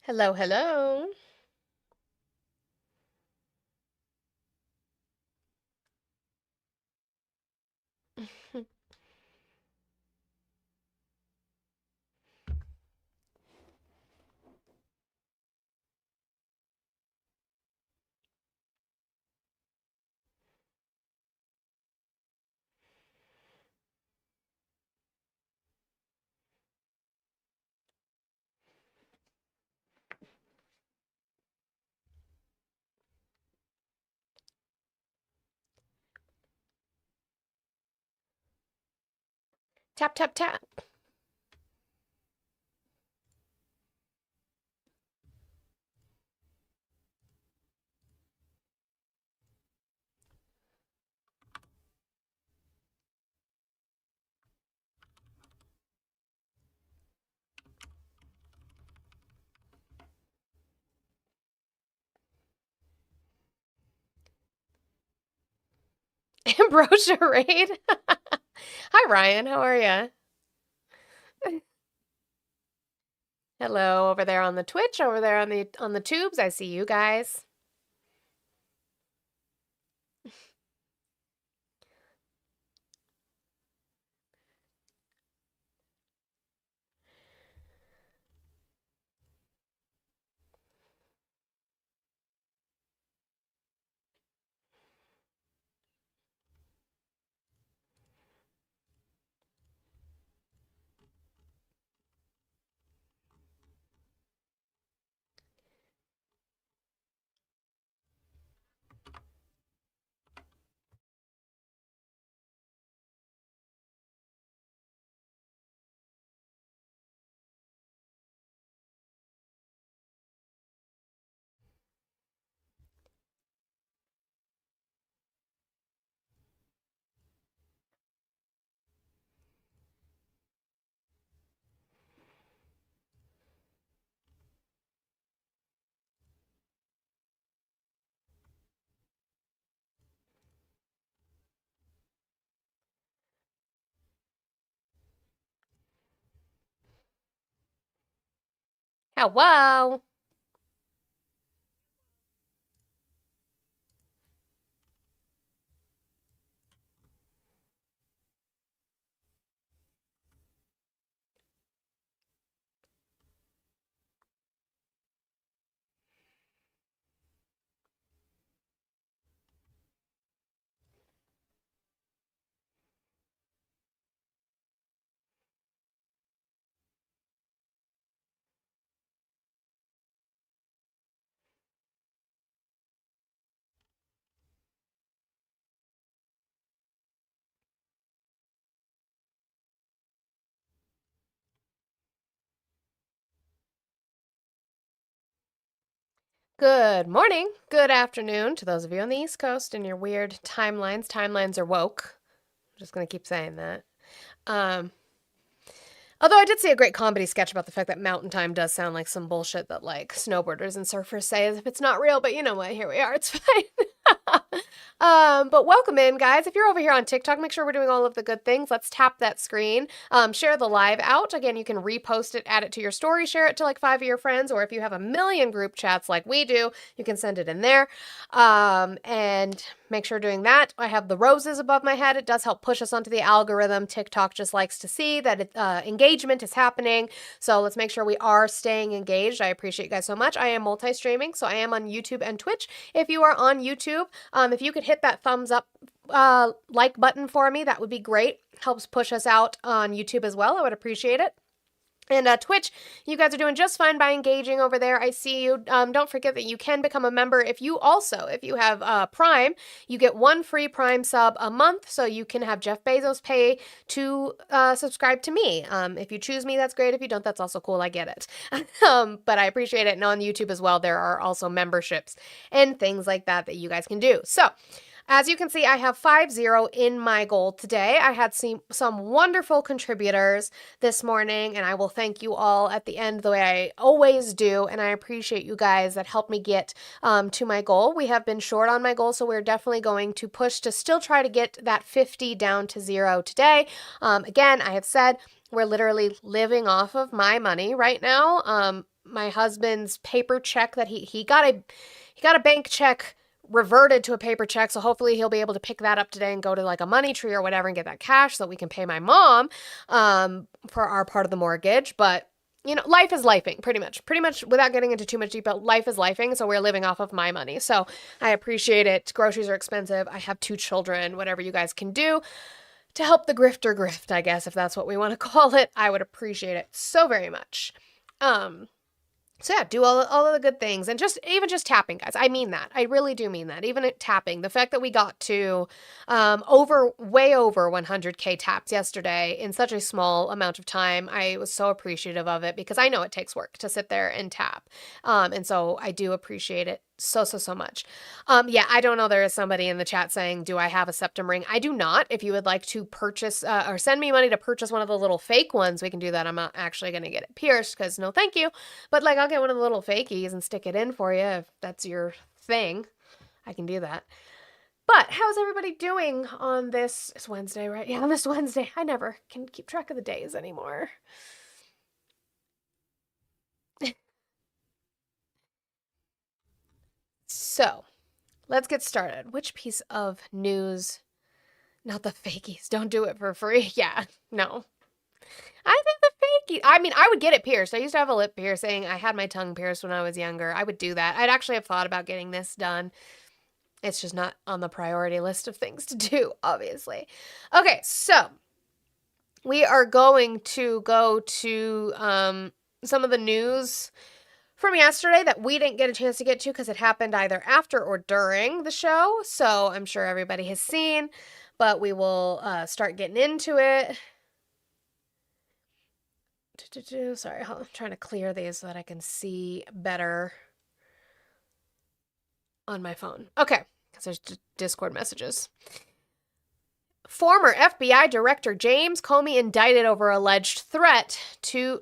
Hello, hello. Tap, tap, tap. Ambrosia raid. Hi, Ryan. How are you? Hello, over there on the Twitch, over there on the tubes. I see you guys. Hello. Good morning, good afternoon to those of you on the East Coast in your weird timelines. Timelines are woke. I'm just gonna keep saying that. Um, Although I did see a great comedy sketch about the fact that mountain time does sound like some bullshit that like snowboarders and surfers say as if it's not real, but you know what? Here we are. It's fine. But welcome in, guys. If you're over here on TikTok, make sure we're doing all of the good things. Let's tap that screen. Share the live out. Again, you can repost it, add it to your story, share it to like 5 of your friends, or if you have a million group chats like we do, you can send it in there. And make sure doing that. I have the roses above my head. It does help push us onto the algorithm. TikTok just likes to see that engagement is happening. So let's make sure we are staying engaged. I appreciate you guys so much. I am multi-streaming, so I am on YouTube and Twitch. If you are on YouTube, if you could hit that thumbs up like button for me, that would be great. Helps push us out on YouTube as well. I would appreciate it. And Twitch, you guys are doing just fine by engaging over there. I see you. Don't forget that you can become a member if you have Prime, you get one free Prime sub a month, so you can have Jeff Bezos pay to subscribe to me. If you choose me, that's great. If you don't, that's also cool. I get it. But I appreciate it. And on YouTube as well, there are also memberships and things like that that you guys can do. So as you can see, I have 5-0 in my goal today. I had some wonderful contributors this morning, and I will thank you all at the end the way I always do, and I appreciate you guys that helped me get to my goal. We have been short on my goal, so we're definitely going to push to still try to get that 50 down to 0 today. Again, I have said we're literally living off of my money right now. my husband's paper check that he got a bank check reverted to a paper check, so hopefully he'll be able to pick that up today and go to like a money tree or whatever and get that cash so that we can pay my mom for our part of the mortgage. But life is lifing, pretty much without getting into too much detail. Life is lifing, so we're living off of my money, so I appreciate it. Groceries are expensive. I have 2 children. Whatever you guys can do to help the grifter grift, I guess, if that's what we want to call it, I would appreciate it so very much. So yeah, do all of the good things, and even just tapping, guys. I mean that. I really do mean that. Even at tapping, the fact that we got to way over 100K taps yesterday in such a small amount of time, I was so appreciative of it, because I know it takes work to sit there and tap. And so I do appreciate it so much. Yeah, I don't know. There is somebody in the chat saying, do I have a septum ring? I do not. If you would like to purchase or send me money to purchase one of the little fake ones, we can do that. I'm not actually going to get it pierced because no thank you. But like, I'll get one of the little fakies and stick it in for you if that's your thing. I can do that. But how's everybody doing on this? It's Wednesday, right? Yeah, on this Wednesday. I never can keep track of the days anymore. So, let's get started. Which piece of news? Not the fakies. Don't do it for free. Yeah, no. I think the fakies. I mean, I would get it pierced. I used to have a lip piercing. I had my tongue pierced when I was younger. I would do that. I'd actually have thought about getting this done. It's just not on the priority list of things to do, obviously. Okay, so we are going to go to some of the news from yesterday that we didn't get a chance to get to because it happened either after or during the show. So I'm sure everybody has seen, but we will start getting into it. Sorry, I'm trying to clear these so that I can see better on my phone. Okay, because there's Discord messages. Former FBI Director James Comey indicted over alleged threat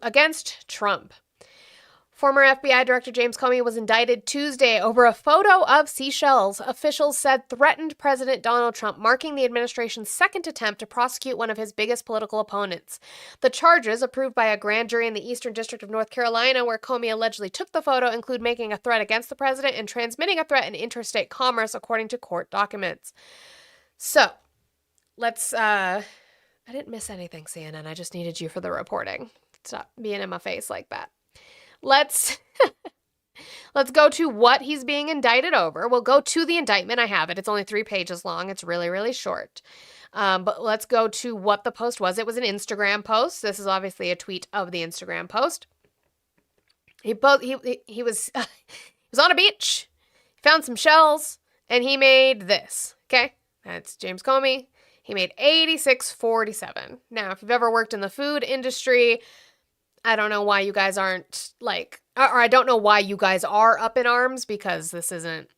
against Trump. Former FBI Director James Comey was indicted Tuesday over a photo of seashells officials said threatened President Donald Trump, marking the administration's second attempt to prosecute one of his biggest political opponents. The charges, approved by a grand jury in the Eastern District of North Carolina, where Comey allegedly took the photo, include making a threat against the president and transmitting a threat in interstate commerce, according to court documents. So, let's, I didn't miss anything, CNN. I just needed you for the reporting. Stop being in my face like that. Let's go to what he's being indicted over. We'll go to the indictment. I have it. It's only 3 pages long. It's really, really short. But let's go to what the post was. It was an Instagram post. This is obviously a tweet of the Instagram post. He was on a beach, found some shells, and he made this. Okay, that's James Comey. He made $86.47. Now, if you've ever worked in the food industry, I don't know why you guys aren't like, or I don't know why you guys are up in arms, because this isn't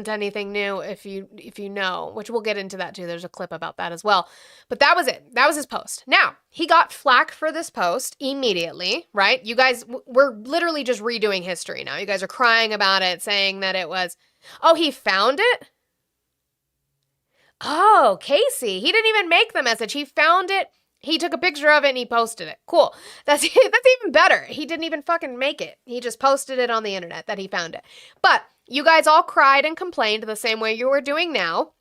anything new if you know, which we'll get into that too. There's a clip about that as well. But that was it. That was his post. Now, he got flack for this post immediately, right? You guys, we're literally just redoing history now. You guys are crying about it, saying that it was, oh, he found it? Oh, Casey, he didn't even make the message. He found it. He took a picture of it and he posted it. Cool. That's even better. He didn't even fucking make it. He just posted it on the internet that he found it. But you guys all cried and complained the same way you were doing now.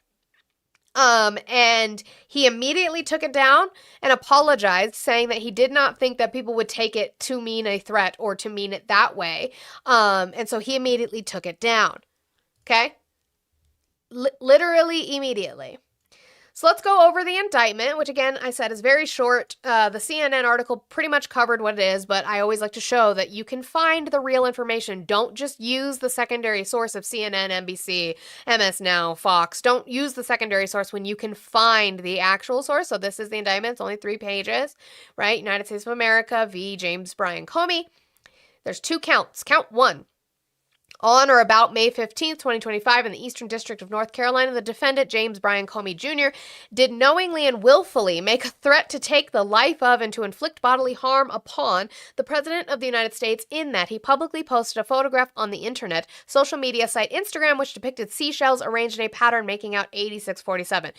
And he immediately took it down and apologized, saying that he did not think that people would take it to mean a threat or to mean it that way. And so he immediately took it down. Okay? Literally immediately. So let's go over the indictment, which again, I said is very short. The CNN article pretty much covered what it is, but I always like to show that you can find the real information. Don't just use the secondary source of CNN, NBC, MS Now, Fox. Don't use the secondary source when you can find the actual source. So this is the indictment. It's only 3 pages, right? United States of America v. James Bryan Comey. There's 2 counts. Count 1. On or about May 15th, 2025, in the Eastern District of North Carolina, the defendant, James Bryan Comey Jr., did knowingly and willfully make a threat to take the life of and to inflict bodily harm upon the President of the United States, in that he publicly posted a photograph on the internet social media site Instagram, which depicted seashells arranged in a pattern making out 8647.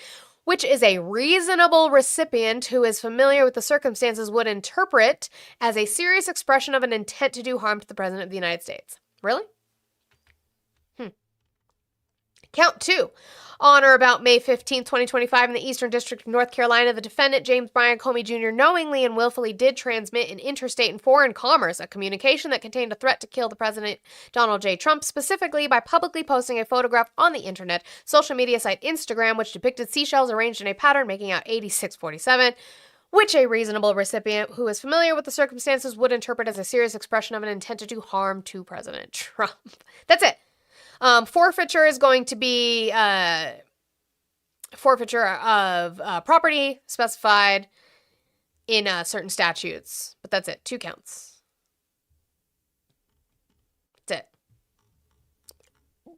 which is a reasonable recipient who is familiar with the circumstances would interpret as a serious expression of an intent to do harm to the President of the United States. Really? Count 2. On or about May 15, 2025, in the Eastern District of North Carolina, the defendant, James Bryan Comey Jr., knowingly and willfully did transmit in interstate and foreign commerce a communication that contained a threat to kill the President, Donald J. Trump, specifically by publicly posting a photograph on the internet social media site Instagram, which depicted seashells arranged in a pattern making out 8647, which a reasonable recipient who is familiar with the circumstances would interpret as a serious expression of an intent to do harm to President Trump. That's it. Forfeiture is going to be forfeiture of property specified in certain statutes. But that's it. 2 counts. That's it.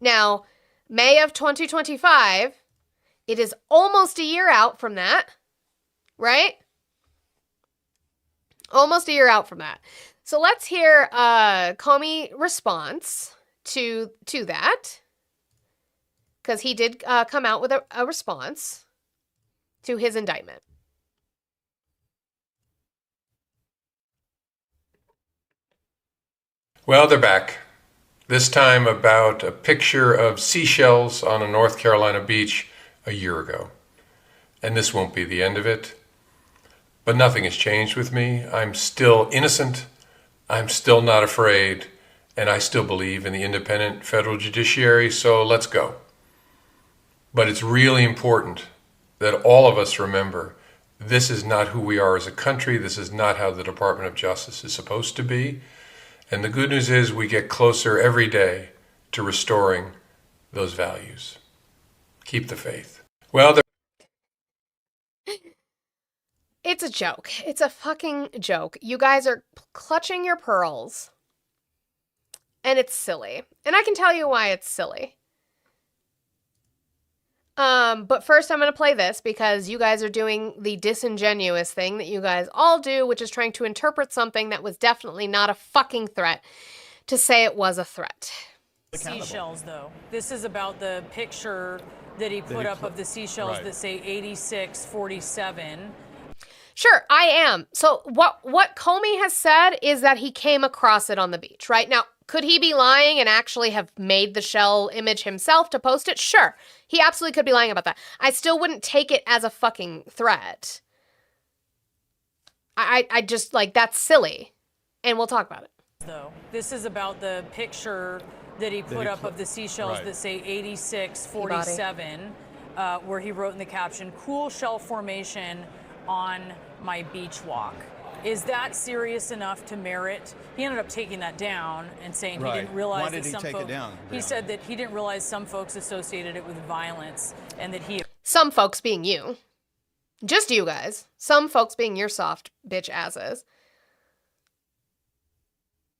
Now, May of 2025, it is almost a year out from that, right? Almost a year out from that. So let's hear Comey response to that, because he did come out with a response to his indictment. Well, they're back. This time about a picture of seashells on a North Carolina beach a year ago. And this won't be the end of it. But nothing has changed with me. I'm still innocent. I'm still not afraid. And I still believe in the independent federal judiciary, so let's go. But it's really important that all of us remember this is not who we are as a country. This is not how the Department of Justice is supposed to be. And the good news is we get closer every day to restoring those values. Keep the faith. Well, it's a joke. It's a fucking joke. You guys are clutching your pearls. And it's silly. And I can tell you why it's silly. But first I'm going to play this because you guys are doing the disingenuous thing that you guys all do, which is trying to interpret something that was definitely not a fucking threat to say it was a threat. Seashells, though. This is about the picture that he put up of the seashells that say 8647. Sure, I am. So what Comey has said is that he came across it on the beach, right? Now, could he be lying and actually have made the shell image himself to post it? Sure. He absolutely could be lying about that. I still wouldn't take it as a fucking threat. I just, like, that's silly. And we'll talk about it. Though, this is about the picture that he put up of the seashells that say 8647, where he wrote in the caption, "Cool shell formation on my beach walk." Is that serious enough to merit? He ended up taking that down and saying he didn't realize Why did that he some take folks. it down? He said that he didn't realize some folks associated it with violence, and that he. Some folks being you. Just you guys. Some folks being your soft bitch asses.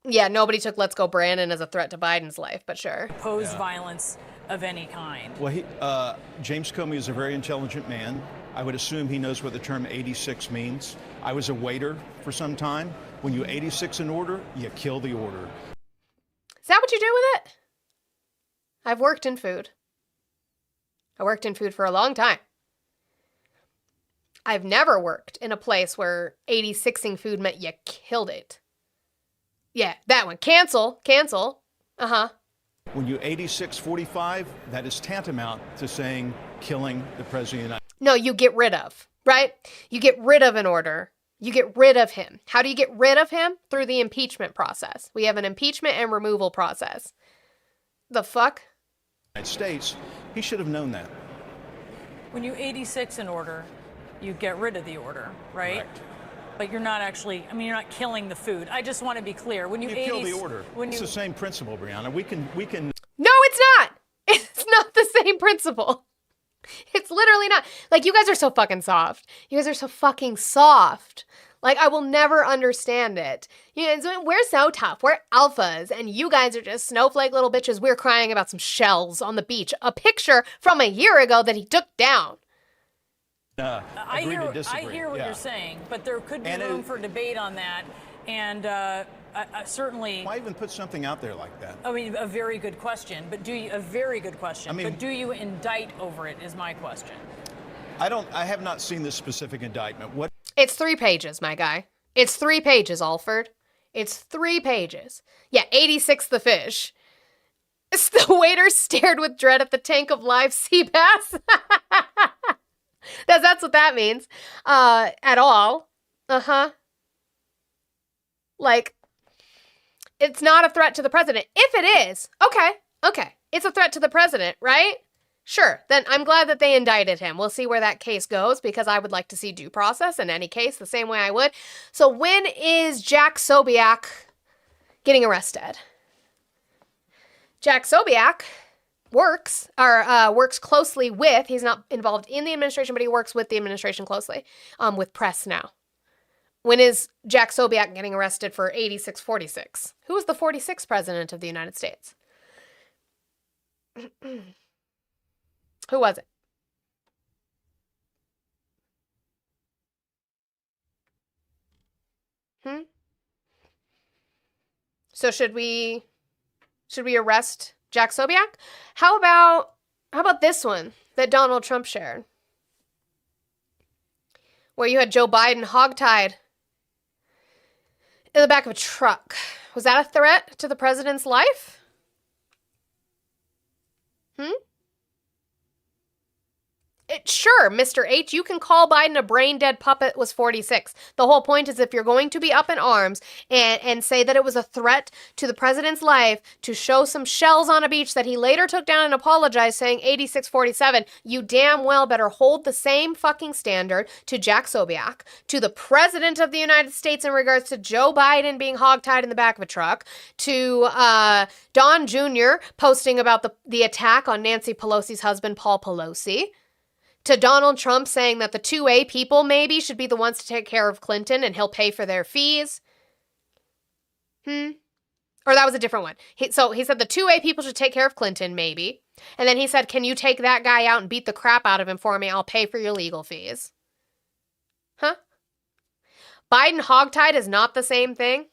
Yeah, nobody took Let's Go Brandon as a threat to Biden's life, but sure. Opposed violence of any kind. Well, James Comey is a very intelligent man. I would assume he knows what the term 86 means. I was a waiter for some time. When you 86 an order, you kill the order. Is that what you do with it? I've worked in food. I worked in food for a long time. I've never worked in a place where 86ing food meant you killed it. Yeah, that one. Cancel. Uh-huh. When you 86-45, that is tantamount to saying killing the president of the United States. No, you get rid of, right? You get rid of an order. You get rid of him. How do you get rid of him? Through the impeachment process. We have an impeachment and removal process. The fuck? United States, he should have known that. When you 86 an order, you get rid of the order, right? Correct. But you're not actually, I mean, you're not killing the food. I just want to be clear. When you, kill the order. It's the same principle, Brianna. We can. No, it's not. It's not the same principle. It's literally not. Like, you guys are so fucking soft. You guys are so fucking soft. Like, I will never understand it. You know, we're so tough. We're alphas. And you guys are just snowflake little bitches. We're crying about some shells on the beach. A picture from a year ago that he took down. I hear what you're saying, but there could be room for debate on that. And certainly. Why even put something out there like that? I mean, a very good question. But do you indict over it is my question. I have not seen this specific indictment. What? It's 3 pages, my guy. It's 3 pages, Alford. It's 3 pages. Yeah, 86 the fish. The waiter stared with dread at the tank of live sea bass. That's what that means. At all. Uh-huh. Like, it's not a threat to the president. If it is, okay. It's a threat to the president, right? Sure, then I'm glad that they indicted him. We'll see where that case goes because I would like to see due process in any case the same way I would. So when is Jack Sobiak getting arrested? Jack Sobiak works closely with, he's not involved in the administration, but he works with the administration closely, with press now. When is Jack Sobiak getting arrested for 8646? Who was the 46th president of the United States? Who was it? So should we arrest Jack Sobiak? How about this one that Donald Trump shared? Where you had Joe Biden hogtied in the back of a truck. Was that a threat to the president's life? Sure, Mr. H, you can call Biden a brain-dead puppet was 46. The whole point is if you're going to be up in arms and say that it was a threat to the president's life to show some shells on a beach that he later took down and apologized saying 8647, you damn well better hold the same fucking standard to Jack Sobiak, to the president of the United States in regards to Joe Biden being hogtied in the back of a truck, to Don Jr. posting about the attack on Nancy Pelosi's husband, Paul Pelosi, to Donald Trump saying that the 2A people maybe should be the ones to take care of Clinton and he'll pay for their fees. Or that was a different one. So he said the 2A people should take care of Clinton, maybe. And then he said, can you take that guy out and beat the crap out of him for me? I'll pay for your legal fees. Huh? Biden hogtied is not the same thing.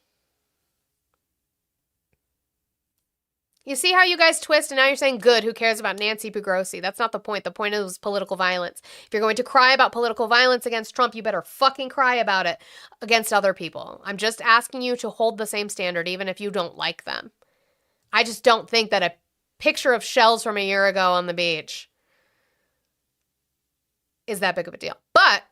You see how you guys twist and now you're saying, good, who cares about Nancy Pelosi? That's not the point. The point is political violence. If you're going to cry about political violence against Trump, you better fucking cry about it against other people. I'm just asking you to hold the same standard, even if you don't like them. I just don't think that a picture of shells from a year ago on the beach is that big of a deal. But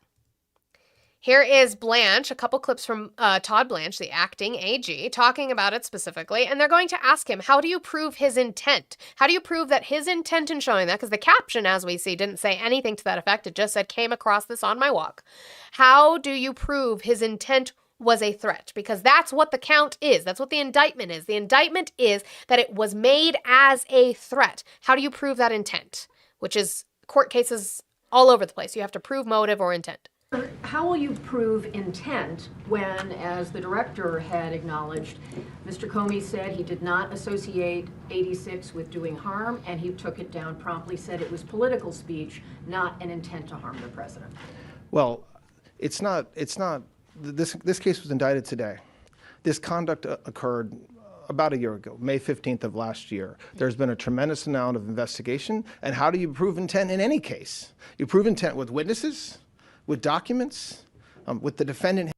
here is Blanche, a couple clips from Todd Blanche, the acting AG, talking about it specifically. And they're going to ask him, how do you prove his intent? How do you prove that his intent in showing that? Because the caption, as we see, didn't say anything to that effect. It just said, came across this on my walk. How do you prove his intent was a threat? Because that's what the count is. That's what the indictment is. The indictment is that it was made as a threat. How do you prove that intent? Which is court cases all over the place. You have to prove motive or intent. How will you prove intent when, as the director had acknowledged, Mr. Comey said he did not associate 86 with doing harm, and he took it down promptly, said it was political speech, not an intent to harm the president? Well, it's not, this case was indicted today. This conduct occurred about a year ago, May 15th of last year. There's been a tremendous amount of investigation. And how do you prove intent in any case? You prove intent with witnesses, with documents, with the defendant.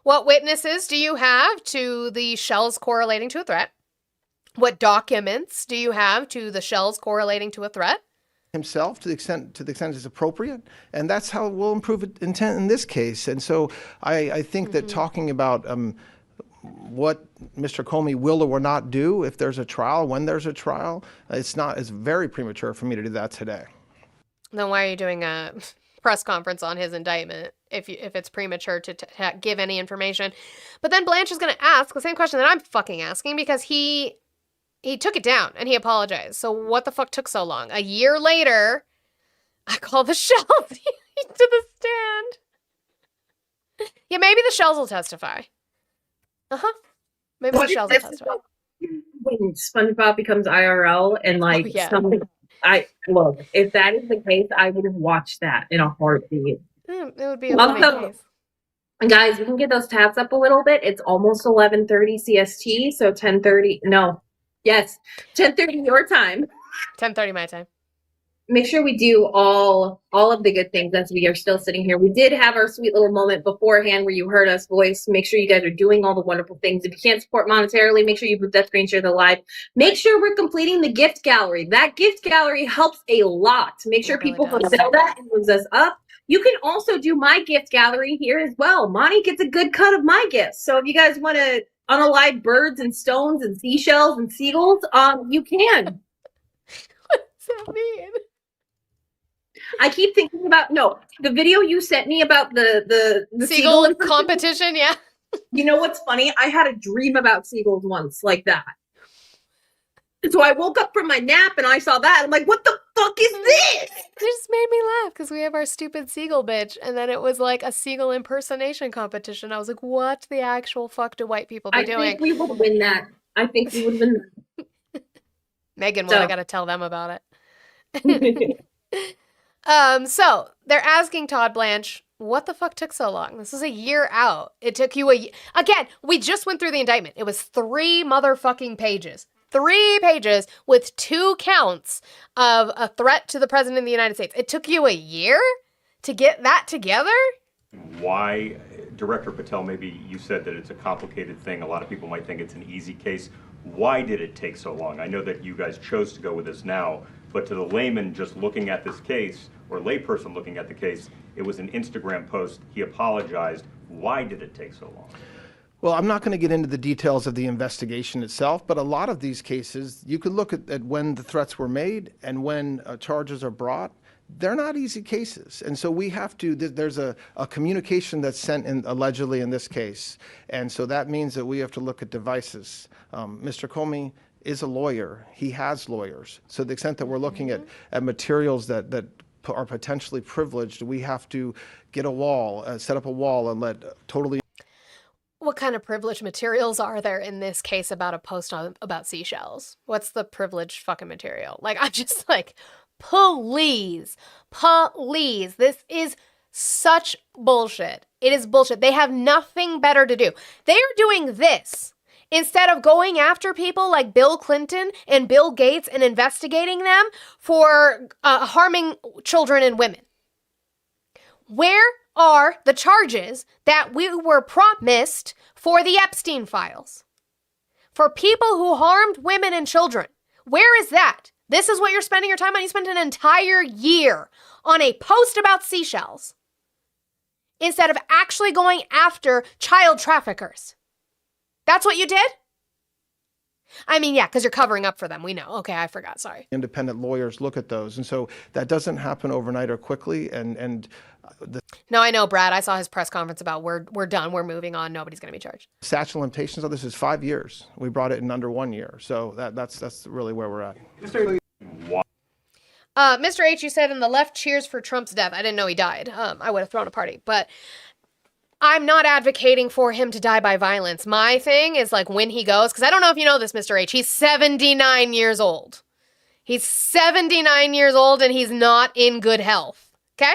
What witnesses do you have to the shells correlating to a threat? What documents do you have to the shells correlating to a threat? Himself, to the extent it's appropriate, and that's how we'll improve intent in this case. And so I think that talking about what Mr. Comey will or will not do if there's a trial, when there's a trial, it's very premature for me to do that today. Then why are you doing a press conference on his indictment if it's premature to give any information? But then Blanche is going to ask the same question that I'm fucking asking because he took it down and he apologized. So what the fuck took so long? A year later, I call the shells to the stand. Yeah, maybe the shells will testify. Maybe the shells will testify. When SpongeBob becomes IRL and something. Look, if that is the case, I would have watched that in a heartbeat. It would be a funny case. Guys, we can get those tabs up a little bit. It's almost 11:30 CST, so 10:30. No, yes, 10:30 your time. 10:30 my time. make sure we do all of the good things as we are still sitting here. We did have our sweet little moment beforehand where you heard us voice. Make sure you guys are doing all the wonderful things. If you can't support monetarily, make sure you put that screen share the live. Make sure we're completing the gift gallery. That gift gallery helps a lot. Make sure people fulfill that and moves us up. You can also do my gift gallery here as well. Monty gets a good cut of my gifts. So if you guys want to unalive birds and stones and seashells and seagulls, you can. What does that mean? I keep thinking about the video you sent me about the seagull competition. Yeah. You know what's funny? I had a dream about seagulls once like that. And so I woke up from my nap and I saw that. I'm like, what the fuck is this? It just made me laugh because we have our stupid seagull bitch, and then it was like a seagull impersonation competition. I was like, what the actual fuck do white people be doing? I think we would win that. I think we would win that. Megan would. I got to tell them about it. So they're asking Todd Blanche, what the fuck took so long? This is a year out. It took you again, we just went through the indictment. It was 3 motherfucking pages. 3 pages with 2 counts of a threat to the president of the United States. It took you a year to get that together? Why, Director Patel, maybe you said that it's a complicated thing. A lot of people might think it's an easy case. Why did it take so long? I know that you guys chose to go with this now, but to the layman just looking at this case, or layperson looking at the case, it was an Instagram post. He apologized. Why did it take so long? Well, I'm not going to get into the details of the investigation itself, but a lot of these cases, you could look at when the threats were made and when charges are brought. They're not easy cases. And so we have to, there's a communication that's sent in allegedly in this case. And so that means that we have to look at devices. Mr. Comey is a lawyer. He has lawyers. So the extent that we're looking at materials that are potentially privileged, we have to get a wall, set up a wall and let totally. What kind of privileged materials are there in this case about a post about seashells? What's the privileged fucking material? Like, I'm just like, please, this is such bullshit. It is bullshit. They have nothing better to do. They are doing this instead of going after people like Bill Clinton and Bill Gates and investigating them for harming children and women. Where are the charges that we were promised for the Epstein files? For people who harmed women and children. Where is that? This is what you're spending your time on? You spent an entire year on a post about seashells instead of actually going after child traffickers. That's what you did? I mean, yeah, because you're covering up for them. We know. Okay, I forgot. Sorry. Independent lawyers look at those. And so that doesn't happen overnight or quickly. No, I know, Brad. I saw his press conference about we're done. We're moving on. Nobody's going to be charged. Statute of limitations on this is 5 years. We brought it in under 1 year. So that's really where we're at. Mr. H, you said, and the left cheers for Trump's death. I didn't know he died. I would have thrown a party. But I'm not advocating for him to die by violence. My thing is like when he goes, because I don't know if you know this, Mr. H, he's 79 years old. He's 79 years old and he's not in good health. Okay?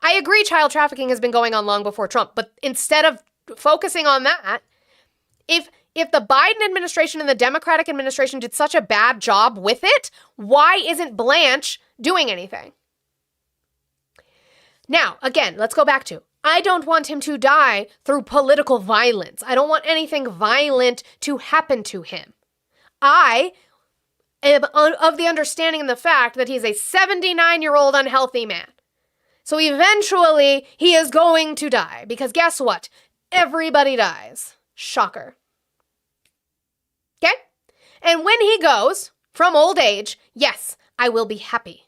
I agree child trafficking has been going on long before Trump, but instead of focusing on that, if the Biden administration and the Democratic administration did such a bad job with it, why isn't Blanche doing anything? Now, again, let's go back to, I don't want him to die through political violence. I don't want anything violent to happen to him. I am of the understanding and the fact that he's a 79-year-old unhealthy man. So eventually he is going to die because guess what? Everybody dies. Shocker. Okay? And when he goes from old age, yes, I will be happy.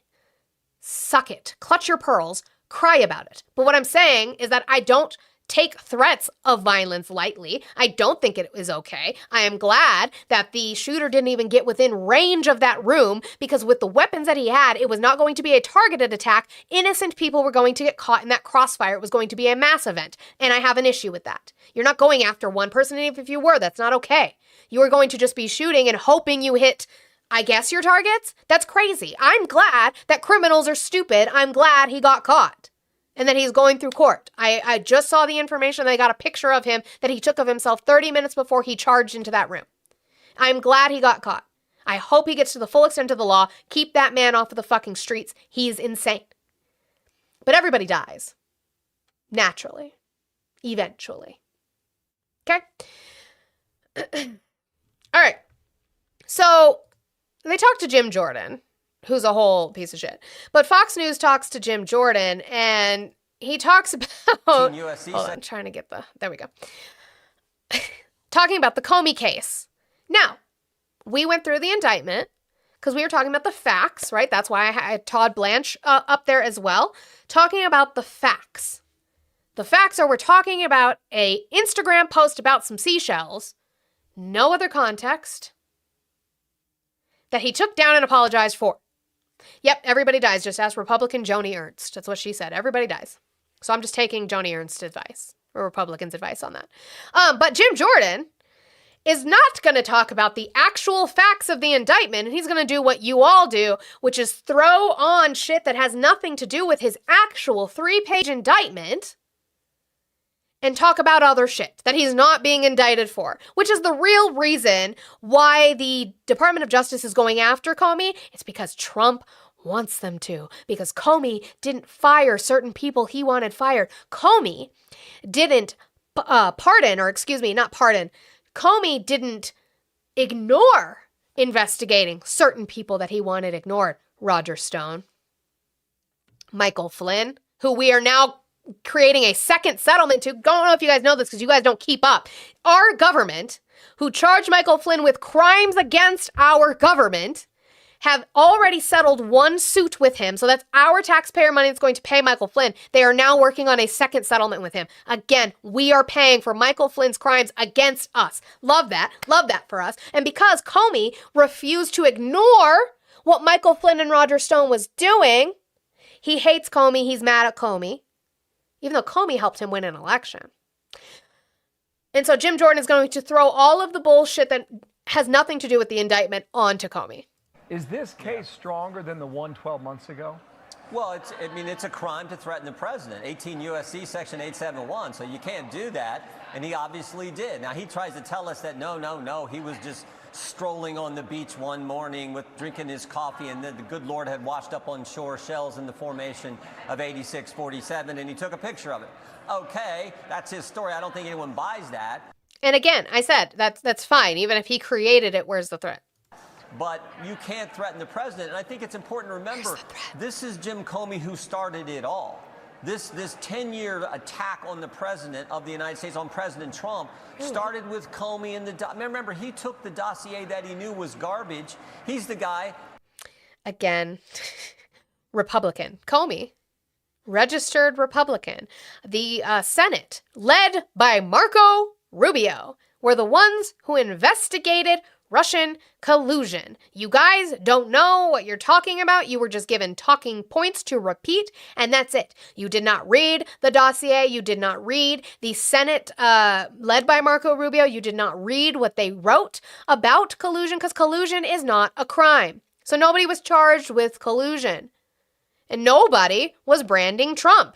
Suck it. Clutch your pearls. Cry about it. But what I'm saying is that I don't take threats of violence lightly. I don't think it is okay. I am glad that the shooter didn't even get within range of that room because with the weapons that he had, it was not going to be a targeted attack. Innocent people were going to get caught in that crossfire. It was going to be a mass event. And I have an issue with that. You're not going after one person, and even if you were, that's not okay. You are going to just be shooting and hoping you hit, I guess, your targets? That's crazy. I'm glad that criminals are stupid. I'm glad he got caught. And that he's going through court. I just saw the information. I got a picture of him that he took of himself 30 minutes before he charged into that room. I'm glad he got caught. I hope he gets to the full extent of the law. Keep that man off of the fucking streets. He's insane. But everybody dies. Naturally. Eventually. Okay? All right. So they talked to Jim Jordan, who's a whole piece of shit. But Fox News talks to Jim Jordan, and he talks about... Hold on, I'm trying to get the... There we go. Talking about the Comey case. Now, we went through the indictment because we were talking about the facts, right? That's why I had Todd Blanche up there as well, talking about the facts. The facts are we're talking about a Instagram post about some seashells, no other context, that he took down and apologized for. Yep, everybody dies. Just ask Republican Joni Ernst. That's what she said. Everybody dies. So I'm just taking Joni Ernst's advice, or Republicans' advice on that. But Jim Jordan is not going to talk about the actual facts of the indictment, and he's going to do what you all do, which is throw on shit that has nothing to do with his actual 3-page indictment and talk about other shit that he's not being indicted for, which is the real reason why the Department of Justice is going after Comey. It's because Trump wants them to, because Comey didn't fire certain people he wanted fired. Comey didn't Comey didn't ignore investigating certain people that he wanted ignored. Roger Stone, Michael Flynn, who we are now creating a second settlement to. Don't know if you guys know this because you guys don't keep up. Our government, who charged Michael Flynn with crimes against our government, have already settled one suit with him. So that's our taxpayer money that's going to pay Michael Flynn. They are now working on a second settlement with him. Again, we are paying for Michael Flynn's crimes against us. Love that. Love that for us. And because Comey refused to ignore what Michael Flynn and Roger Stone was doing, he hates Comey. He's mad at Comey, even though Comey helped him win an election. And so Jim Jordan is going to throw all of the bullshit that has nothing to do with the indictment onto Comey. Is this case stronger than the one 12 months ago? Well, it's a crime to threaten the president. 18 U.S.C. Section 871, so you can't do that, and he obviously did. Now, he tries to tell us that no, he was just strolling on the beach one morning with drinking his coffee, and the good Lord had washed up on shore shells in the formation of 8647, and he took a picture of it. Okay, that's his story. I don't think anyone buys that. And again, I said, that's fine. Even if he created it, where's the threat? But you can't threaten the president. And I think it's important to remember, this is Jim Comey who started it all. This 10-year attack on the president of the United States, on President Trump, started with Comey and remember, he took the dossier that he knew was garbage. He's the guy. Again, Republican. Comey, registered Republican. The Senate, led by Marco Rubio, were the ones who investigated Russian collusion. You guys don't know what you're talking about. You were just given talking points to repeat, and that's it. You did not read the dossier. You did not read the Senate led by Marco Rubio. You did not read what they wrote about collusion, because collusion is not a crime. So nobody was charged with collusion. And nobody was branding Trump.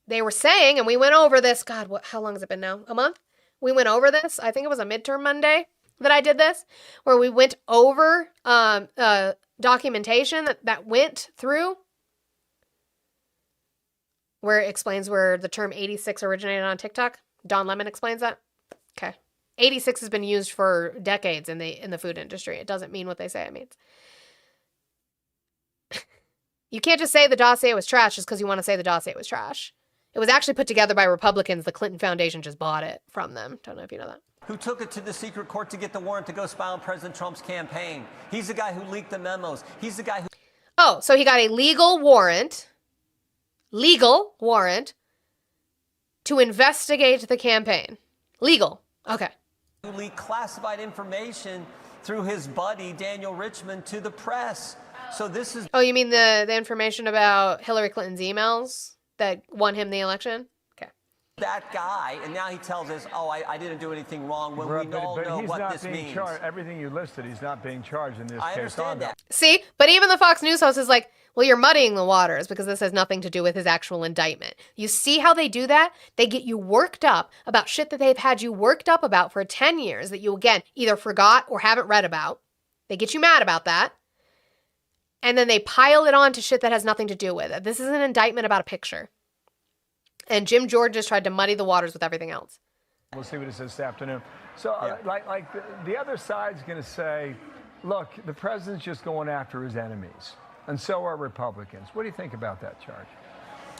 They were saying, and we went over this, God, how long has it been now? A month? We went over this. I think it was a midterm Monday that I did this, where we went over documentation that went through, where it explains where the term 86 originated on TikTok. Don Lemon explains that. Okay. 86 has been used for decades in the food industry. It doesn't mean what they say it means. You can't just say the dossier was trash just because you want to say the dossier was trash. It was actually put together by Republicans. The Clinton Foundation just bought it from them. Don't know if you know that. Who took it to the secret court to get the warrant to go spy on President Trump's campaign. He's the guy who leaked the memos. He's the guy who... Oh, so he got a legal warrant to investigate the campaign. Legal. Okay. Who leaked classified information through his buddy, Daniel Richmond, to the press. So this is... Oh, you mean the information about Hillary Clinton's emails that won him the election? Okay. That guy, and now he tells us, oh, I didn't do anything wrong, when we all know what this means. Everything you listed, he's not being charged in this case. I understand that. See? But even the Fox News host is like, Well, you're muddying the waters because this has nothing to do with his actual indictment. You see how they do that? They get you worked up about shit that they've had you worked up about for 10 years that you, again, either forgot or haven't read about. They get you mad about that. And then they pile it on to shit that has nothing to do with it. This is an indictment about a picture. And Jim Jordan just tried to muddy the waters with everything else. We'll see what it says this afternoon. So, the other side's going to say, look, the president's just going after his enemies, and so are Republicans. What do you think about that charge?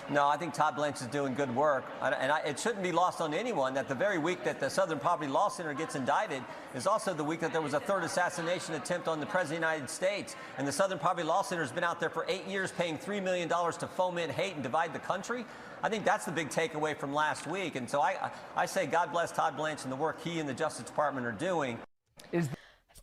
No, I think Todd Blanche is doing good work. It shouldn't be lost on anyone that the very week that the Southern Poverty Law Center gets indicted is also the week that there was a third assassination attempt on the President of the United States. And the Southern Poverty Law Center has been out there for 8 years paying $3 million to foment hate and divide the country. I think that's the big takeaway from last week. And so I say God bless Todd Blanche and the work he and the Justice Department are doing.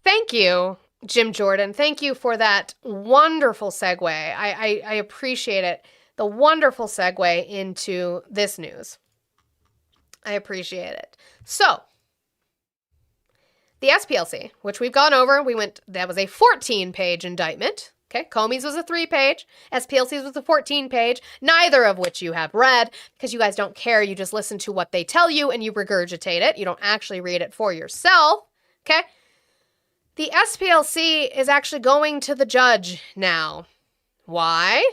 Thank you, Jim Jordan. Thank you for that wonderful segue. I appreciate it. The wonderful segue into this news. I appreciate it. So, the SPLC, which we've gone over, that was a 14-page indictment. Okay, Comey's was a 3-page, SPLC's was a 14-page, neither of which you have read because you guys don't care. You just listen to what they tell you and you regurgitate it. You don't actually read it for yourself. Okay? The SPLC is actually going to the judge now. Why?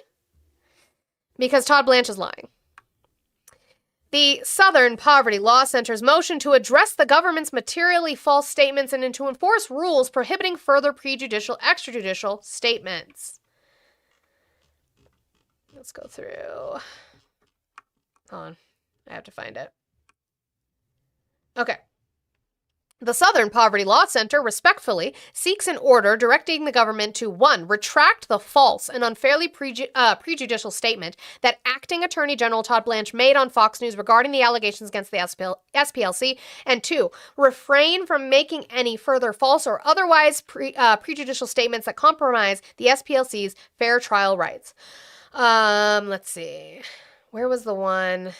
Because Todd Blanche is lying. The Southern Poverty Law Center's motion to address the government's materially false statements and to enforce rules prohibiting further prejudicial, extrajudicial statements. Let's go through. Hold on. I have to find it. Okay. The Southern Poverty Law Center respectfully seeks an order directing the government to 1. Retract the false and unfairly prejudicial statement that Acting Attorney General Todd Blanche made on Fox News regarding the allegations against the SPLC, and 2. Refrain from making any further false or otherwise prejudicial statements that compromise the SPLC's fair trial rights. Let's see. Where was the one?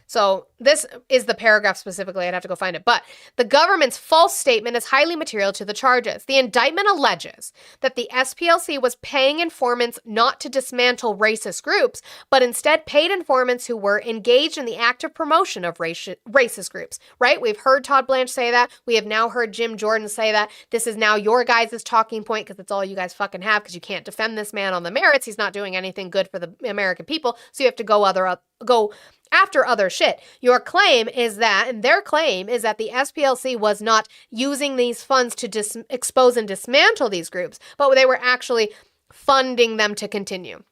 So this is the paragraph specifically. I'd have to go find it. But the government's false statement is highly material to the charges. The indictment alleges that the SPLC was paying informants not to dismantle racist groups, but instead paid informants who were engaged in the active promotion of racist groups, right? We've heard Todd Blanche say that. We have now heard Jim Jordan say that. This is now your guys' talking point because it's all you guys fucking have because you can't defend this man on the merits. He's not doing anything good for the American people. So you have to go after other shit. Your claim is that, and their claim is that the SPLC was not using these funds to expose and dismantle these groups, but they were actually funding them to continue.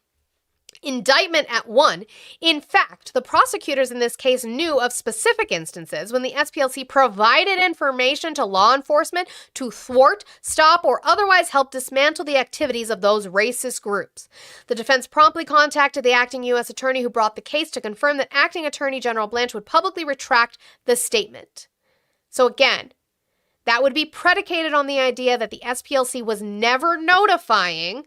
Indictment at 1. In fact, the prosecutors in this case knew of specific instances when the SPLC provided information to law enforcement to thwart, stop, or otherwise help dismantle the activities of those racist groups. The defense promptly contacted the acting U.S. attorney who brought the case to confirm that Acting Attorney General Blanche would publicly retract the statement. So again, that would be predicated on the idea that the SPLC was never notifying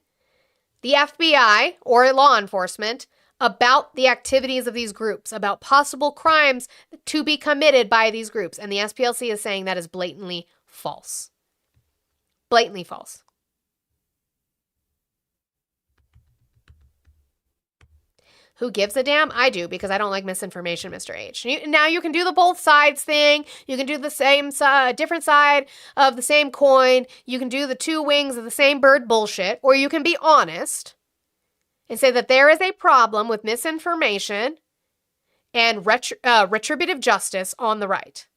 the FBI or law enforcement about the activities of these groups, about possible crimes to be committed by these groups. And the SPLC is saying that is blatantly false. Blatantly false. Who gives a damn? I do, because I don't like misinformation, Mr. H. Now you can do the both sides thing. You can do the same different side of the same coin. You can do the two wings of the same bird bullshit. Or you can be honest and say that there is a problem with misinformation and retributive justice on the right.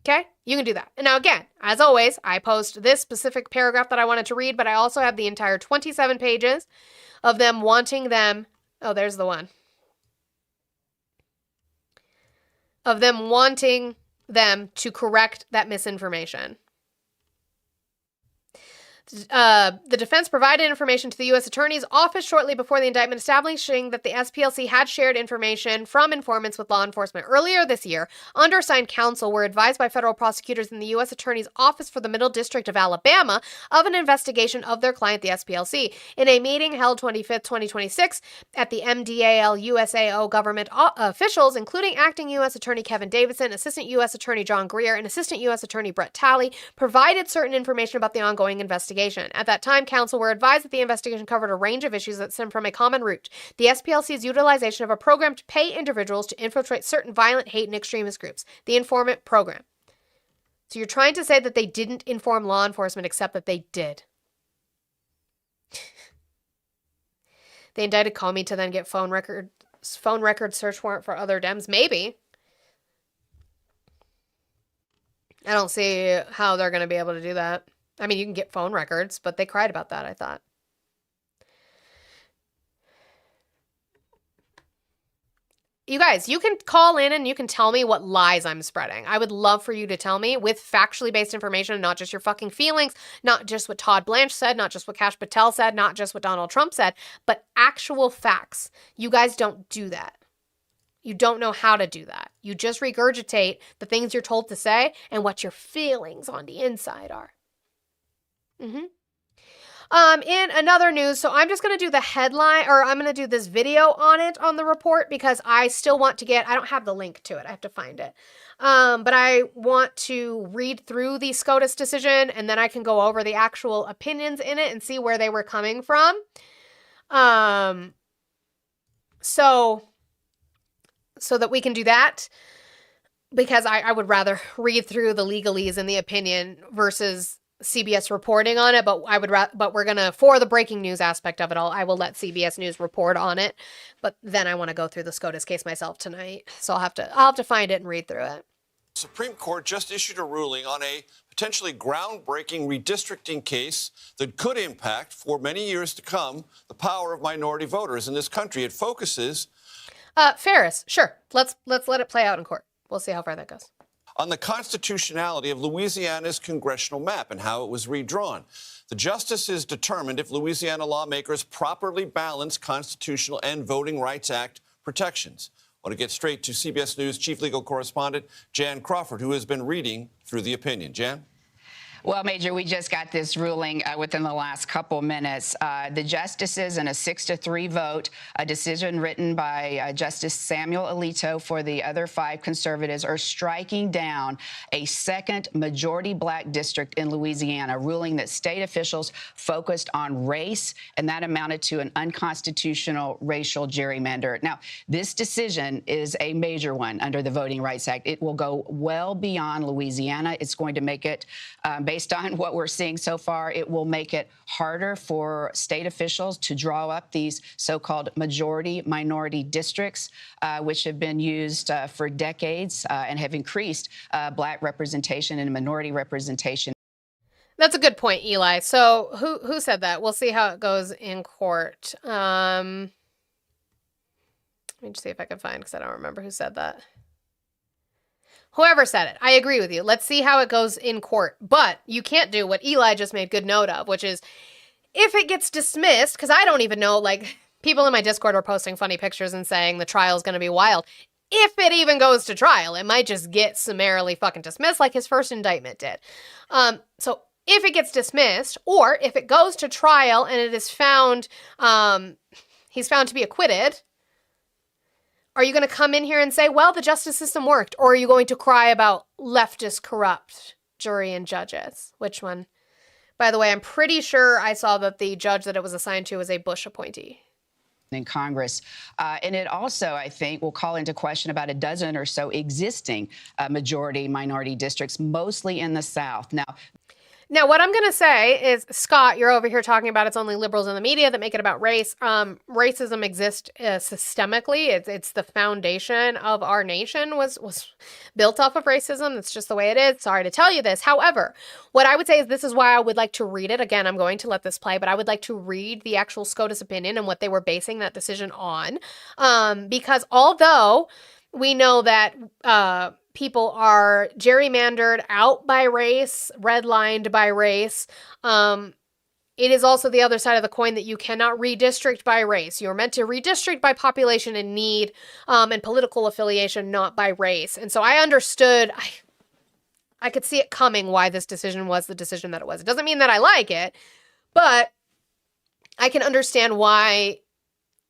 Okay? You can do that. And now again, as always, I post this specific paragraph that I wanted to read, but I also have the entire 27 pages of them wanting them. Oh, there's the one. Of them wanting them to correct that misinformation. The defense provided information to the U.S. Attorney's Office shortly before the indictment, establishing that the SPLC had shared information from informants with law enforcement. Earlier this year, undersigned counsel were advised by federal prosecutors in the U.S. Attorney's Office for the Middle District of Alabama of an investigation of their client, the SPLC. In a meeting held 25th, 2026 at the MDAL USAO government officials, including acting U.S. Attorney Kevin Davidson, Assistant U.S. Attorney John Greer, and Assistant U.S. Attorney Brett Talley, provided certain information about the ongoing investigation investigation. At that time, counsel were advised that the investigation covered a range of issues that stem from a common root: the SPLC's utilization of a program to pay individuals to infiltrate certain violent, hate, and extremist groups, the informant program. So you're trying to say that they didn't inform law enforcement, except that they did. They indicted Comey to then get phone record search warrant for other Dems? Maybe. I don't see how they're going to be able to do that. I mean, you can get phone records, but they cried about that, I thought. You guys, you can call in and you can tell me what lies I'm spreading. I would love for you to tell me with factually based information, not just your fucking feelings, not just what Todd Blanche said, not just what Kash Patel said, not just what Donald Trump said, but actual facts. You guys don't do that. You don't know how to do that. You just regurgitate the things you're told to say and what your feelings on the inside are. In another news, so I'm just going to do the headline, or I'm going to do this video on it on the report, because I still want to get, I don't have the link to it. I have to find it. But I want to read through the SCOTUS decision, and then I can go over the actual opinions in it and see where they were coming from. So that we can do that, because I would rather read through the legalese and the opinion versus CBS reporting on it, but we're gonna, for the breaking news aspect of it all, I will let CBS News report on it, but then I want to go through the SCOTUS case myself tonight, so I'll have to find it and read through it. Supreme Court just issued a ruling on a potentially groundbreaking redistricting case that could impact, for many years to come, the power of minority voters in this country. It focuses Ferris, sure, let's let it play out in court. We'll see how far that goes. On the constitutionality of Louisiana's congressional map and how it was redrawn. The justices determined if Louisiana lawmakers properly balance constitutional and Voting Rights Act protections. I want to get straight to CBS News chief legal correspondent Jan Crawford, who has been reading through the opinion. Jan? Well, Major, we just got this ruling within the last couple minutes. The justices, in a 6-3 vote, a decision written by Justice Samuel Alito for the other 5 conservatives, are striking down a second majority black district in Louisiana, ruling that state officials focused on race, and that amounted to an unconstitutional racial gerrymander. Now, this decision is a major one under the Voting Rights Act. It will go well beyond Louisiana. It's going to make it, based on what we're seeing so far, it will make it harder for state officials to draw up these so-called majority-minority districts, which have been used for decades and have increased black representation and minority representation. That's a good point, Eli. So who said that? We'll see how it goes in court. Let me just see if I can find, because I don't remember who said that. Whoever said it, I agree with you. Let's see how it goes in court. But you can't do what Eli just made good note of, which is if it gets dismissed, because I don't even know, like, people in my Discord are posting funny pictures and saying the trial is going to be wild. If it even goes to trial, it might just get summarily fucking dismissed like his first indictment did. So if it gets dismissed, or if it goes to trial and it is found, he's found to be acquitted, are you going to come in here and say, well, the justice system worked? Or are you going to cry about leftist corrupt jury and judges? Which one? By the way, I'm pretty sure I saw that the judge that it was assigned to was a Bush appointee in Congress. And it also, I think, will call into question about a dozen or so existing majority minority districts, mostly in the South. Now, what I'm going to say is, Scott, you're over here talking about it's only liberals in the media that make it about race. Racism exists systemically. It's the foundation of our nation was built off of racism. That's just the way it is. Sorry to tell you this. However, what I would say is this is why I would like to read it. Again, I'm going to let this play, but I would like to read the actual SCOTUS opinion and what they were basing that decision on. Because although we know that people are gerrymandered out by race, redlined by race, it is also the other side of the coin that you cannot redistrict by race. You're meant to redistrict by population and need and political affiliation, not by race. And so I understood, I could see it coming why this decision was the decision that it was. It doesn't mean that I like it, but I can understand why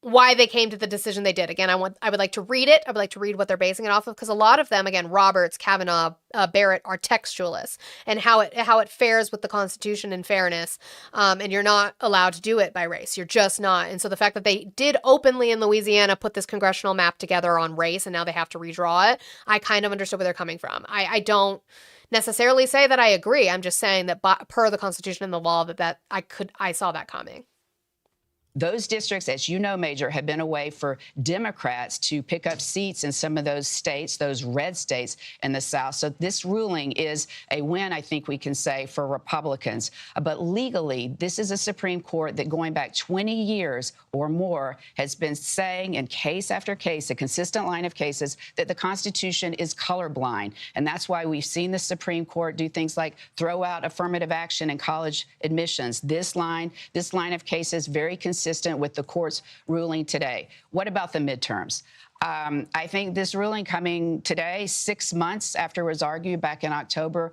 why they came to the decision they did. Again, I would like to read it. I would like to read what they're basing it off of, because a lot of them, again, Roberts, Kavanaugh, Barrett, are textualists, and how it fares with the Constitution and fairness. And you're not allowed to do it by race. You're just not. And so the fact that they did openly in Louisiana put this congressional map together on race, and now they have to redraw it, I kind of understood where they're coming from. I don't necessarily say that I agree. I'm just saying that per the Constitution and the law, that I saw that coming. Those districts, as you know, Major, have been a way for Democrats to pick up seats in some of those states, those red states in the South. So this ruling is a win, I think we can say, for Republicans. But legally, this is a Supreme Court that, going back 20 years or more, has been saying in case after case, a consistent line of cases, that the Constitution is colorblind. And that's why we've seen the Supreme Court do things like throw out affirmative action in college admissions. This line of cases, very consistent with the court's ruling today. What about the midterms? I think this ruling coming today, 6 months after it was argued back in October,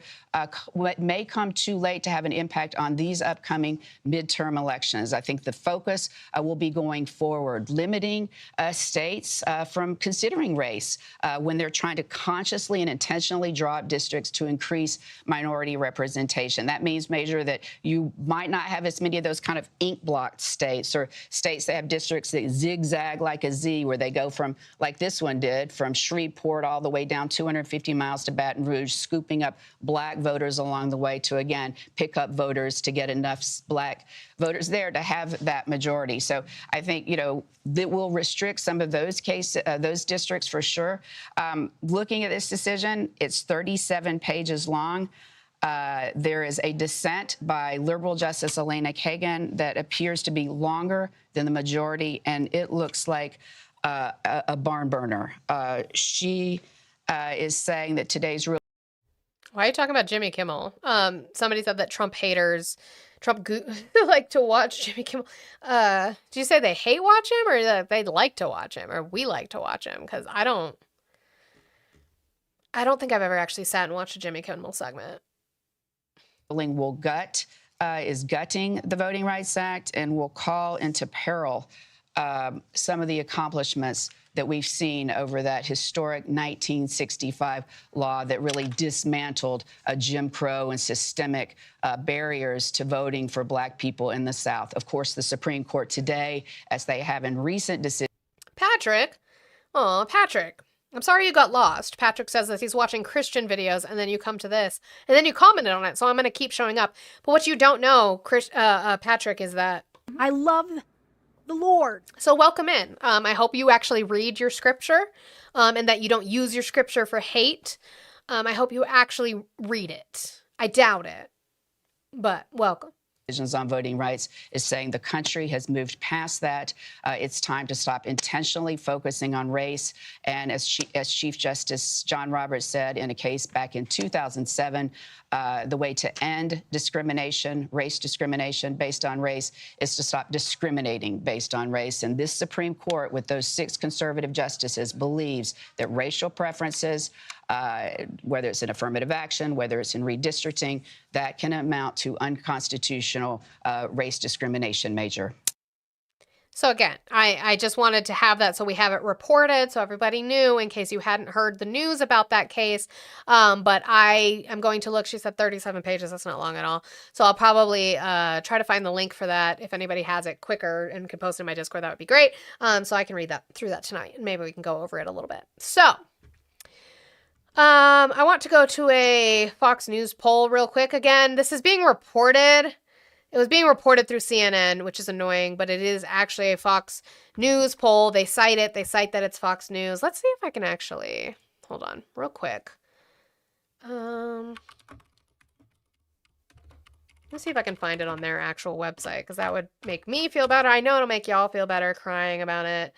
may come too late to have an impact on these upcoming midterm elections. I think the focus will be going forward, limiting states from considering race when they're trying to consciously and intentionally draw up districts to increase minority representation. That means, Major, that you might not have as many of those kind of ink-blocked states, or states that have districts that zigzag like a Z, where they go from, like this one did, from Shreveport all the way down 250 miles to Baton Rouge, scooping up black voters along the way to, again, pick up voters to get enough black voters there to have that majority. So I think, that will restrict some of those those districts for sure. Looking at this decision, it's 37 pages long. There is a dissent by liberal Justice Elena Kagan that appears to be longer than the majority, and it looks like a barn burner. She is saying that today's ruling. Why are you talking about Jimmy Kimmel? Somebody said that Trump like to watch Jimmy Kimmel. Did you say they hate watch him, or that they like to watch him, or we like to watch him? Because I don't think I've ever actually sat and watched a Jimmy Kimmel segment. Is gutting the Voting Rights Act and will call into peril some of the accomplishments that we've seen over that historic 1965 law that really dismantled Jim Crow and systemic barriers to voting for black people in the South. Of course, the Supreme Court today, as they have in recent decisions. Patrick, I'm sorry you got lost. Patrick says that he's watching Christian videos, and then you come to this, and then you commented on it, so I'm going to keep showing up. But what you don't know, Patrick, is that I love the Lord. So welcome in. I hope you actually read your scripture, and that you don't use your scripture for hate. I hope you actually read it. I doubt it, but welcome. On voting rights is saying the country has moved past that. It's time to stop intentionally focusing on race. And as Chief Justice John Roberts said in a case back in 2007, the way to end discrimination, race discrimination based on race, is to stop discriminating based on race. And this Supreme Court, with those 6 conservative justices, believes that racial preferences, whether it's in affirmative action, whether it's in redistricting, that can amount to unconstitutional race discrimination, Major. So again, I just wanted to have that so we have it reported so everybody knew in case you hadn't heard the news about that case. But I am going to look. She said 37 pages. That's not long at all. So I'll probably try to find the link for that. If anybody has it quicker and can post it in my Discord, that would be great. So I can read through that tonight, and maybe we can go over it a little bit. So I want to go to a Fox News poll real quick. Again, this is being reported. It was being reported through CNN, which is annoying, but it is actually a Fox News poll. They cite it. They cite that it's Fox News. Let's see if I can actually, hold on, real quick. Let's see if I can find it on their actual website, because that would make me feel better. I know it'll make y'all feel better crying about it.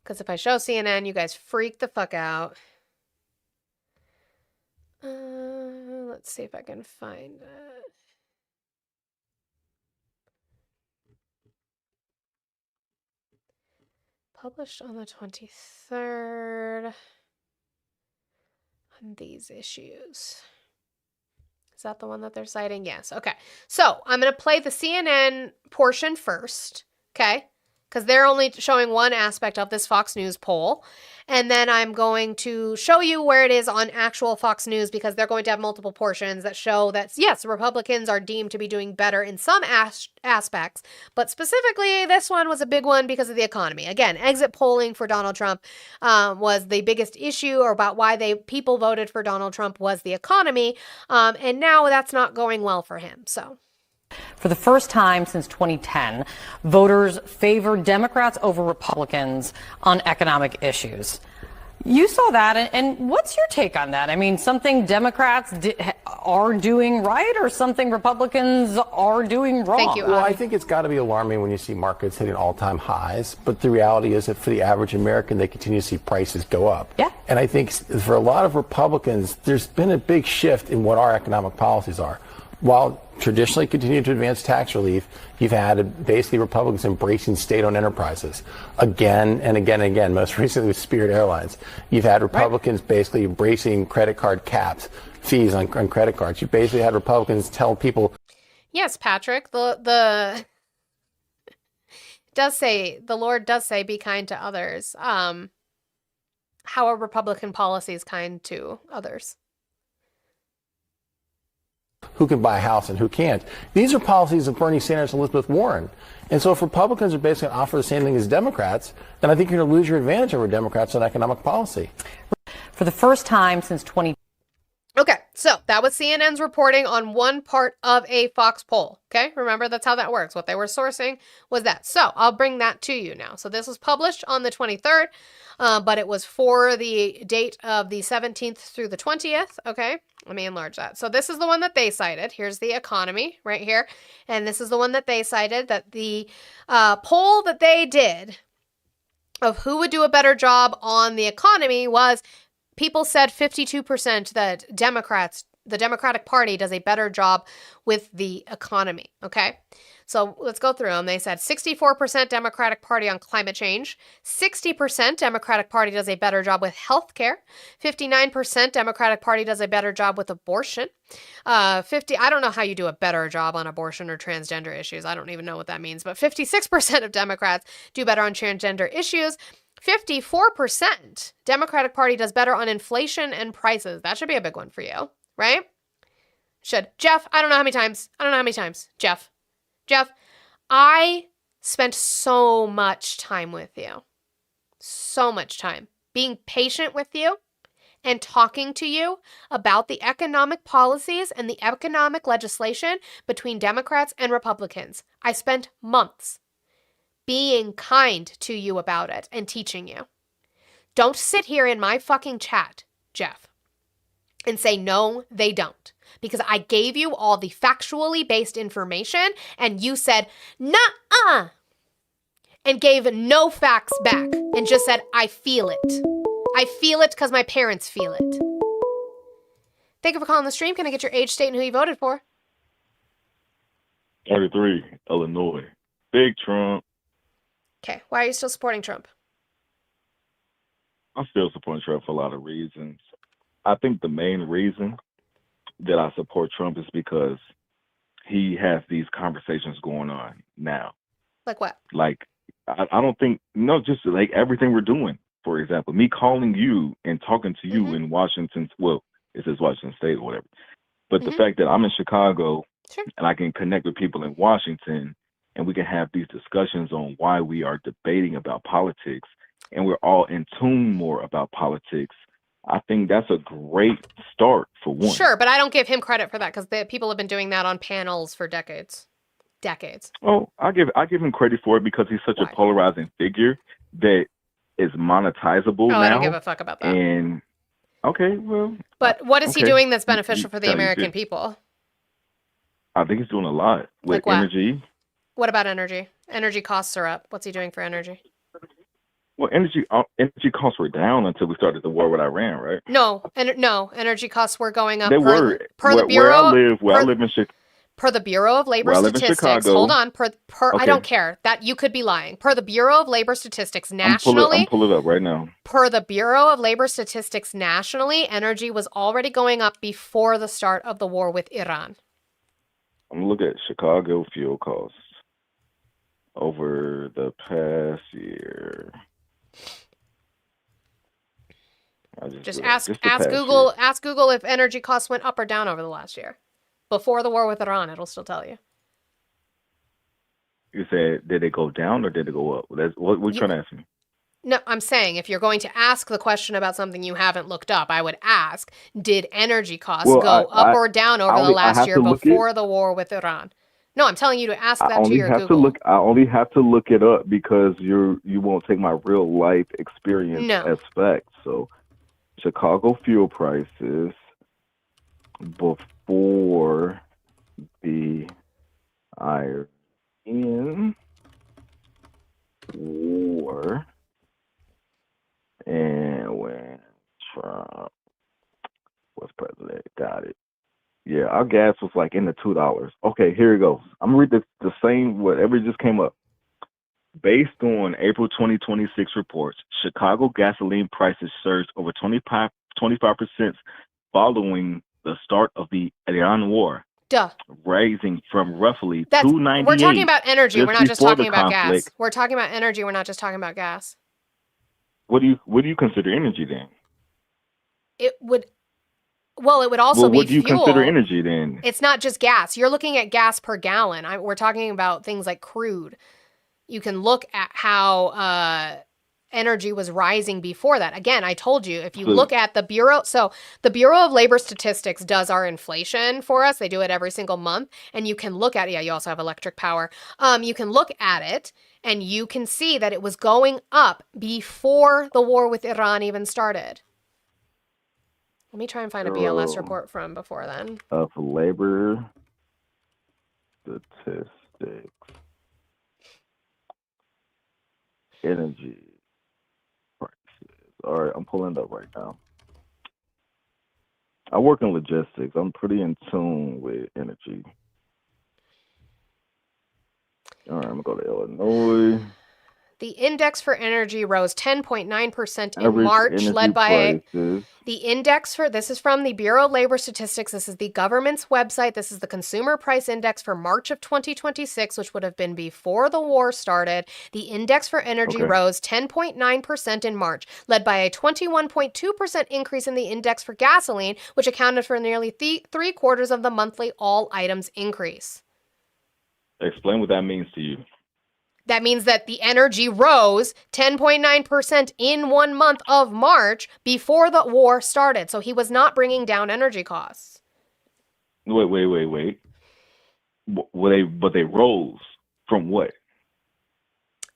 Because if I show CNN, you guys freak the fuck out. Let's see if I can find it. Published on the 23rd. on these issues. Is that the one that they're citing? Yes. Okay. So I'm going to play the CNN portion first. Okay. Because they're only showing one aspect of this Fox News poll. And then I'm going to show you where it is on actual Fox News, because they're going to have multiple portions that show that, yes, Republicans are deemed to be doing better in some aspects. But specifically, this one was a big one because of the economy. Again, exit polling for Donald Trump was the biggest issue, or about why people voted for Donald Trump was the economy. And now that's not going well for him. So. For the first time since 2010, voters favor Democrats over Republicans on economic issues. You saw that, and what's your take on that? I mean, something Democrats are doing right, or something Republicans are doing wrong? Thank you, Well, I think it's got to be alarming when you see markets hitting all-time highs, but the reality is that for the average American, they continue to see prices go up. Yeah. And I think for a lot of Republicans, there's been a big shift in what our economic policies are. While traditionally continuing to advance tax relief, you've had basically Republicans embracing state-owned enterprises again and again and again, most recently with Spirit Airlines. You've had Republicans basically embracing credit card caps, fees on credit cards. You basically had Republicans tell people... Yes, Patrick, the Lord does say, be kind to others. How are Republican policies kind to others? Who can buy a house and who can't. These are policies of Bernie Sanders and Elizabeth Warren. And so if Republicans are basically going to offer the same thing as Democrats, then I think you're going to lose your advantage over Democrats on economic policy. For the first time since 2010. Okay, so that was CNN's reporting on one part of a Fox poll. Okay, remember, that's how that works. What they were sourcing was that. So I'll bring that to you now. So this was published on the 23rd, but it was for the date of the 17th through the 20th. Okay, let me enlarge that. So this is the one that they cited. Here's the economy right here. And this is the one that they cited, that the poll that they did of who would do a better job on the economy was, people said 52% that the Democratic Party does a better job with the economy, okay? So let's go through them. They said 64% Democratic Party on climate change, 60% Democratic Party does a better job with healthcare, 59% Democratic Party does a better job with abortion, I don't know how you do a better job on abortion or transgender issues. I don't even know what that means, but 56% of Democrats do better on transgender issues. 54% Democratic Party does better on inflation and prices. That should be a big one for you, right? Should. Jeff, I don't know how many times. Jeff, I spent so much time with you. So much time being patient with you and talking to you about the economic policies and the economic legislation between Democrats and Republicans. I spent months being kind to you about it and teaching you. Don't sit here in my fucking chat, Jeff, and say, no, they don't. Because I gave you all the factually based information and you said, nuh-uh, and gave no facts back and just said, I feel it. I feel it because my parents feel it. Thank you for calling the stream. Can I get your age, state, and who you voted for? 33, Illinois. Big Trump. Okay, why are you still supporting Trump? I'm still supporting Trump for a lot of reasons. I think the main reason that I support Trump is because he has these conversations going on now. Like what? Like, I don't think, just like everything we're doing. For example, me calling you and talking to you in Washington, well, it says Washington State or whatever. But the fact that I'm in Chicago and I can connect with people in Washington and we can have these discussions on why we are debating about politics and we're all in tune more about politics, I think that's a great start for one. Sure, but I don't give him credit for that because people have been doing that on panels for decades. Oh, I give him credit for it because he's such a polarizing figure that is monetizable now. I don't give a fuck about that. And okay, well. But what is he doing that's beneficial for the American people? I think he's doing a lot with energy. What about energy? Energy costs are up. What's he doing for energy? Well, energy costs were down until we started the war with Iran, right? No, energy costs were going up. They were. Per the Bureau. Where I live in Chicago. Per the Bureau of Labor Where I live in Statistics, Chicago. hold on, per I Okay. don't care. That you could be lying. Per the Bureau of Labor Statistics I'm nationally, pull it up right now. per the Bureau of Labor Statistics nationally, energy was already going up before the start of the war with Iran. I'm gonna look at Chicago fuel costs over the past year. Just the ask past Google year. ask Google if energy costs went up or down over the last year. Before the war with Iran, it'll still tell you. You said, did it go down or did it go up? That's what we're trying to ask me. No, I'm saying if you're going to ask the question about something you haven't looked up, I would ask, did energy costs Well, go up I or down over the only I last have year to look it. before the war with Iran? No, I'm telling you to ask that to your Google. I only have to look it up because you won't take my real life experience No. as fact. So, Chicago fuel prices before the Iran war and when Trump was president. Got it. Yeah, our gas was like in the $2. Okay, here it goes. I'm gonna read the same whatever just came up. Based on April 2026 reports, Chicago gasoline prices surged over 25% following the start of the Iran war. Duh. Rising from roughly That's $2.98. we're talking about energy. We're not just before talking the about conflict. gas. We're talking about energy. We're not just talking about gas. What do you consider energy then? It would also Well, be what do you fuel. consider energy then? It's not just gas. You're looking at gas per gallon. We're talking about things like crude. You can look at how energy was rising before that. Again, I told you, if you look at the Bureau, so the Bureau of Labor Statistics does our inflation for us. They do it every single month. And you can look at it. Yeah, you also have electric power. You can look at it and you can see that it was going up before the war with Iran even started. Let me try and find a BLS report from before then. Of labor statistics. Energy prices. All right, I'm pulling it up right now. I work in logistics. I'm pretty in tune with energy. All right, I'm going to go to Illinois. The index for energy rose 10.9% in Average March, energy led by prices. the index for, this is from the Bureau of Labor Statistics. This is the government's website. This is the Consumer Price Index for March of 2026, which would have been before the war started. The index for energy rose 10.9% in March, led by a 21.2% increase in the index for gasoline, which accounted for nearly 3/4 of the monthly all items increase. Explain what that means to you. That means that the energy rose 10.9% in 1 month of March before the war started. So he was not bringing down energy costs. Wait. But they rose from what?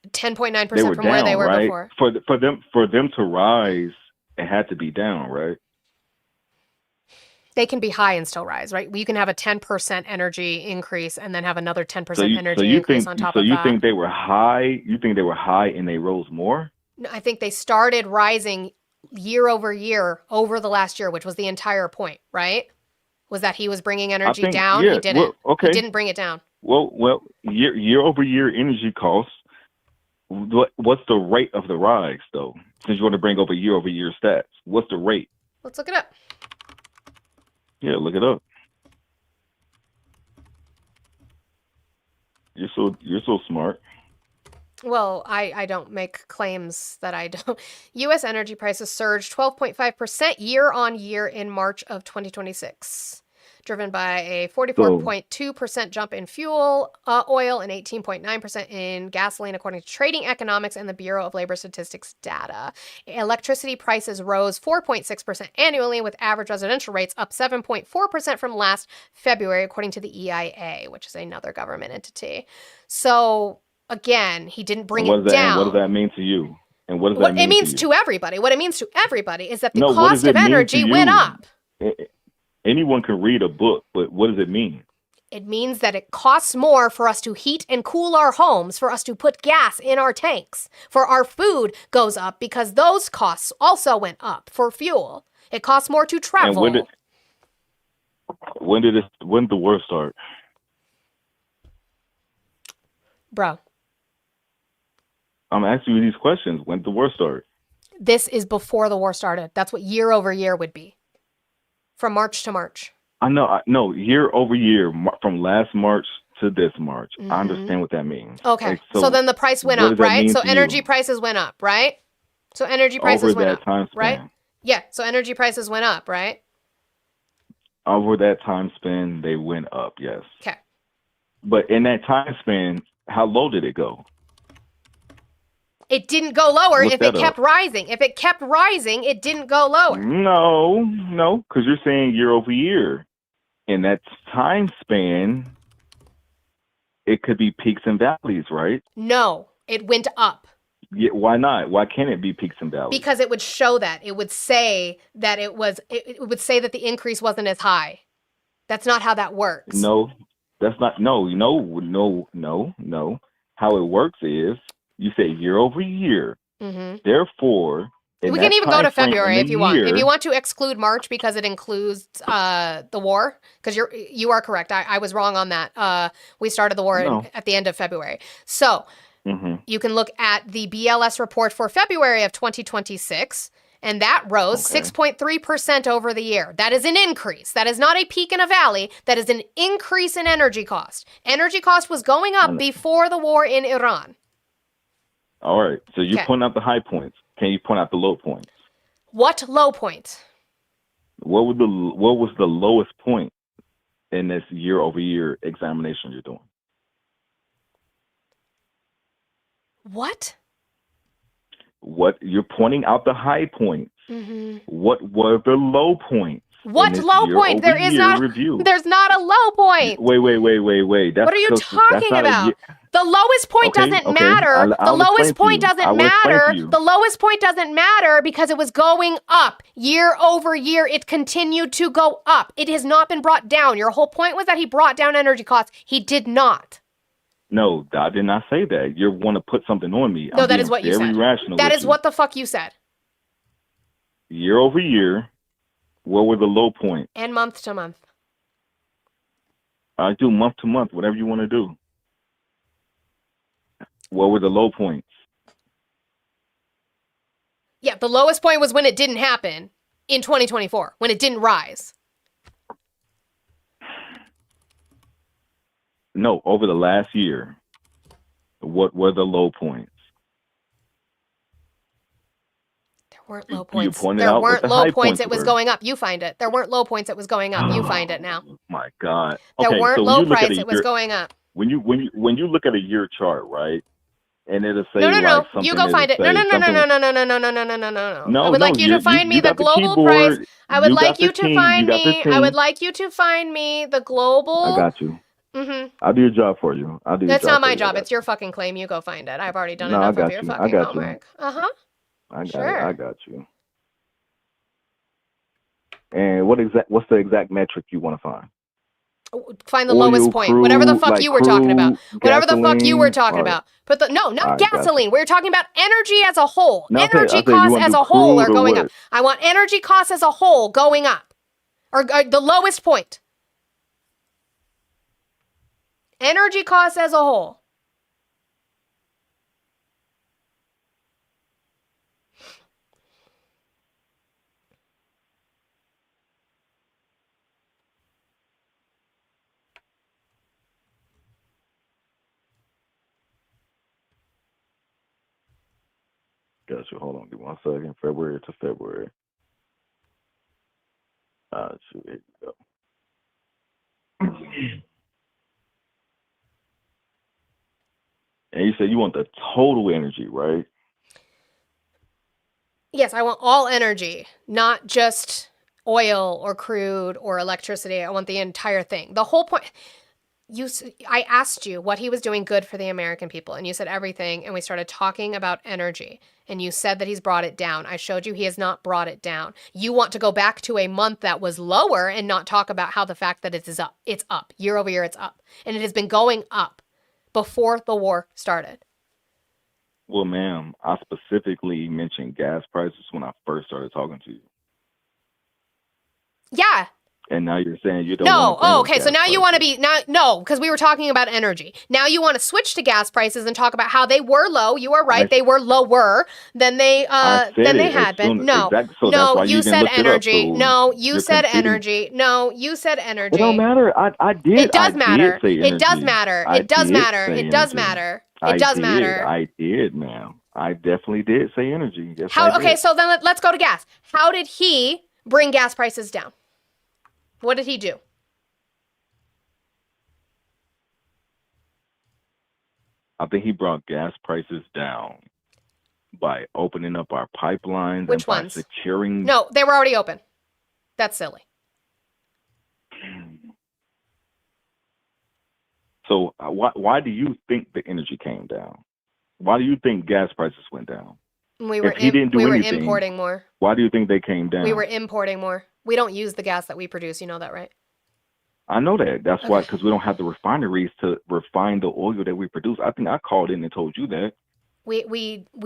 10.9% from where they were right? before. For them to rise, it had to be down, right? They can be high and still rise, right? You can have a 10% energy increase and then have another 10% energy increase on top of that. So you think they were high? You think they were high and they rose more? No, I think they started rising year over year over the last year, which was the entire point, right? Was that he was bringing energy down? Yeah, he didn't. Well, okay. He didn't bring it down. Well, year over year energy costs. What's the rate of the rise, though? Since you want to bring over year stats, what's the rate? Let's look it up. Yeah, look it up. You're so smart. Well, I don't make claims that I don't. U.S. energy prices surged 12.5% year on year in March of 2026, driven by a 44.2% jump in fuel oil and 18.9% in gasoline, according to Trading Economics and the Bureau of Labor Statistics data. Electricity prices rose 4.6% annually, with average residential rates up 7.4% from last February, according to the EIA, which is another government entity. So, again, he didn't bring it down. What does that mean to you? And what does that mean? It means to everybody. What it means to everybody is that the cost of energy went up. Anyone can read a book, but what does it mean? It means that it costs more for us to heat and cool our homes, for us to put gas in our tanks, for our food goes up because those costs also went up for fuel. It costs more to travel. And when did the war start? Bro, I'm asking you these questions. When did the war start? this is before the war started. That's what year over year would be. From March to March. I know. No, year over year, from last March to this March. Mm-hmm. I understand what that means. Okay. Like, So then the price went what up, does that right? mean So to energy you? prices went up, right? So energy prices Over went that up, time span. right? Yeah. So energy prices went up, right? Over that time span, they went up, yes. Okay. But in that time span, how low did it go? It didn't go lower Look if it that kept up. rising. If it kept rising, it didn't go lower. No, because you're saying year over year. In that time span, it could be peaks and valleys, right? No, it went up. Yeah, why not? Why can't it be peaks and valleys? Because it would show that. It would say that it would say that the increase wasn't as high. That's not how that works. No, that's not. No. How it works is you say year over year. Mm-hmm. Therefore, We can even go to February if you want. If you want to exclude March because it includes the war, because you are correct. I was wrong on that. We started the war at the end of February. So you can look at the BLS report for February of 2026, and that rose 6.3% over the year. That is an increase. That is not a peak and a valley. That is an increase in energy cost. Energy cost was going up before the war in Iran. All right. So you point out the high points. Can you point out the low points? What low point? What was the lowest point in this year over year examination you're doing? What? What you're pointing out the high points. Mm-hmm. What were the low points? What low point? There is not. Review. There's not a low point. Wait. What are you talking about? The lowest point doesn't matter. The lowest point doesn't matter. The lowest point doesn't matter because it was going up year over year. It continued to go up. It has not been brought down. Your whole point was that he brought down energy costs. He did not. No, I did not say that. You want to put something on me. No, that is what you said. That is what the fuck you said. Year over year, what were the low points? And month to month. I do month to month, whatever you want to do. What were the low points? Yeah, the lowest point was when it didn't happen in 2024, when it didn't rise. No, over the last year, what were the low points? There weren't low points. There weren't low points. It was going up. You find it. There weren't low points. It was going up. You find it now. My God. There weren't low price. It was going up. When you look at a year chart, right? And it'll say no. You go find it. No. I would like you to find me the global price. I would like you to find me. I would like you to find me the global. I got you. Mm-hmm. I'll do your job for you. That's not my job. It's your fucking claim. You go find it. I've already done enough of your fucking homework. I got you. And what's the exact metric you want to find? Find the lowest point. Whatever the fuck you were talking about. Whatever the fuck you were talking about. But not gasoline. We're talking about energy as a whole. Energy costs as a whole are going up. I want energy costs as a whole going up. Or the lowest point. Energy costs as a whole. Got you. Hold on. Give me 1 second. February to February. Here you go. And you said you want the total energy, right? Yes, I want all energy, not just oil or crude or electricity. I want the entire thing. The whole point. I asked you what he was doing good for the American people, and you said everything, and we started talking about energy, and you said that he's brought it down. I showed you he has not brought it down. You want to go back to a month that was lower and not talk about how the fact that it is up. It's up. Year over year, it's up. And it has been going up before the war started. Well, ma'am, I specifically mentioned gas prices when I first started talking to you. Yeah, And now you're saying you don't No. want to bring Oh, up okay. So gas now you want to prices. be no, because we were talking about energy. Now you want to switch to gas prices and talk about how they were low. You are right; I they were lower than they said it as had been. soon No, exactly. So that's no, why you you even said looked it up. energy. So No, you you're said conceding. energy. No, you said It don't energy. matter. I It did does matter. say It does energy. matter. I It does did matter. say It does energy. matter. It does matter. I did, ma'am. I definitely did say energy. Yes, I How? Okay, did. so then let's go to gas. How did he bring gas prices down? What did he do? I think he brought gas prices down by opening up our pipelines Which and by ones? securing. No, they were already open. That's silly. So why do you think the energy came down? Why do you think gas prices went down? If he didn't do anything, importing more. why do you think they came down? We were importing more. We don't use the gas that we produce. You know that, right? I know that. That's why, Okay. because we don't have the refineries to refine the oil that we produce. I think I called in and told you that. We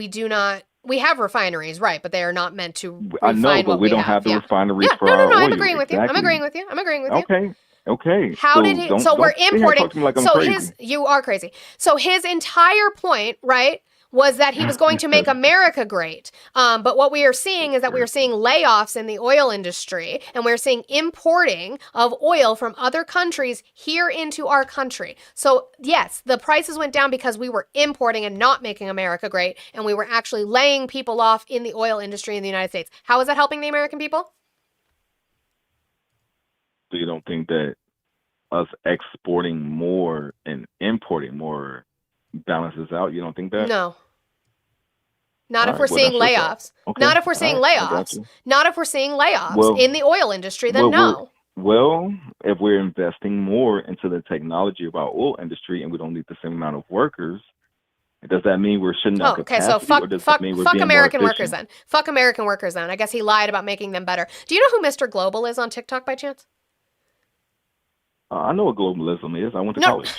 do not. We have refineries, right? But they are not meant to I know, refine but what we we don't have. have the Yeah. refineries Yeah. for No, no, our no. oil. I'm agreeing with you. I'm Exactly. agreeing with you. I'm agreeing with you. Okay. Okay. How So did he? don't So we're sit here and importing. talk to me like I'm So crazy. you are crazy. So his entire point, right, was that he was going to make America great. But what we are seeing is that we are seeing layoffs in the oil industry, and we're seeing importing of oil from other countries here into our country. So yes, the prices went down because we were importing and not making America great, and we were actually laying people off in the oil industry in the United States. How is that helping the American people? So you don't think that us exporting more and importing more balances out? You don't think that? No. Not All if right, we're well, seeing that's your thought. layoffs. Okay. Not if we're All seeing right, I got layoffs. you. Not if we're seeing layoffs Well, in the oil industry, then no. Well, if we're investing more into the technology of our oil industry and we don't need the same amount of workers, does that mean we're shutting down Oh, okay. So capacity, or does that mean we're being American more workers efficient? then. Fuck American workers then. I guess he lied about making them better. Do you know who Mr. Global is on TikTok by chance? I know what globalism is. I went to No. college.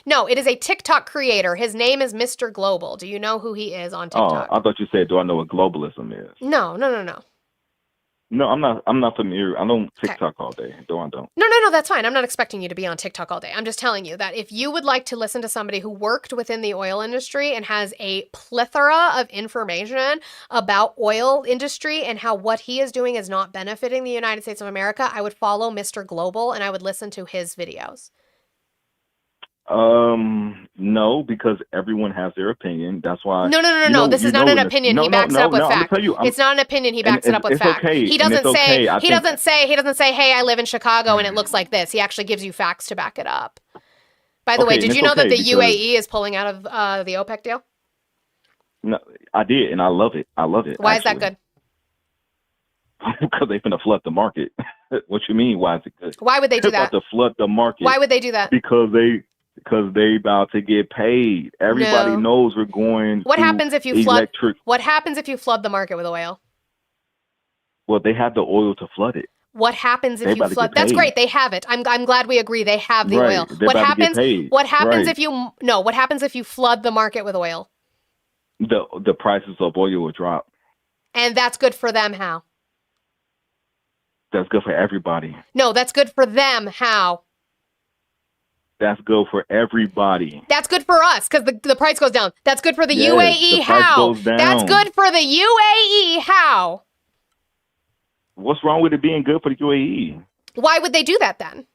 No, it is a TikTok creator. His name is Mr. Global. Do you know who he is on Oh, TikTok? I thought you said, do I know what globalism is? No. No, I'm not. I'm not familiar. I don't Okay. TikTok all day. No, I don't. No, that's fine. I'm not expecting you to be on TikTok all day. I'm just telling you that if you would like to listen to somebody who worked within the oil industry and has a plethora of information about oil industry and how what he is doing is not benefiting the United States of America, I would follow Mr. Global and I would listen to his videos. No, because everyone has their opinion. That's why. No. This is not an opinion. He backs it up with I'm gonna fact. tell you. It's not an opinion. He and backs it up with it's fact. okay. He and doesn't it's say. okay. I He think, doesn't say. He doesn't say. Hey, I live in Chicago and it looks like this. He actually gives you facts to back it up. By the way, Okay, did and you it's know that okay the because- UAE is pulling out of the OPEC deal? No, I did, and I love it. I love it. Why is that actually. good? Because they're gonna flood the market. What you mean? Why is it good? Why would they do They're about that? to flood the market. Why would they do that? Because they about to get paid. Everybody No. knows we're going. What to happens if you flood? electric. What happens if you flood the market with oil? Well, they have the oil to flood it. What happens if They you about to flood? get That's paid. great. They have it. I'm glad we agree. They have the Right. oil. They're What about to get happens? paid. What happens Right. if you no? What happens if you flood the market with oil? The prices of oil will drop. And that's good for them. How? That's good for everybody. No, that's good for them. How? That's good for everybody. That's good for us because the price goes down. That's good for the Yes, UAE. the price How? goes down. That's good for the UAE. How? What's wrong with it being good for the UAE? Why would they do that then?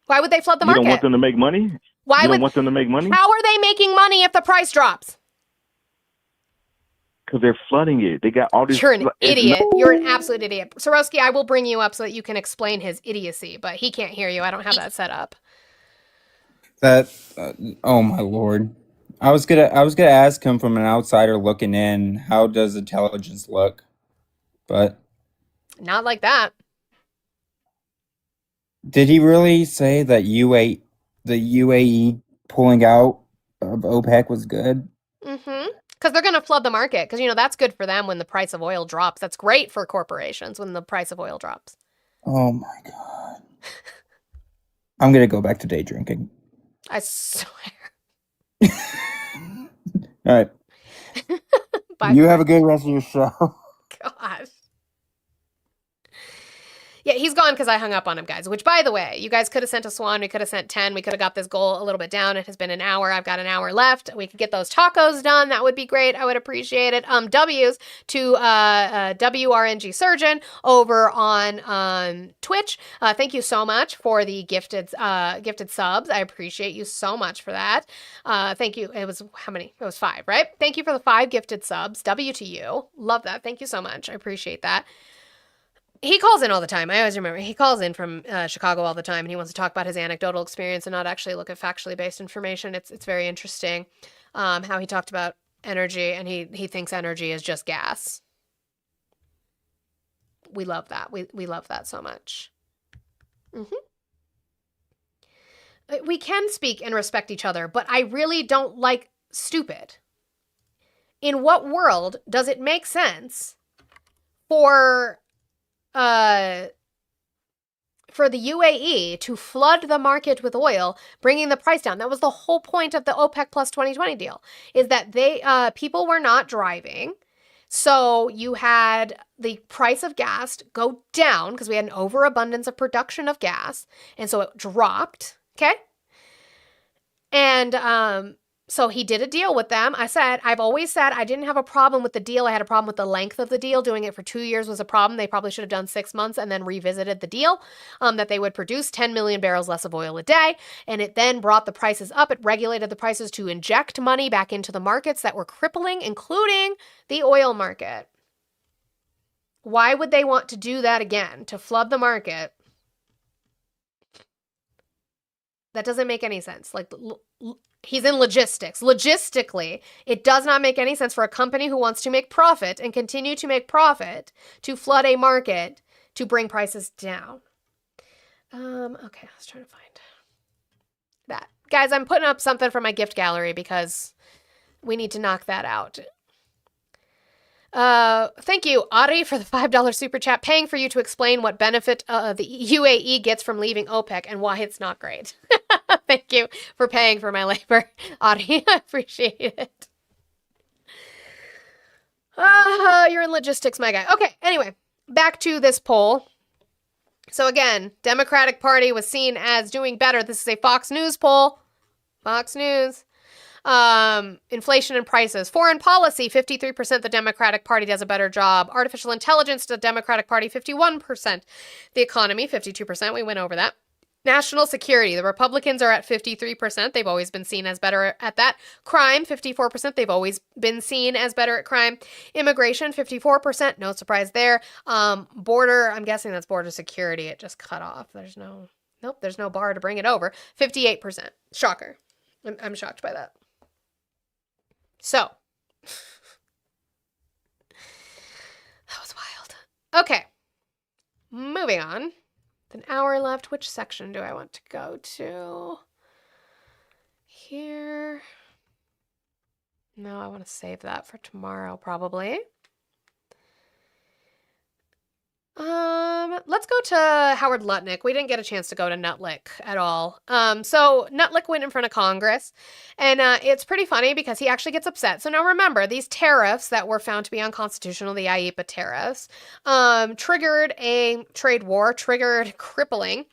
Why would they flood the You market? don't want them to make money? Why you would don't want them to make money? How are they making money if the price drops? Because they're flooding it. They got all this. You're an it's idiot. no- You're an absolute idiot. Sorosky, I will bring you up so that you can explain his idiocy, but he can't hear you. I don't have that set up. That oh my lord. I was gonna ask him from an outsider looking in, how does intelligence look? But Not like that. did he really say that the UAE pulling out of OPEC was good? Mm-hmm. Because they're going to flood the market. Because, that's good for them when the price of oil drops. That's great for corporations when the price of oil drops. Oh my god. I'm gonna go back to day drinking. I swear. All right. Bye. You have a good rest of your show. Gosh. Yeah, he's gone because I hung up on him, guys. Which, by the way, you guys could have sent us one. We could have sent 10. We could have got this goal a little bit down. It has been an hour. I've got an hour left. We could get those tacos done. That would be great. I would appreciate it. W's to WRNG Surgeon over on Twitch. Thank you so much for the gifted subs. I appreciate you so much for that. Thank you. It was how many? It was 5, right? Thank you for the 5 gifted subs. W to you. Love that. Thank you so much. I appreciate that. He calls in all the time. I always remember. He calls in from Chicago all the time, and he wants to talk about his anecdotal experience and not actually look at factually based information. It's very interesting how he talked about energy, and he thinks energy is just gas. We love that. We love that so much. We can speak and respect each other, but I really don't like stupid. In what world does it make sense for the UAE to flood the market with oil, bringing the price down? That was the whole point of the OPEC plus 2020 deal, is that people were not driving. So you had the price of gas go down because we had an overabundance of production of gas. And so it dropped. Okay. And, so he did a deal with them. I've always said I didn't have a problem with the deal. I had a problem with the length of the deal. Doing it for 2 years was a problem. They probably should have done 6 months and then revisited the deal, that they would produce 10 million barrels less of oil a day. And it then brought the prices up. It regulated the prices to inject money back into the markets that were crippling, including the oil market. Why would they want to do that again? To flood the market? That doesn't make any sense. Like, he's in logistics. Logistically, it does not make any sense for a company who wants to make profit and continue to make profit to flood a market to bring prices down. Okay, let's try to find that. Guys, I'm putting up something from my gift gallery because we need to knock that out. Thank you, Ari, for the $5 super chat. Paying for you to explain what benefit the UAE gets from leaving OPEC and why it's not great. Thank you for paying for my labor, Ari. I appreciate it. You're in logistics, my guy. Okay, anyway, back to this poll. So again, Democratic Party was seen as doing better. This is a Fox News poll. Fox News. Inflation and prices. Foreign policy, 53%, the Democratic Party does a better job. Artificial intelligence, the Democratic Party, 51%. The economy, 52%. We went over that. National security, the Republicans are at 53%. They've always been seen as better at that. Crime, 54%. They've always been seen as better at crime. Immigration, 54%. No surprise there. Border, I'm guessing that's border security. It just cut off. There's no bar to bring it over. 58%. Shocker. I'm shocked by that. So, that was wild. Okay, moving on. An hour left. Which section do I want to go to? Here. No, I want to save that for tomorrow, probably. Let's go to Howard Lutnick. We didn't get a chance to go to Nutlick at all. So Nutlick went in front of Congress, and it's pretty funny because he actually gets upset. So now remember, these tariffs that were found to be unconstitutional, the IEEPA tariffs, triggered a trade war, triggered crippling.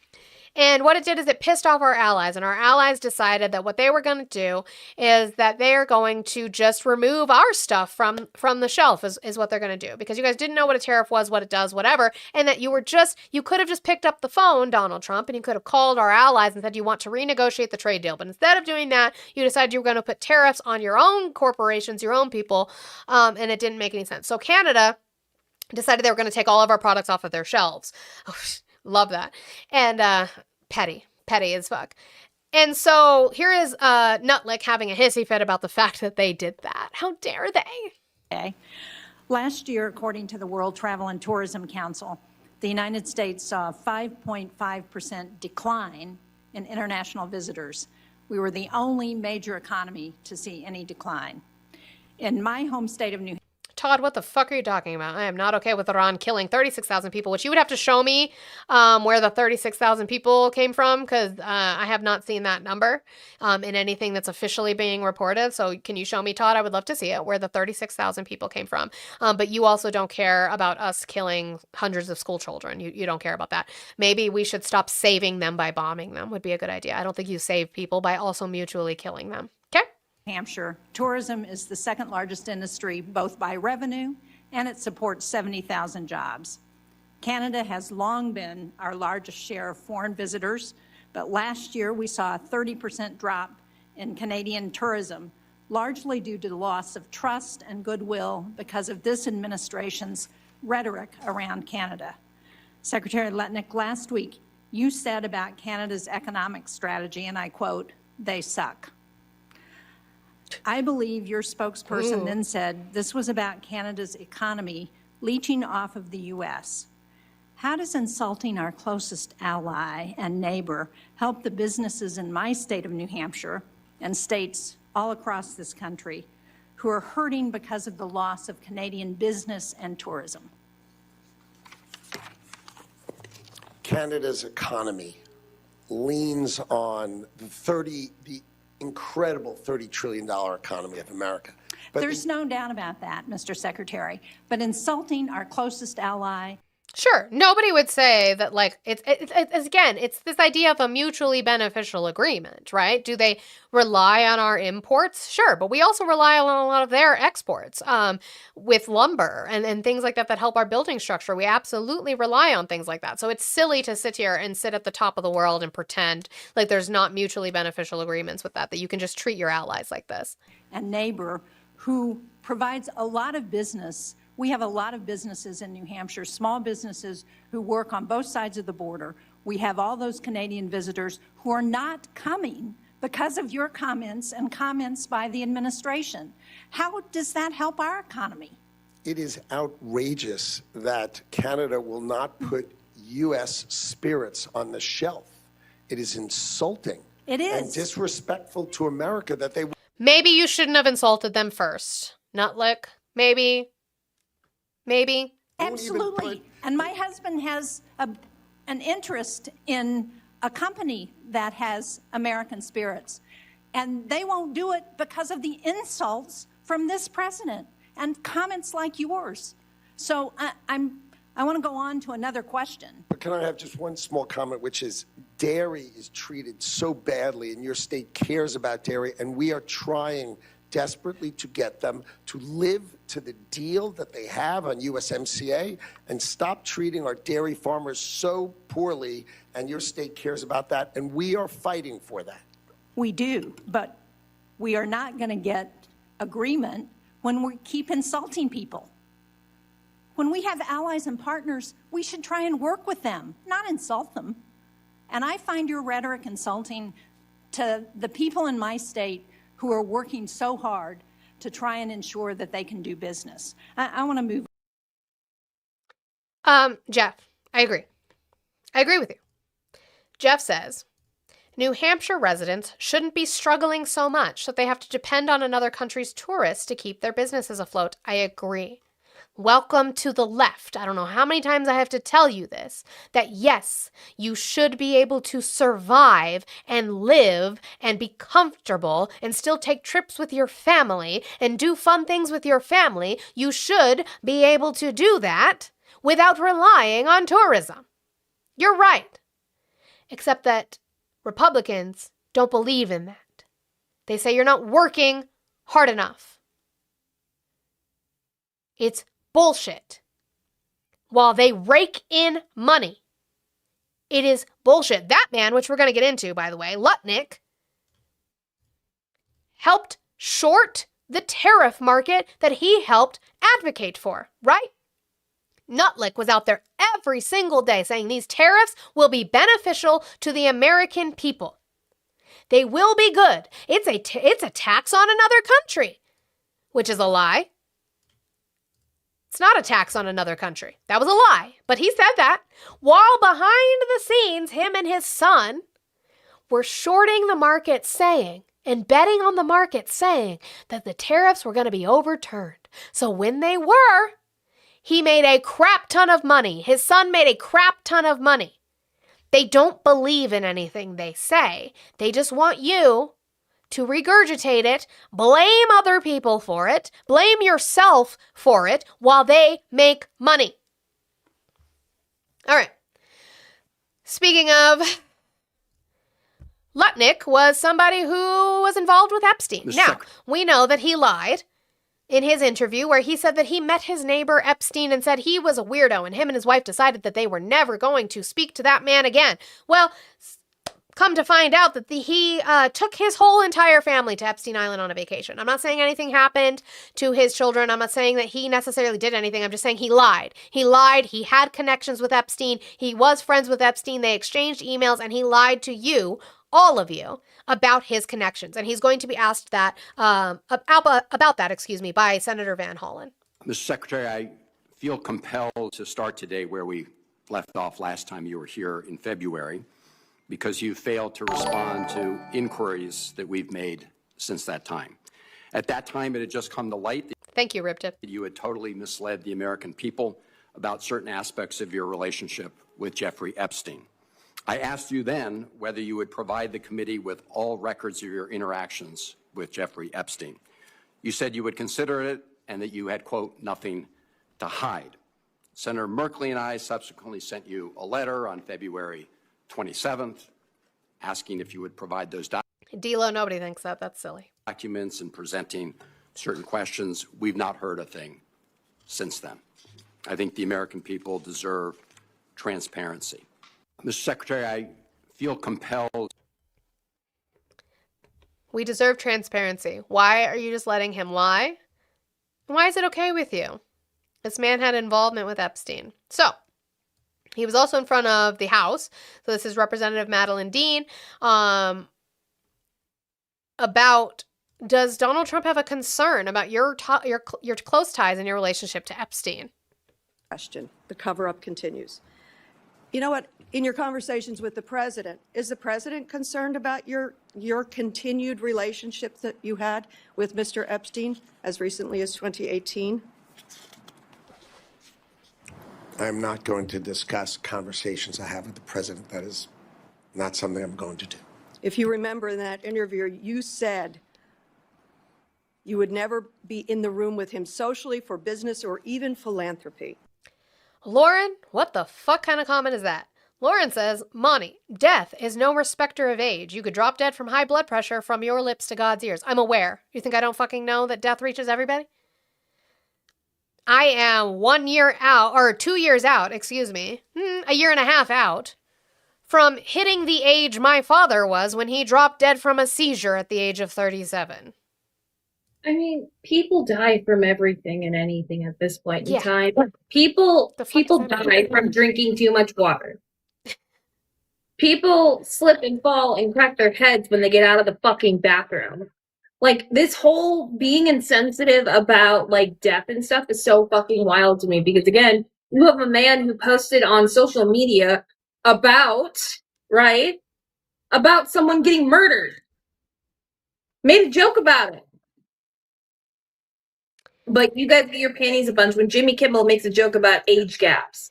And what it did is it pissed off our allies, and our allies decided that what they were going to do is that they are going to just remove our stuff from the shelf is what they're going to do, because you guys didn't know what a tariff was, what it does, whatever, and that you could have just picked up the phone, Donald Trump, and you could have called our allies and said you want to renegotiate the trade deal. But instead of doing that, you decided you were going to put tariffs on your own corporations, your own people, and it didn't make any sense. So Canada decided they were going to take all of our products off of their shelves. Love that. And petty as fuck. And so here is Nutlick having a hissy fit about the fact that they did that. How dare they? Okay. Last year, according to the World Travel and Tourism Council, the United States saw a 5.5% decline in international visitors. We were the only major economy to see any decline. In my home state of New Hampshire, Todd, what the fuck are you talking about? I am not okay with Iran killing 36,000 people, which you would have to show me where the 36,000 people came from, because I have not seen that number in anything that's officially being reported. So can you show me, Todd? I would love to see it, where the 36,000 people came from. But you also don't care about us killing hundreds of school children. You don't care about that. Maybe we should stop saving them by bombing them would be a good idea. I don't think you save people by also mutually killing them. Okay? Hampshire, tourism is the second largest industry, both by revenue, and it supports 70,000 jobs. Canada has long been our largest share of foreign visitors, but last year we saw a 30% drop in Canadian tourism, largely due to the loss of trust and goodwill because of this administration's rhetoric around Canada. Secretary Lutnick, last week you said about Canada's economic strategy, and I quote, "They suck." I believe your spokesperson then said this was about Canada's economy leeching off of the U.S. How does insulting our closest ally and neighbor help the businesses in my state of New Hampshire and states all across this country who are hurting because of the loss of Canadian business and tourism? Canada's economy leans on the incredible $30 trillion economy of America. But there's no doubt about that, Mr. Secretary. But insulting our closest ally. Sure. Nobody would say that, like, it's again, it's this idea of a mutually beneficial agreement, right? Do they rely on our imports? Sure. But we also rely on a lot of their exports with lumber and things like that that help our building structure. We absolutely rely on things like that. So it's silly to sit here and sit at the top of the world and pretend like there's not mutually beneficial agreements with that you can just treat your allies like this. And neighbor who provides a lot of business. We have a lot of businesses in New Hampshire, small businesses who work on both sides of the border. We have all those Canadian visitors who are not coming because of your comments and comments by the administration. How does that help our economy? it is outrageous that Canada will not put U.S. spirits on the shelf. It is insulting. It is. And disrespectful to America that they... Maybe you shouldn't have insulted them first. Nutlick. Maybe. Absolutely. And my husband has an interest in a company that has American spirits. And they won't do it because of the insults from this president and comments like yours. So I want to go on to another question. But can I have just one small comment, which is dairy is treated so badly, and your state cares about dairy, and we are trying desperately to get them to live to the deal that they have on USMCA and stop treating our dairy farmers so poorly, and your state cares about that, and we are fighting for that. We do, but we are not going to get agreement when we keep insulting people. When we have allies and partners, we should try and work with them, not insult them. And I find your rhetoric insulting to the people in my state who are working so hard to try and ensure that they can do business. I want to move. Jeff, I agree. I agree with you. Jeff says, New Hampshire residents shouldn't be struggling so much that they have to depend on another country's tourists to keep their businesses afloat. I agree. Welcome to the left. I don't know how many times I have to tell you this, that yes, you should be able to survive and live and be comfortable and still take trips with your family and do fun things with your family. You should be able to do that without relying on tourism. You're right. Except that Republicans don't believe in that. They say you're not working hard enough. It's bullshit. While they rake in money, it is bullshit. That man, which we're going to get into, by the way, Lutnick, helped short the tariff market that he helped advocate for, right? Nutlick was out there every single day saying these tariffs will be beneficial to the American people. They will be good. It's a tax on another country, which is a lie. It's not a tax on another country. That was a lie. But he said that while behind the scenes, him and his son were shorting the market saying, and betting on the market saying that the tariffs were going to be overturned. So when they were, he made a crap ton of money. His son made a crap ton of money. They don't believe in anything they say. They just want you to regurgitate it, blame other people for it, blame yourself for it while they make money. All right. Speaking of, Lutnick was somebody who was involved with Epstein. Now, we know that he lied in his interview where he said that he met his neighbor Epstein and said he was a weirdo and him and his wife decided that they were never going to speak to that man again. Well, come to find out that he took his whole entire family to Epstein Island on a vacation. I'm not saying anything happened to his children. I'm not saying that he necessarily did anything. I'm just saying he lied. He lied. He had connections with Epstein. He was friends with Epstein. They exchanged emails, and he lied to you, all of you, about his connections. And he's going to be asked that about that, by Senator Van Hollen. Mr. Secretary, I feel compelled to start today where we left off last time you were here in February, because you failed to respond to inquiries that we've made since that time. At that time, it had just come to light that Thank you, Riptip. you had totally misled the American people about certain aspects of your relationship with Jeffrey Epstein. I asked you then whether you would provide the committee with all records of your interactions with Jeffrey Epstein. You said you would consider it and that you had, quote, nothing to hide. Senator Merkley and I subsequently sent you a letter on February 27th, asking if you would provide those D-Lo, nobody thinks that. That's silly. documents and presenting certain questions. We've not heard a thing since then. I think the American people deserve transparency. Mr. Secretary, I feel compelled. We deserve transparency. Why are you just letting him lie? Why is it okay with you? This man had involvement with Epstein. So, he was also in front of the House. So this is Representative Madeline Dean. About, does Donald Trump have a concern about your close ties and your relationship to Epstein? Question. The cover-up continues. You know what? In your conversations with the president, is the president concerned about your continued relationship that you had with Mr. Epstein as recently as 2018? I'm not going to discuss conversations I have with the president. That is not something I'm going to do. If you remember in that interview, you said you would never be in the room with him socially, for business, or even philanthropy. Lauren, what the fuck kind of comment is that? Lauren says, Monty, death is no respecter of age. You could drop dead from high blood pressure from your lips to God's ears. I'm aware. You think I don't fucking know that death reaches everybody? I am 1 year out, or 2 years out, a year and a half out from hitting the age my father was when he dropped dead from a seizure at the age of 37. I mean, people die from everything and anything at this point in time. People die from drinking too much water. People slip and fall and crack their heads when they get out of the fucking bathroom. Like, this whole being insensitive about, like, death and stuff is so fucking wild to me, because, again, you have a man who posted on social media about someone getting murdered. Made a joke about it. But you guys get your panties a bunch when Jimmy Kimmel makes a joke about age gaps.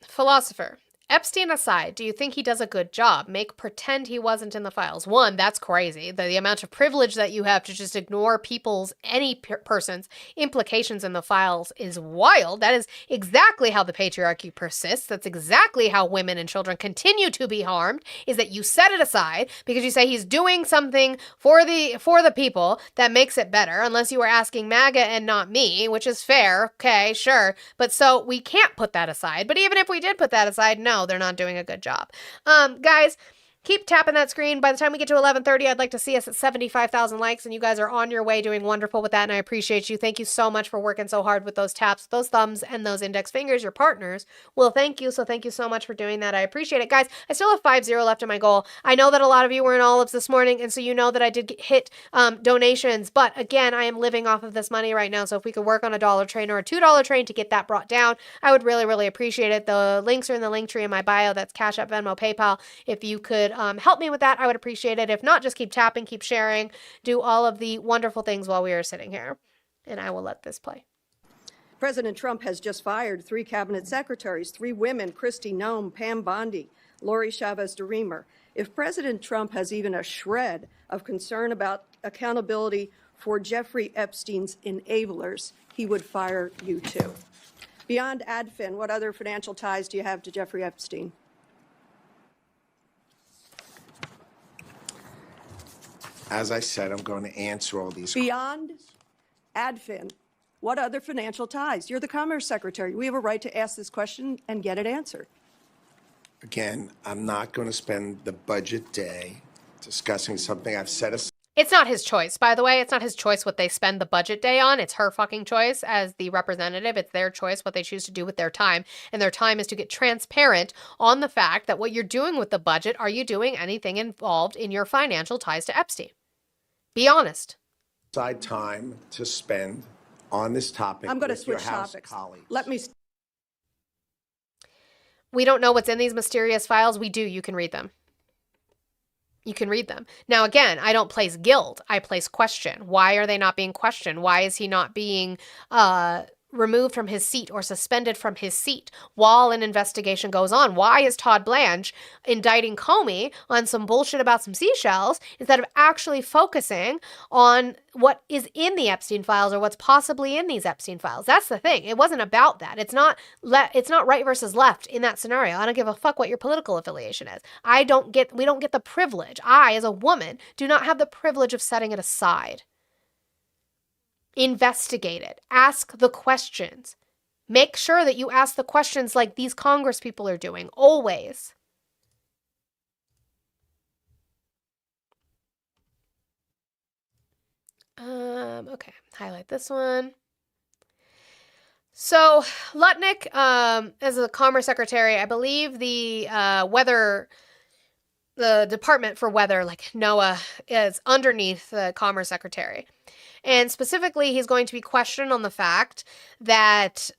Philosopher. Epstein aside, do you think he does a good job? Pretend he wasn't in the files. One, that's crazy. The amount of privilege that you have to just ignore any person's implications in the files is wild. That is exactly how the patriarchy persists. That's exactly how women and children continue to be harmed, is that you set it aside because you say he's doing something for the people that makes it better, unless you were asking MAGA and not me, which is fair. Okay, sure. But so we can't put that aside. But even if we did put that aside, no, they're not doing a good job. Guys, keep tapping that screen. By the time we get to 11:30, I'd like to see us at 75,000 likes, and you guys are on your way doing wonderful with that, and I appreciate you. Thank you so much for working so hard with those taps, those thumbs, and those index fingers. Your partners will thank you, so thank you so much for doing that. I appreciate it. Guys, I still have 50 left in my goal. I know that a lot of you were in olives this morning, and so you know that I did hit donations, but again, I am living off of this money right now, so if we could work on a $1 train or a $2 train to get that brought down, I would really, really appreciate it. The links are in the link tree in my bio. That's Cash App, Venmo, PayPal. If you could help me with that, I would appreciate it. If not, just keep tapping, keep sharing, do all of the wonderful things while we are sitting here. And I will let this play. President Trump has just fired 3 cabinet secretaries, 3 women, Kristi Noem, Pam Bondi, Lori Chavez-DeRemer. If President Trump has even a shred of concern about accountability for Jeffrey Epstein's enablers, he would fire you too. Beyond AdFin, what other financial ties do you have to Jeffrey Epstein? As I said, I'm going to answer all these. Beyond AdFin, what other financial ties? You're the Commerce Secretary. We have a right to ask this question and get it answered. Again, I'm not going to spend the budget day discussing something I've set aside. It's not his choice, by the way. It's not his choice what they spend the budget day on. It's her fucking choice as the representative. It's their choice what they choose to do with their time. And their time is to get transparent on the fact that what you're doing with the budget, are you doing anything involved in your financial ties to Epstein? Be honest. Side time to spend on this topic. I'm going to with your switch House topics. colleagues. Let me. We don't know what's in these mysterious files. We do. You can read them. You can read them. Now, again, I don't place guilt. I place question. Why are they not being questioned? Why is he not being removed from his seat or suspended from his seat while an investigation goes on? Why is Todd Blanche indicting Comey on some bullshit about some seashells instead of actually focusing on what is in the Epstein files or what's possibly in these Epstein files? That's the thing. It wasn't about that. It's not right versus left in that scenario. I don't give a fuck what your political affiliation is. We don't get the privilege. I, as a woman, do not have the privilege of setting it aside. Investigate it. Ask the questions. Make sure that you ask the questions like these Congress people are doing, always. Okay, highlight this one. So, Lutnick, as a Commerce Secretary, I believe the Department for Weather, like NOAA, is underneath the Commerce Secretary. And specifically, he's going to be questioned on the fact that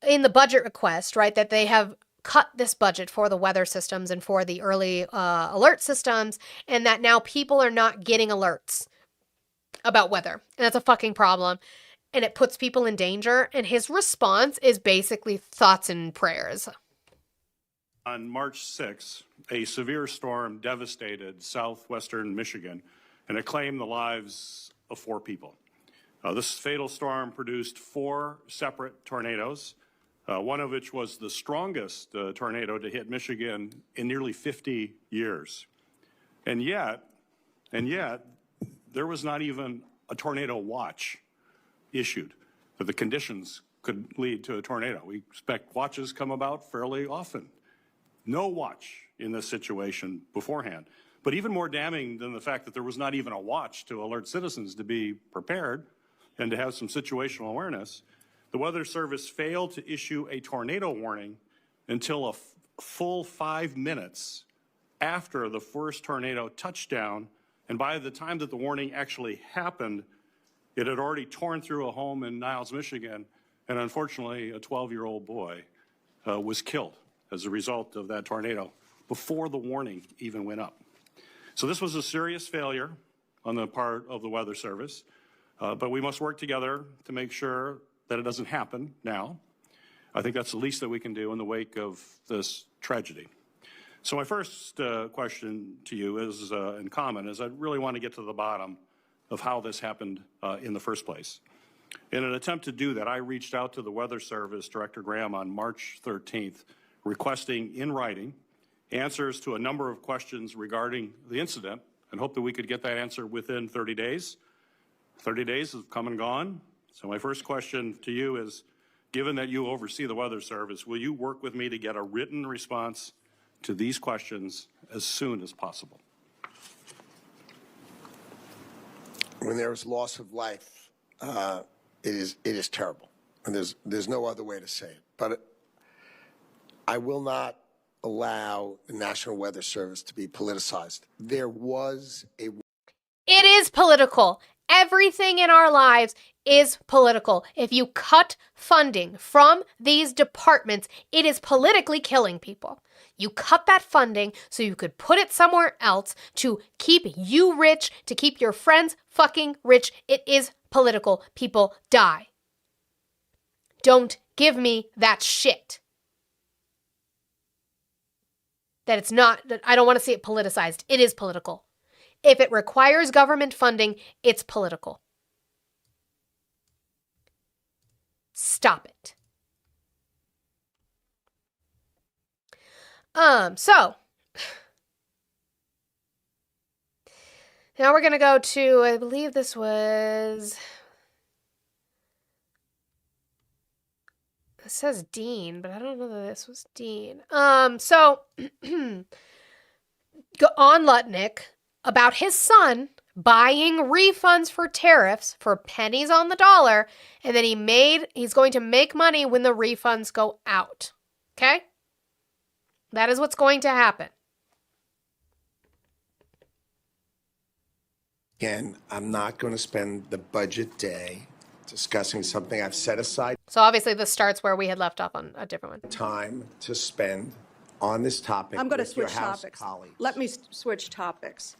in the budget request, right, that they have cut this budget for the weather systems and for the early alert systems, and that now people are not getting alerts about weather. And that's a fucking problem. And it puts people in danger. And his response is basically thoughts and prayers. On March 6, a severe storm devastated southwestern Michigan, and it claimed the lives of 4 people. This fatal storm produced 4 separate tornadoes, one of which was the strongest tornado to hit Michigan in nearly 50 years. And yet, there was not even a tornado watch issued, that the conditions could lead to a tornado. We expect watches come about fairly often. No watch in this situation beforehand. But even more damning than the fact that there was not even a watch to alert citizens to be prepared and to have some situational awareness, the Weather Service failed to issue a tornado warning until a full 5 minutes after the first tornado touchdown. And by the time that the warning actually happened, it had already torn through a home in Niles, Michigan, and unfortunately, a 12-year-old boy was killed as a result of that tornado before the warning even went up. So this was a serious failure on the part of the Weather Service, but we must work together to make sure that it doesn't happen now. I think that's the least that we can do in the wake of this tragedy. So my first question to you is, in common, is I really want to get to the bottom of how this happened in the first place. In an attempt to do that, I reached out to the Weather Service Director Graham on March 13th, requesting in writing answers to a number of questions regarding the incident, and hope that we could get that answer within 30 days. 30 days have come and gone. So my first question to you is, given that you oversee the Weather Service, will you work with me to get a written response to these questions as soon as possible? When there is loss of life, it is terrible, and there's no other way to say it. But I will not allow the National Weather Service to be politicized. There was a... It is political. Everything in our lives is political. If you cut funding from these departments, it is politically killing people. You cut that funding so you could put it somewhere else to keep you rich, to keep your friends fucking rich. It is political. People die. Don't give me that shit. That it's not, that I don't want to see it politicized. It is political. If it requires government funding, it's political. Stop it. So now we're going to go to, I believe this was, it says Dean, but I don't know that this was Dean. So on Lutnick about his son buying refunds for tariffs for pennies on the dollar, and then he's going to make money when the refunds go out. Okay? That is what's going to happen. Again, I'm not going to spend the budget day discussing something I've set aside So obviously this starts where we had left off on a different one. time to spend on this topic. I'm going to with your switch House topics. colleagues. Let me switch topics.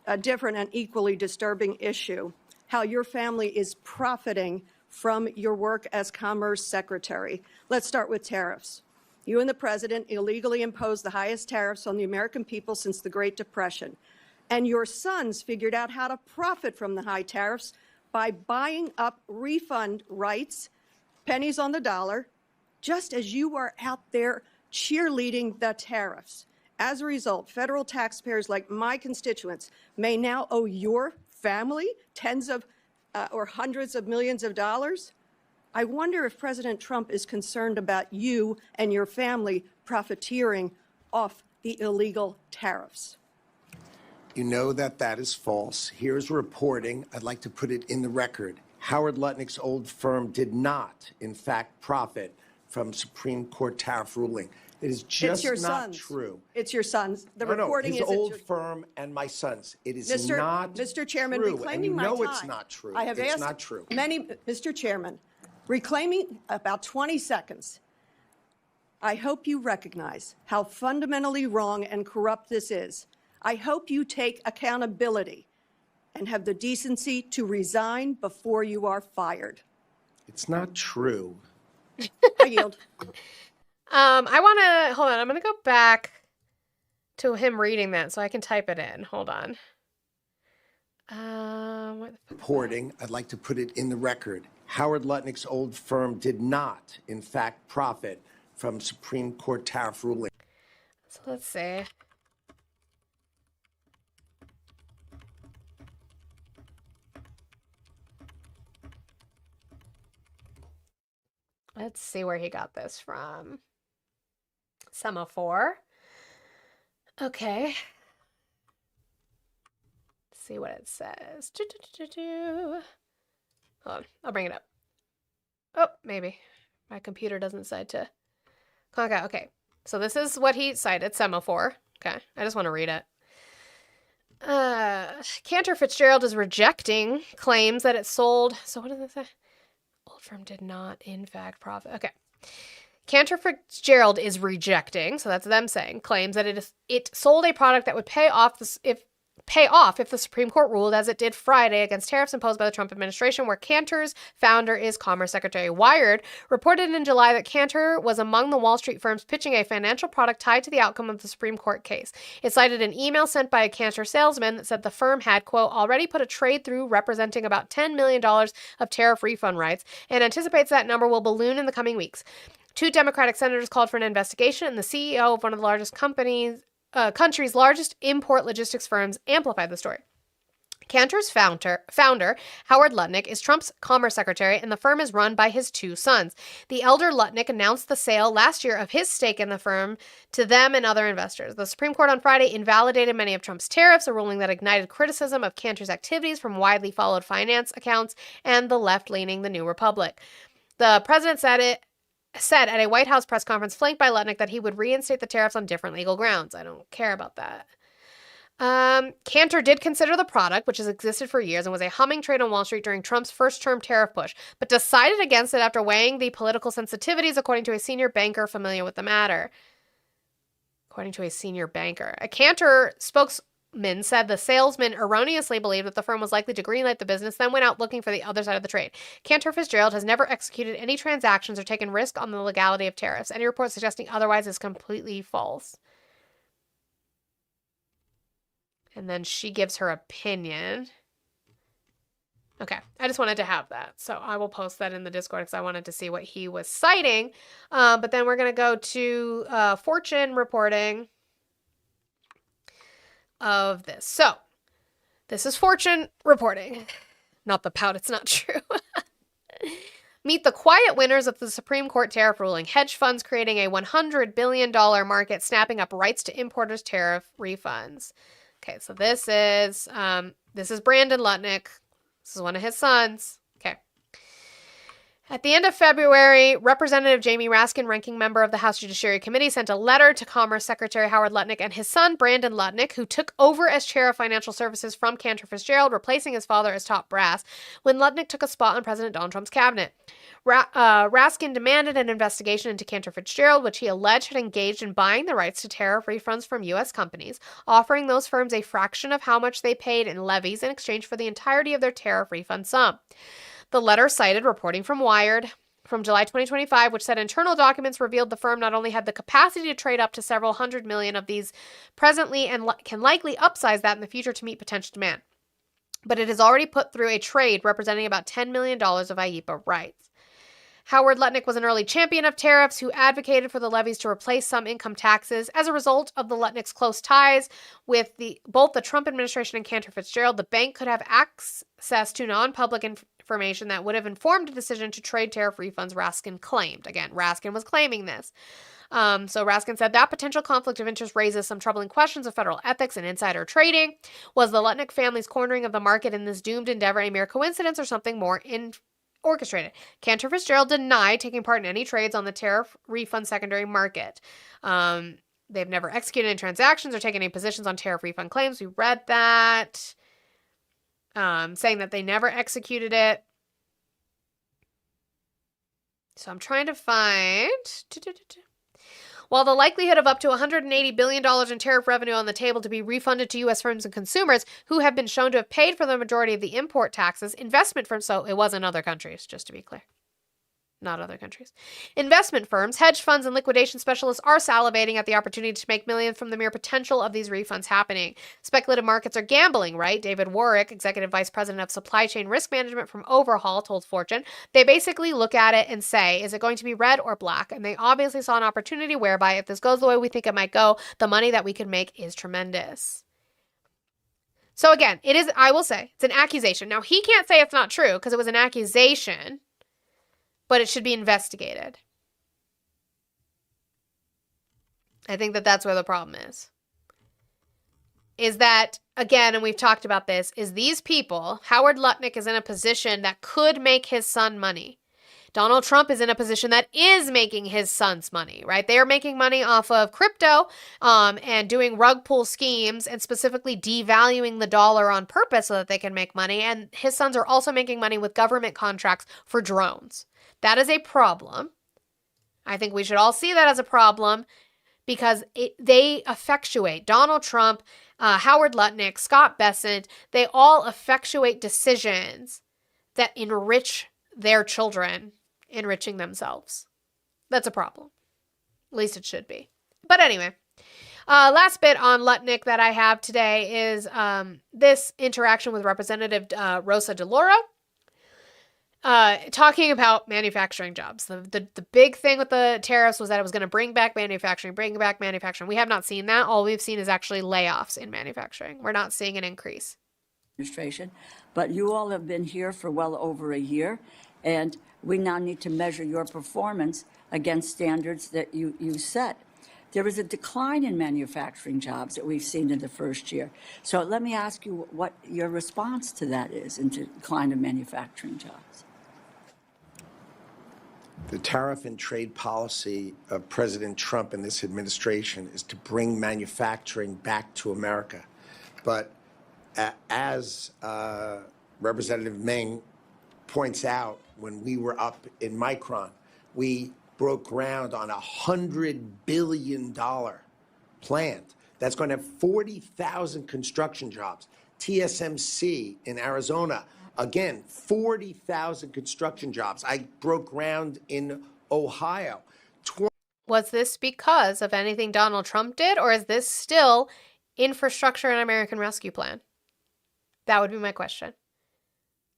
A different and equally disturbing issue, how your family is profiting from your work as Commerce Secretary. Let's start with tariffs. You and the President illegally imposed the highest tariffs on the American people since the Great Depression. And your sons figured out how to profit from the high tariffs by buying up refund rights, pennies on the dollar, just as you were out there cheerleading the tariffs. As a result, federal taxpayers like my constituents may now owe your family tens of or hundreds of millions of dollars. I wonder if President Trump is concerned about you and your family profiteering off the illegal tariffs. You know that that is false. Here's reporting. I'd like to put it in the record. Howard Lutnick's old firm did not, in fact, profit from Supreme Court tariff ruling. It is just It's your not sons. true. It's your sons. The No, reporting his is old firm and my sons. It is not Mr. Chairman, true. reclaiming and my you know time. it's not true. I have it's asked not true. Mr. Chairman, reclaiming about 20 seconds. I hope you recognize how fundamentally wrong and corrupt this is. I hope you take accountability and have the decency to resign before you are fired. It's not true. I yield. I want to, hold on, I'm going to go back to him reading that so I can type it in. Hold on. Reporting, I'd like to put it in the record. Howard Lutnick's old firm did not, in fact, profit from Supreme Court tariff ruling. So let's see. Let's see where he got this from. Semaphore. Okay. Let's see what it says. Hold on, I'll bring it up. Oh, maybe. My computer doesn't decide to clock out. Okay, so this is what he cited, Semaphore. Okay, I just want to read it. Cantor Fitzgerald is rejecting claims that it sold. So what does it say? Old firm did not, in fact, profit. Okay. Cantor Fitzgerald is rejecting, so that's them saying, claims that it sold a product that would pay off if the Supreme Court ruled as it did Friday against tariffs imposed by the Trump administration, where Cantor's founder is Commerce Secretary. Wired reported in July that Cantor was among the Wall Street firms pitching a financial product tied to the outcome of the Supreme Court case. It cited an email sent by a Cantor salesman that said the firm had, quote, already put a trade through representing about $10 million of tariff refund rights and anticipates that number will balloon in the coming weeks. 2 Democratic senators called for an investigation, and the CEO of one of the country's largest import logistics firms amplified the story. Cantor's founder, Howard Lutnick, is Trump's Commerce Secretary, and the firm is run by his 2 sons. The elder Lutnick announced the sale last year of his stake in the firm to them and other investors. The Supreme Court on Friday invalidated many of Trump's tariffs, a ruling that ignited criticism of Cantor's activities from widely followed finance accounts and the left-leaning The New Republic. The president said at a White House press conference flanked by Lutnick that he would reinstate the tariffs on different legal grounds. I don't care about that. Cantor did consider the product, which has existed for years and was a humming trade on Wall Street during Trump's first-term tariff push, but decided against it after weighing the political sensitivities, according to a senior banker familiar with the matter. According to a senior banker. A Cantor spokesman said the salesman erroneously believed that the firm was likely to greenlight the business, then went out looking for the other side of the trade. Cantor Fitzgerald has never executed any transactions or taken risk on the legality of tariffs. Any report suggesting otherwise is completely false. And then she gives her opinion. Okay, I just wanted to have that. So I will post that in the Discord because I wanted to see what he was citing. But then we're going to go to Fortune reporting of this. So this is Fortune reporting. Not the pout, it's not true. Meet the quiet winners of the Supreme Court tariff ruling. Hedge funds creating a $100 billion market, snapping up rights to importers' tariff refunds. Okay, so this is Brandon Lutnick. This is one of his sons. Okay. At the end of February, Representative Jamie Raskin, ranking member of the House Judiciary Committee, sent a letter to Commerce Secretary Howard Lutnick and his son, Brandon Lutnick, who took over as chair of financial services from Cantor Fitzgerald, replacing his father as top brass, when Lutnick took a spot on President Donald Trump's cabinet. Raskin demanded an investigation into Cantor Fitzgerald, which he alleged had engaged in buying the rights to tariff refunds from U.S. companies, offering those firms a fraction of how much they paid in levies in exchange for the entirety of their tariff refund sum. The letter cited reporting from Wired from July 2025, which said internal documents revealed the firm not only had the capacity to trade up to several hundred million of these presently and can likely upsize that in the future to meet potential demand, but it has already put through a trade representing about $10 million of IEEPA rights. Howard Lutnick was an early champion of tariffs who advocated for the levies to replace some income taxes. As a result of the Lutnick's close ties with both the Trump administration and Cantor Fitzgerald, the bank could have access to non-public information that would have informed a decision to trade tariff refunds, Raskin claimed. Again, Raskin was claiming this. So Raskin said that potential conflict of interest raises some troubling questions of federal ethics and insider trading. Was the Lutnick family's cornering of the market in this doomed endeavor a mere coincidence or something more orchestrated? Cantor Fitzgerald denied taking part in any trades on the tariff refund secondary market. They've never executed any transactions or taken any positions on tariff refund claims. We read that. Saying that they never executed it. So I'm trying to find... While the likelihood of up to $180 billion in tariff revenue on the table to be refunded to U.S. firms and consumers who have been shown to have paid for the majority of the import taxes, investment firms, so it was in other countries, just to be clear. Not other countries. Investment firms, hedge funds, and liquidation specialists are salivating at the opportunity to make millions from the mere potential of these refunds happening. Speculative markets are gambling, right? David Warwick, Executive Vice President of Supply Chain Risk Management from Overhaul, told Fortune. They basically look at it and say, is it going to be red or black? And they obviously saw an opportunity whereby if this goes the way we think it might go, the money that we could make is tremendous. So again, it is, I will say, it's an accusation. Now, he can't say it's not true because it was an accusation, but it should be investigated. I think that that's where the problem is. Is that, again, and we've talked about this, is these people, Howard Lutnick is in a position that could make his son money. Donald Trump is in a position that is making his sons money, right? They are making money off of crypto and doing rug pull schemes and specifically devaluing the dollar on purpose so that they can make money. And his sons are also making money with government contracts for drones. That is a problem. I think we should all see that as a problem because they effectuate, Donald Trump, Howard Lutnick, Scott Bessent, they all effectuate decisions that enrich their children, enriching themselves. That's a problem. At least it should be. But anyway, last bit on Lutnick that I have today is this interaction with Representative Rosa DeLauro. Talking about manufacturing jobs. The big thing with the tariffs was that it was going to bring back manufacturing. We have not seen that. All we've seen is actually layoffs in manufacturing. We're not seeing an increase. Administration, but you all have been here for well over a year, and we now need to measure your performance against standards that you set. There is a decline in manufacturing jobs that we've seen in the first year. So let me ask you what your response to that is in the decline of manufacturing jobs. The tariff and trade policy of President Trump and this administration is to bring manufacturing back to America. But as Representative Ming points out, when we were up in Micron, we broke ground on a $100 billion plant that's going to have 40,000 construction jobs. TSMC in Arizona, again, 40,000 construction jobs. I broke ground in Ohio. Was this because of anything Donald Trump did, or is this still infrastructure and American Rescue Plan? That would be my question.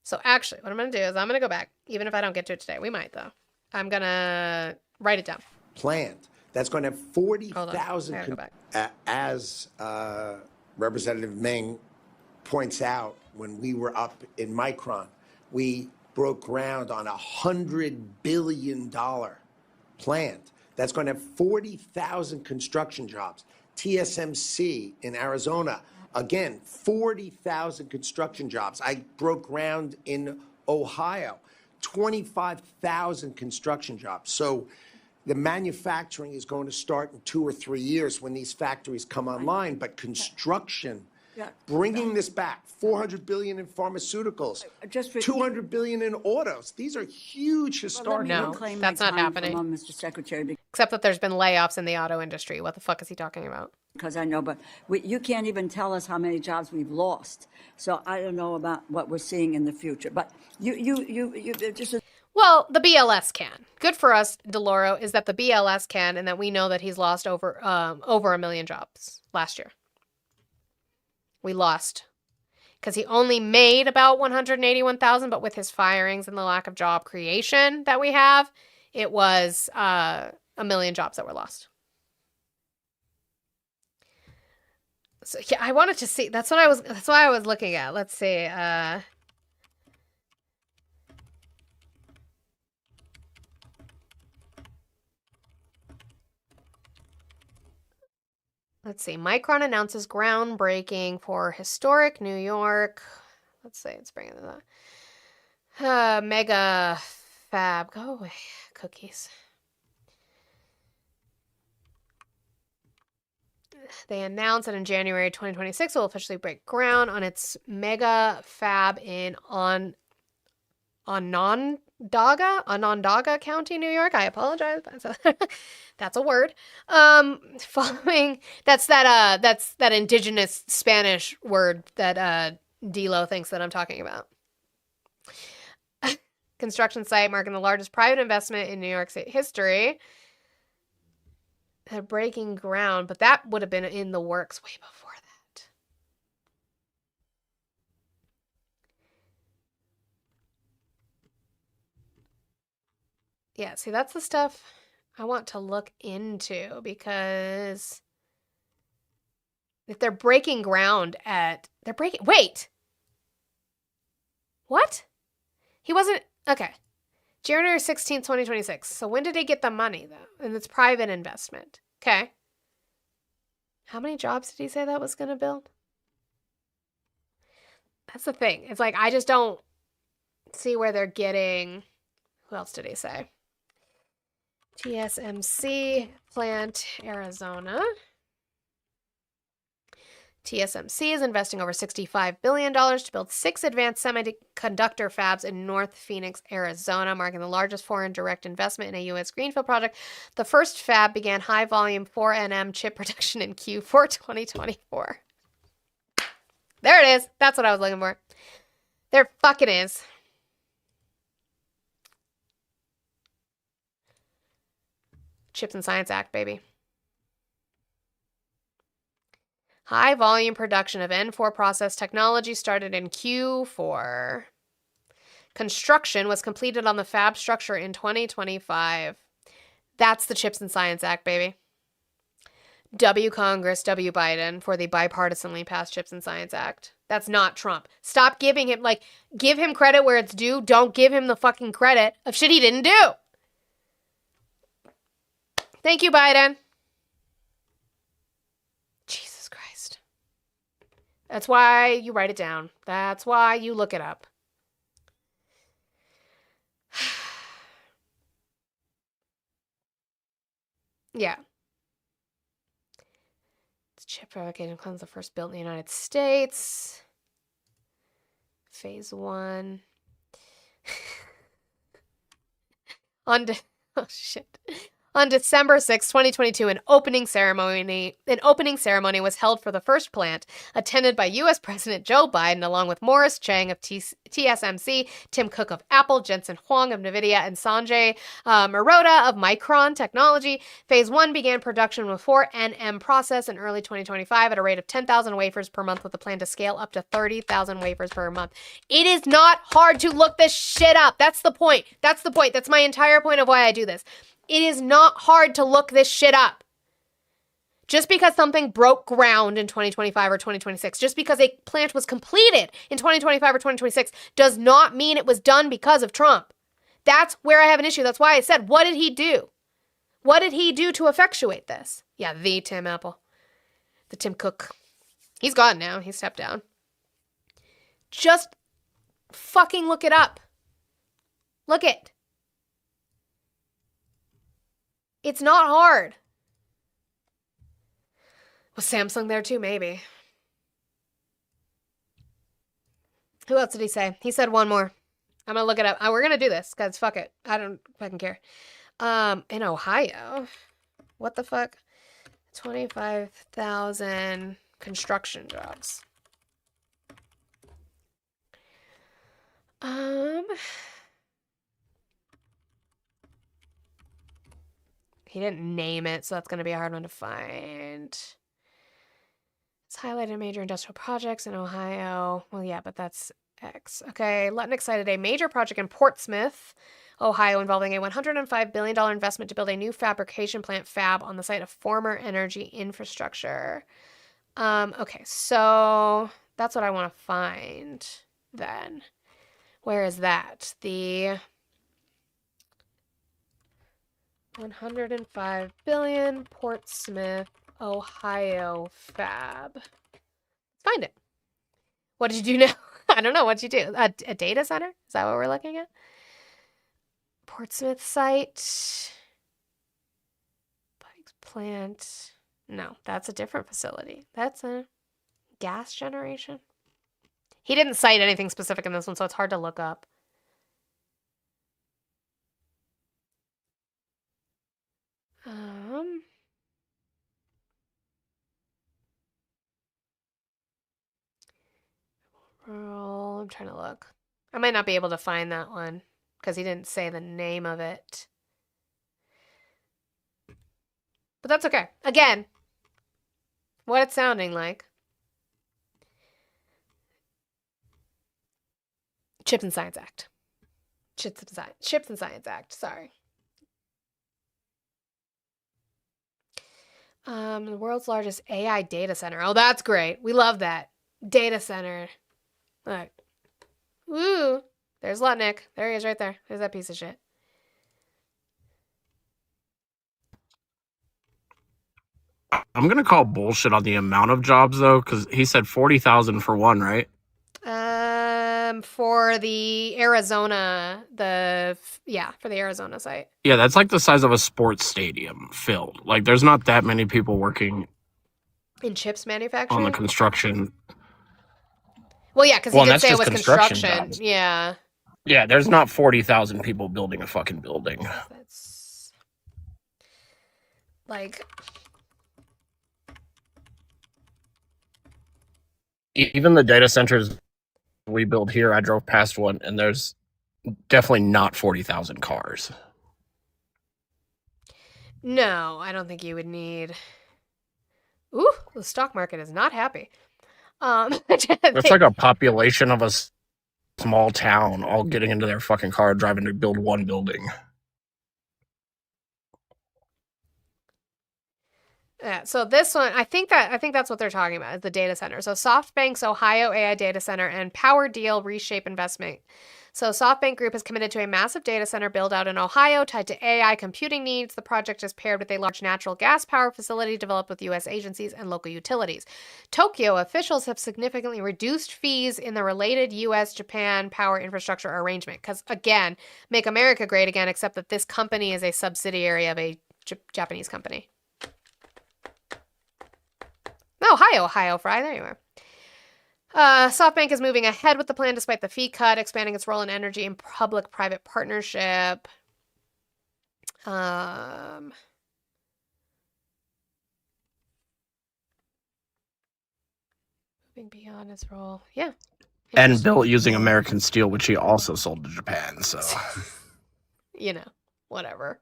So actually, what I'm going to do is I'm going to go back, even if I don't get to it today. We might, though. I'm going to write it down. Plant that's going to have 40,000. As Representative Ming points out, when we were up in Micron, we broke ground on a $100 billion plant that's going to have 40,000 construction jobs. TSMC in Arizona, again, 40,000 construction jobs. I broke ground in Ohio, 25,000 construction jobs. So the manufacturing is going to start in 2 or 3 years when these factories come online, but construction, bringing this back, 400 billion in pharmaceuticals, 200 billion in autos. These are huge historic numbers. No, that's not happening. Mr. Secretary, Except that there's been layoffs in the auto industry. What the fuck is he talking about? because I know, but you can't even tell us how many jobs we've lost. So I don't know about what we're seeing in the future. But you just. Well, the BLS can. Good for us, DeLauro, is that the BLS can, and that we know that he's lost over 1 million jobs last year. We lost because he only made about 181,000, but with his firings and the lack of job creation that we have, it was 1 million jobs that were lost. So yeah, I wanted to see. That's why I was looking at. Let's see. Let's see. Micron announces groundbreaking for historic New York. Let's see. It's bringing the mega fab. Go away, cookies. They announced that in January 2026 it will officially break ground on its mega fab in Onondaga County, New York. I apologize. That's a word. Following that's that indigenous Spanish word that D'Lo thinks that I'm talking about. Construction site marking the largest private investment in New York State history. They're breaking ground, but that would have been in the works way before that. Yeah, see, that's the stuff I want to look into, because if they're breaking ground wait! What? He wasn't, okay. January 16th, 2026. So when did he get the money, though? And it's private investment. Okay. How many jobs did he say that was going to build? That's the thing. It's like, I just don't see where they're getting... Who else did he say? TSMC plant, Arizona. TSMC is investing over $65 billion to build 6 advanced semiconductor fabs in North Phoenix, Arizona, marking the largest foreign direct investment in a U.S. greenfield project. The first fab began high-volume 4nm chip production in Q4 2024. There it is. That's what I was looking for. There fucking is. Chips and Science Act, baby. High volume production of N4 process technology started in Q4. Construction was completed on the fab structure in 2025. That's the Chips and Science Act, baby. W Congress, W Biden for the bipartisanly passed Chips and Science Act. That's not Trump. Stop giving him, give him credit where it's due. Don't give him the fucking credit of shit he didn't do. Thank you, Biden. Jesus Christ. That's why you write it down. That's why you look it up. Yeah. It's Chip fabrication plant is the first built in the United States. Phase 1. Oh shit. On December 6, 2022, an opening ceremony was held for the first plant, attended by U.S. President Joe Biden, along with Morris Chang of TSMC, Tim Cook of Apple, Jensen Huang of NVIDIA, and Sanjay Mehrotra of Micron Technology. Phase 1 began production with 4 NM process in early 2025 at a rate of 10,000 wafers per month, with a plan to scale up to 30,000 wafers per month. It is not hard to look this shit up. That's the point. That's the point. That's my entire point of why I do this. It is not hard to look this shit up. Just because something broke ground in 2025 or 2026, just because a plant was completed in 2025 or 2026, does not mean it was done because of Trump. That's where I have an issue. That's why I said, what did he do? What did he do to effectuate this? Yeah, the Tim Apple. The Tim Cook. He's gone now. He stepped down. Just fucking look it up. Look it. It's not hard. Was Samsung there too? Maybe. Who else did he say? He said one more. I'm going to look it up. We're going to do this because fuck it. I don't fucking care. In Ohio. What the fuck? 25,000 construction jobs. He didn't name it, so that's going to be a hard one to find. It's highlighted major industrial projects in Ohio. Well, yeah, but that's X. Okay, Lutnick cited a major project in Portsmouth, Ohio, involving a $105 billion investment to build a new fabrication plant fab on the site of former energy infrastructure. Okay, so that's what I want to find then. Where is that? The 105 billion Portsmouth, Ohio fab. Let's find it. What did you do now? I don't know. What'd you do? A data center? Is that what we're looking at? Portsmouth site. Pikes plant. No, that's a different facility. That's a gas generation. He didn't cite anything specific in this one, so it's hard to look up. I'm trying to look. I might not be able to find that one because he didn't say the name of it. But that's okay. Again, what it's sounding like. Chips and Science Act. Chips and Science Act, sorry. The world's largest AI data center. Oh, that's great. We love that. Data center. All right. Woo! There's Lutnick. There he is right there. There's that piece of shit. I'm going to call bullshit on the amount of jobs, though, because he said 40,000 for one, right? For the Arizona, for the Arizona site. Yeah, that's like the size of a sports stadium filled. Like, there's not that many people working in chips manufacturing? On the construction. Well, yeah, because he did say it was construction. Jobs. Yeah. Yeah, there's not 40,000 people building a fucking building. That's like... Even the data centers we build here, I drove past one, and there's definitely not 40,000 cars. No, I don't think you would need... Ooh, the stock market is not happy. It's like a population of a small town all getting into their fucking car driving to build one building. Yeah, so this one, I think that's what they're talking about, is the data center. So SoftBank's Ohio AI data center and Power Deal Reshape investment. So SoftBank Group has committed to a massive data center build out in Ohio tied to AI computing needs. The project is paired with a large natural gas power facility developed with U.S. agencies and local utilities. Tokyo officials have significantly reduced fees in the related U.S.-Japan power infrastructure arrangement. Because, again, make America great again, except that this company is a subsidiary of a Japanese company. No, Ohio Fry. There you are. SoftBank is moving ahead with the plan despite the fee cut, expanding its role in energy and public-private partnership. Moving beyond its role. Yeah. And built using American steel, which he also sold to Japan. So, you know, whatever.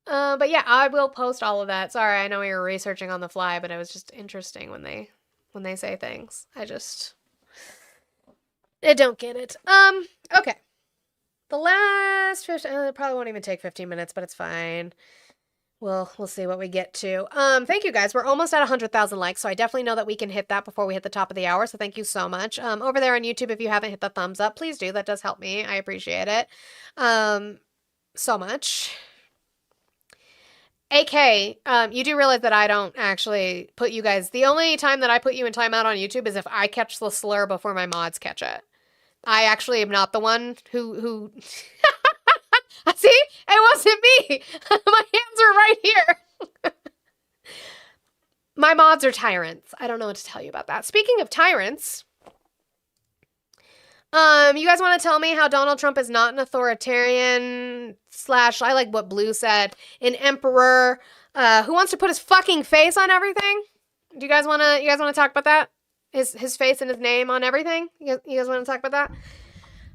But yeah, I will post all of that. Sorry, I know we were researching on the fly, but it was just interesting when they say things. I don't get it. Okay. The last 15, it probably won't even take 15 minutes, but it's fine. We'll see what we get to. Thank you guys. We're almost at 100,000 likes, so I definitely know that we can hit that before we hit the top of the hour. So thank you so much. Over there on YouTube, if you haven't hit the thumbs up, please do. That does help me. I appreciate it. So much. AK, you do realize that I don't actually put you guys. The only time that I put you in timeout on YouTube is if I catch the slur before my mods catch it. I actually am not the one who see? It wasn't me. My hands are right here. My mods are tyrants. I don't know what to tell you about that. Speaking of tyrants, you guys want to tell me how Donald Trump is not an authoritarian / I like what Blue said, an emperor who wants to put his fucking face on everything? Do you guys want to talk about that? His face and his name on everything? You guys want to talk about that?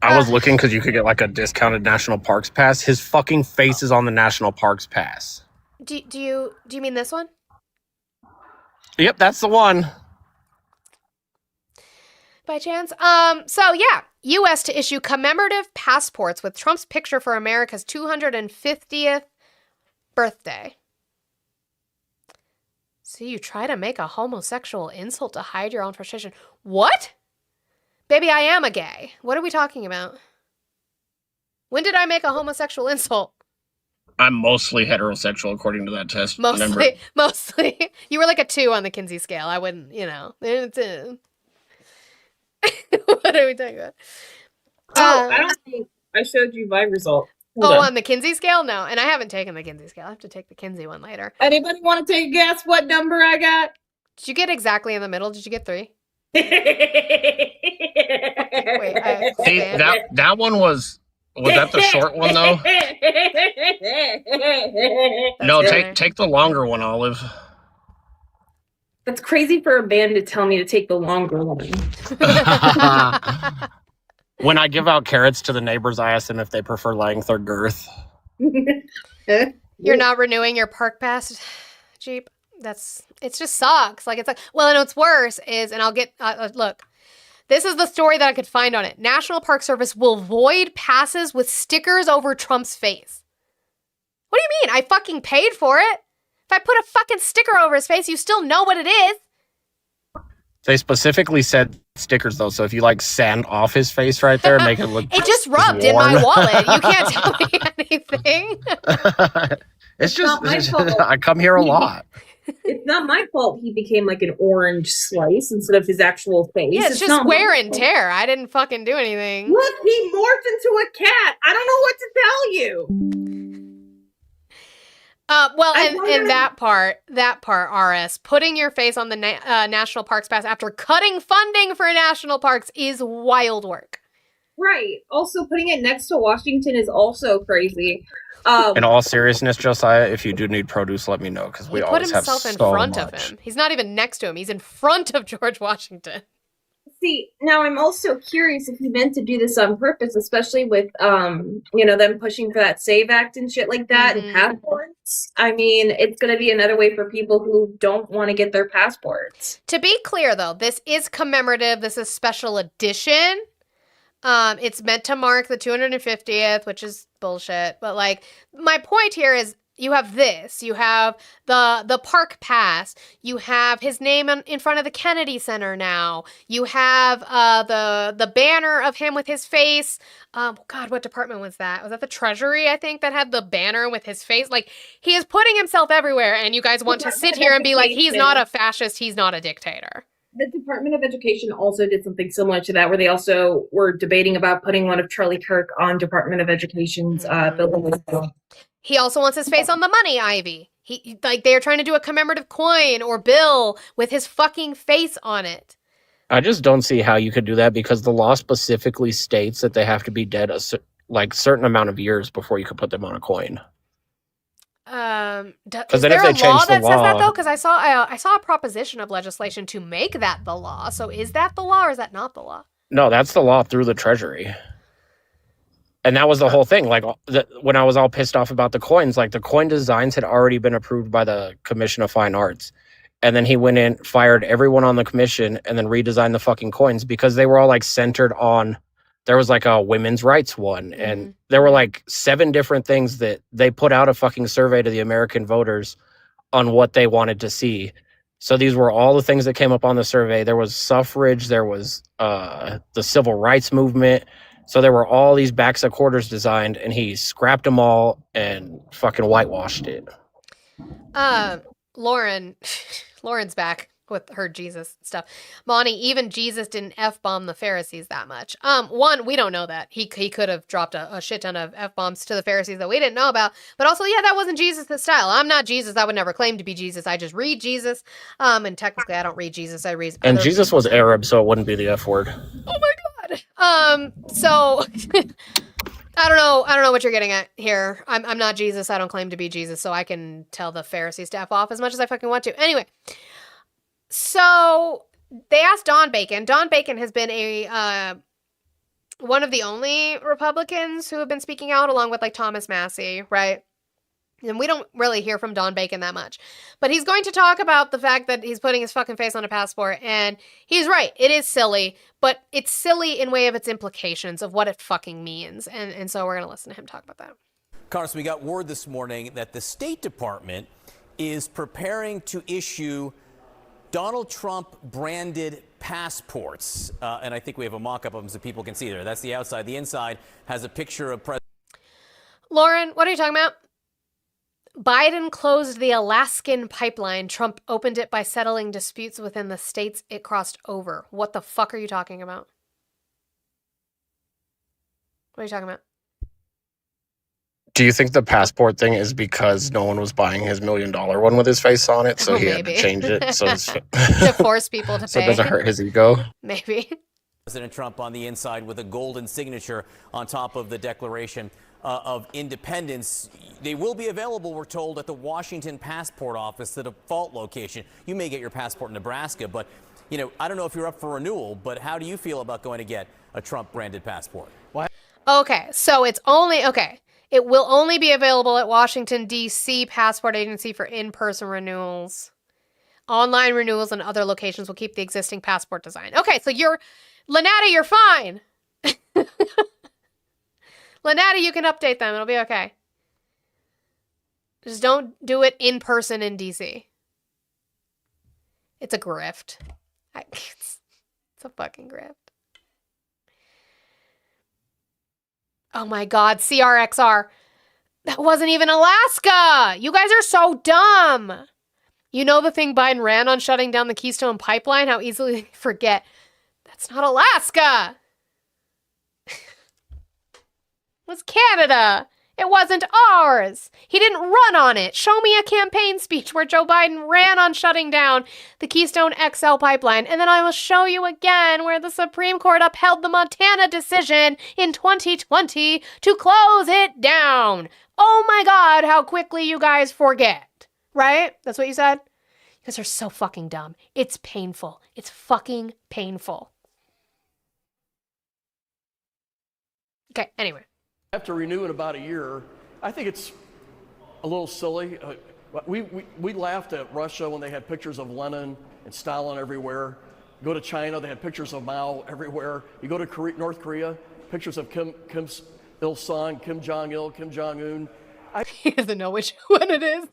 I was looking because you could get like a discounted National Parks Pass. His fucking face is on the National Parks Pass. Do you mean this one? Yep, that's the one. By chance? So yeah, U.S. to issue commemorative passports with Trump's picture for America's 250th birthday. So you try to make a homosexual insult to hide your own frustration. What? Baby, I am a gay. What are we talking about? When did I make a homosexual insult? I'm mostly heterosexual according to that test. Mostly. You were like a 2 on the Kinsey scale. I wouldn't, What are we talking about? I don't think I showed you my result. On the Kinsey scale? No, and I haven't taken the Kinsey scale. I have to take the Kinsey one later. Anybody want to take a guess what number I got? Did you get exactly in the middle? Did you get 3? Wait, See, that one was that the short one though? No, take the longer one, Olive. That's crazy for a band to tell me to take the longer one. When I give out carrots to the neighbors, I ask them if they prefer length or girth. You're not renewing your park pass, Jeep? It just sucks. Like, it's like, well, and what's worse is, and I'll get, look, this is the story that I could find on it. National Park Service will void passes with stickers over Trump's face. What do you mean? I fucking paid for it. If I put a fucking sticker over his face, you still know what it is. They specifically said stickers, though, so if you, like, sand off his face right there, make it look It just rubbed in my wallet. You can't tell me anything. It's just, I come here a lot. It's not my fault he became like an orange slice instead of his actual face. Yeah, it's just wear and tear. I didn't fucking do anything. Look, he morphed into a cat. I don't know what to tell you. Well, and that part, RS, putting your face on the National Parks Pass after cutting funding for national parks is wild work. Right. Also, putting it next to Washington is also crazy. In all seriousness, Josiah, if you do need produce, let me know, because we always have so much. He put himself in front of him. He's not even next to him. He's in front of George Washington. See, now I'm also curious if he meant to do this on purpose, especially with, them pushing for that SAVE Act and shit like that and passports. I mean, it's going to be another way for people who don't want to get their passports. To be clear, though, this is commemorative. This is special edition. It's meant to mark the 250th, which is bullshit. But, like, my point here is you have this. You have the park pass. You have his name in front of the Kennedy Center now. You have the banner of him with his face. God, what department was that? Was that the Treasury, I think, that had the banner with his face? Like, he is putting himself everywhere, and you guys want to sit here and be like, he's not a fascist, he's not a dictator. The Department of Education also did something similar to that, where they also were debating about putting one of Charlie Kirk on Department of Education's building. He also wants his face on the money, Ivy. They're trying to do a commemorative coin or bill with his fucking face on it. I just don't see how you could do that because the law specifically states that they have to be dead certain amount of years before you could put them on a coin. Is then there if they a law change the that says that law- though? Because I saw a proposition of legislation to make that the law. So is that the law or is that not the law? No, that's the law through the Treasury. And that was the whole thing. When I was all pissed off about the coins, the coin designs had already been approved by the Commission of Fine Arts. And then he went in, fired everyone on the commission, and then redesigned the fucking coins because they were all centered on, there was a women's rights one. And there were 7 different things that they put out a fucking survey to the American voters on what they wanted to see. So these were all the things that came up on the survey. There was suffrage, there was the civil rights movement. So there were all these backs of quarters designed, and he scrapped them all and fucking whitewashed it. Lauren's back with her Jesus stuff. Monty, even Jesus didn't F-bomb the Pharisees that much. One, we don't know that. He could have dropped a shit ton of F-bombs to the Pharisees that we didn't know about. But also, yeah, that wasn't Jesus' style. I'm not Jesus. I would never claim to be Jesus. I just read Jesus. And technically, I don't read Jesus. I read And other Jesus people. was Arab, so it wouldn't be the F word. Oh my God. So... I don't know what you're getting at here. I'm not Jesus. I don't claim to be Jesus, so I can tell the Pharisees to F off as much as I fucking want to. Anyway, so they asked Don Bacon. Don Bacon has been one of the only Republicans who have been speaking out, along with Thomas Massey, right? And we don't really hear from Don Bacon that much. But he's going to talk about the fact that he's putting his fucking face on a passport. And he's right. It is silly. But it's silly in way of its implications of what it fucking means. And so we're going to listen to him talk about that. Congressman, we got word this morning that the State Department is preparing to issue Donald Trump branded passports. And I think we have a mock-up of them so people can see there. That's the outside. The inside has a picture of President. Lauren, what are you talking about? Biden closed the Alaskan pipeline. Trump opened it by settling disputes within the states it crossed over. What the fuck are you talking about? What are you talking about? Do you think the passport thing is because no one was buying his $1 million one with his face on it, so he had to change it to force people to so pay? it doesn't hurt his ego? Maybe. President Trump on the inside with a golden signature on top of the Declaration of Independence. They will be available, we're told, at the Washington Passport Office, the default location. You may get your passport in Nebraska, but, I don't know if you're up for renewal, but how do you feel about going to get a Trump-branded passport? Okay, so it will only be available at Washington, D.C. Passport Agency for in-person renewals. Online renewals and other locations will keep the existing passport design. Okay, so Lynette, you're fine. Lynette, you can update them. It'll be okay. Just don't do it in person in DC. It's a grift. It's a fucking grift. Oh my God, CRXR. That wasn't even Alaska. You guys are so dumb. You know the thing Biden ran on shutting down the Keystone Pipeline? How easily they forget. That's not Alaska. It was Canada. It wasn't ours. He didn't run on it. Show me a campaign speech where Joe Biden ran on shutting down the Keystone XL pipeline, and then I will show you again where the Supreme Court upheld the Montana decision in 2020 to close it down. Oh my God, how quickly you guys forget. Right? That's what you said? You guys are so fucking dumb. It's painful. It's fucking painful. Okay, anyway. Have to renew in about a year. I think it's a little silly. We laughed at Russia when they had pictures of Lenin and Stalin everywhere. You go to China, they had pictures of Mao everywhere. You go to North Korea, pictures of Kim Il-sung, Kim Jong-il, Kim Jong-un. He doesn't know which one it is.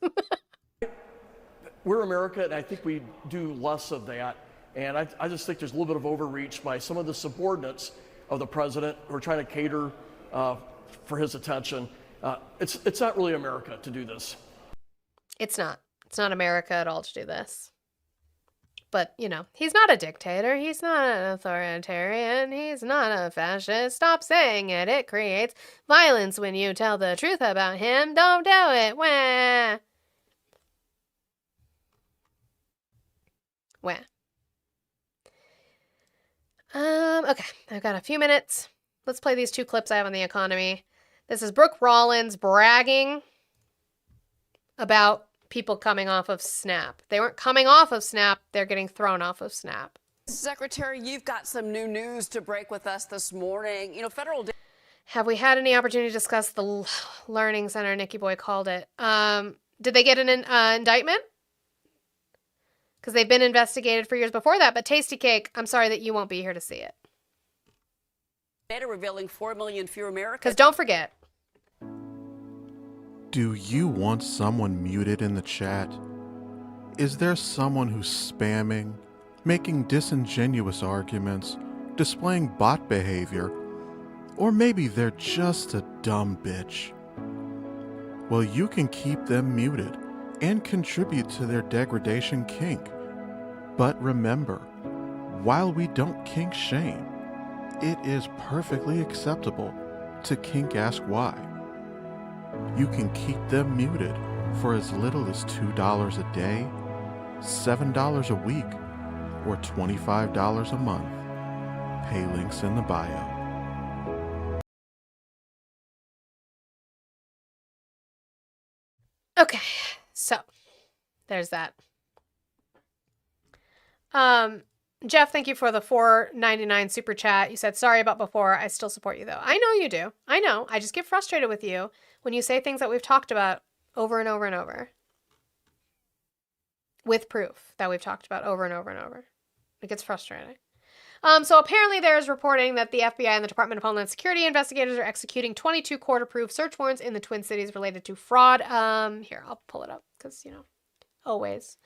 We're America, and I think we do less of that. And I just think there's a little bit of overreach by some of the subordinates of the president who are trying to cater for his attention. It's not really America to do this. It's not. It's not America at all to do this. But, he's not a dictator. He's not an authoritarian. He's not a fascist. Stop saying it. It creates violence when you tell the truth about him. Don't do it. Wah. Wah. Okay, I've got a few minutes. Let's play these two clips I have on the economy. This is Brooke Rollins bragging about people coming off of SNAP. They weren't coming off of SNAP, they're getting thrown off of SNAP. Secretary, you've got some new news to break with us this morning. You know, federal... Have we had any opportunity to discuss the Learning Center, Nikki Boy called it? Did they get an indictment? Because they've been investigated for years before that, but Tasty Cake, I'm sorry that you won't be here to see it. Data revealing 4 million fewer Americans... Because don't forget. Do you want someone muted in the chat? Is there someone who's spamming, making disingenuous arguments, displaying bot behavior, or maybe they're just a dumb bitch? Well, you can keep them muted and contribute to their degradation kink. But remember, while we don't kink shame, it is perfectly acceptable to kink ask why. You can keep them muted for as little as $2 a day, $7 a week, or $25 a month. Pay links in the bio. Okay, so there's that. Jeff, thank you for the $4.99 super chat. You said, sorry about before. I still support you, though. I know you do. I know. I just get frustrated with you when you say things that we've talked about over and over and over. With proof that we've talked about over and over and over. It gets frustrating. So apparently there's reporting that the FBI and the Department of Homeland Security investigators are executing 22 court-approved search warrants in the Twin Cities related to fraud. Here, I'll pull it up because, you know, always.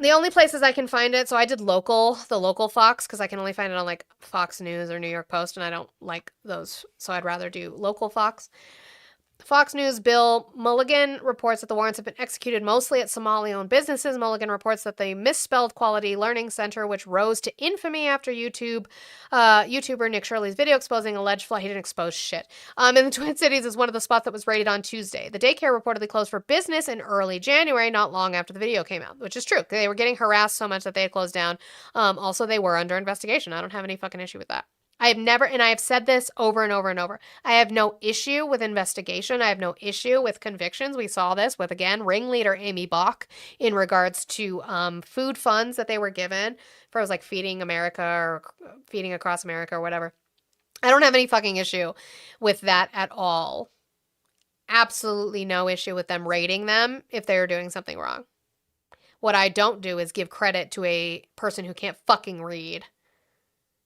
The only places I can find it, so I did the local Fox, because I can only find it on, like, Fox News or New York Post, and I don't like those, so I'd rather do local Fox. Fox News' Bill Mulligan reports that the warrants have been executed mostly at Somali-owned businesses. Mulligan reports that the misspelled Quality Learning Center, which rose to infamy after YouTuber Nick Shirley's video exposing alleged fraud. He didn't expose shit. In the Twin Cities is one of the spots that was raided on Tuesday. The daycare reportedly closed for business in early January, not long after the video came out, which is true. They were getting harassed so much that they had closed down. Also, they were under investigation. I don't have any fucking issue with that. I have never, and I have said this over and over and over, I have no issue with investigation. I have no issue with convictions. We saw this with, again, ringleader Amy Bach in regards to food funds that they were given for, it was like Feeding America or Feeding Across America or whatever. I don't have any fucking issue with that at all. Absolutely no issue with them rating them if they were doing something wrong. What I don't do is give credit to a person who can't fucking read.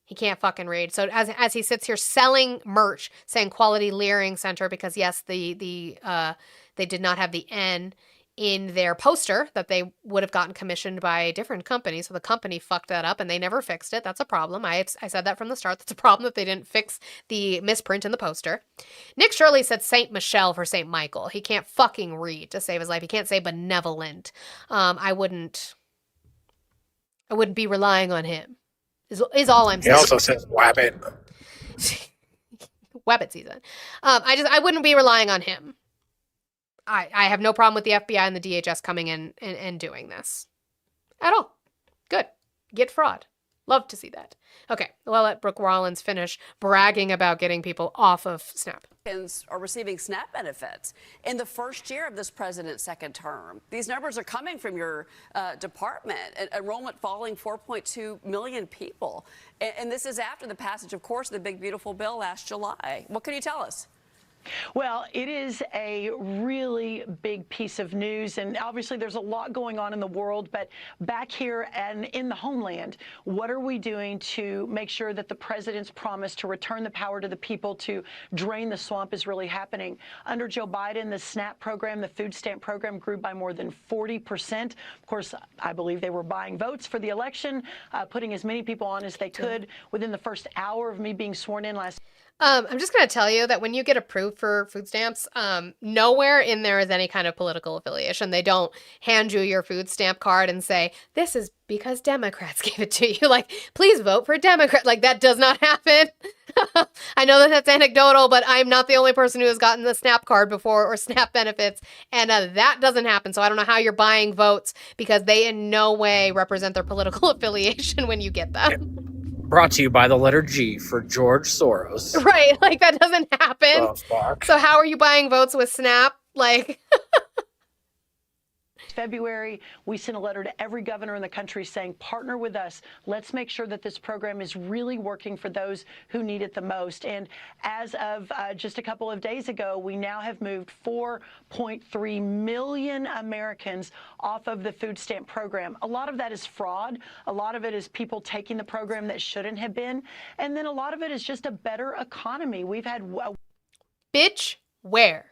He can't fucking read. So as he sits here selling merch, saying Quality Learning Center, because yes, they did not have the N in their poster that they would have gotten commissioned by a different company. So the company fucked that up and they never fixed it. That's a problem. I said that from the start. That's a problem that they didn't fix the misprint in the poster. Nick Shirley said St. Michelle for St. Michael. He can't fucking read to save his life. He can't say benevolent. I wouldn't be relying on him. Is all I'm saying. He also says Wabbit. Wabbit season. I wouldn't be relying on him. I have no problem with the FBI and the DHS coming in and doing this. At all. Good. Get fraud. Love to see that. Okay, well, I'll let Brooke Rollins finish bragging about getting people off of SNAP. Are receiving SNAP benefits in the first year of this president's second term. These numbers are coming from your department. Enrollment falling 4.2 million people. And this is after the passage, of course, of the big, beautiful bill last July. What can you tell us? Well, it is a really big piece of news, and obviously there's a lot going on in the world, but back here and in the homeland, what are we doing to make sure that the president's promise to return the power to the people to drain the swamp is really happening? Under Joe Biden, the SNAP program, the food stamp program, grew by more than 40%. Of course, I believe they were buying votes for the election, putting as many people on as they could. Within the first hour of me being sworn in last I'm just going to tell you that when you get approved for food stamps, nowhere in there is any kind of political affiliation. They don't hand you your food stamp card and say, this is because Democrats gave it to you. Like, please vote for Democrat. Like, that does not happen. I know that that's anecdotal, but I'm not the only person who has gotten the SNAP card before or SNAP benefits, and that doesn't happen. So I don't know how you're buying votes because they in no way represent their political affiliation when you get them. Brought to you by the letter G for George Soros. Right, like that doesn't happen. Oh, fuck. So how are you buying votes with SNAP? Like... February, we sent a letter to every governor in the country saying, partner with us. Let's make sure that this program is really working for those who need it the most. And as of just a couple of days ago, we now have moved 4.3 million Americans off of the food stamp program. A lot of that is fraud. A lot of it is people taking the program that shouldn't have been. And then a lot of it is just a better economy. We've had... Bitch, where?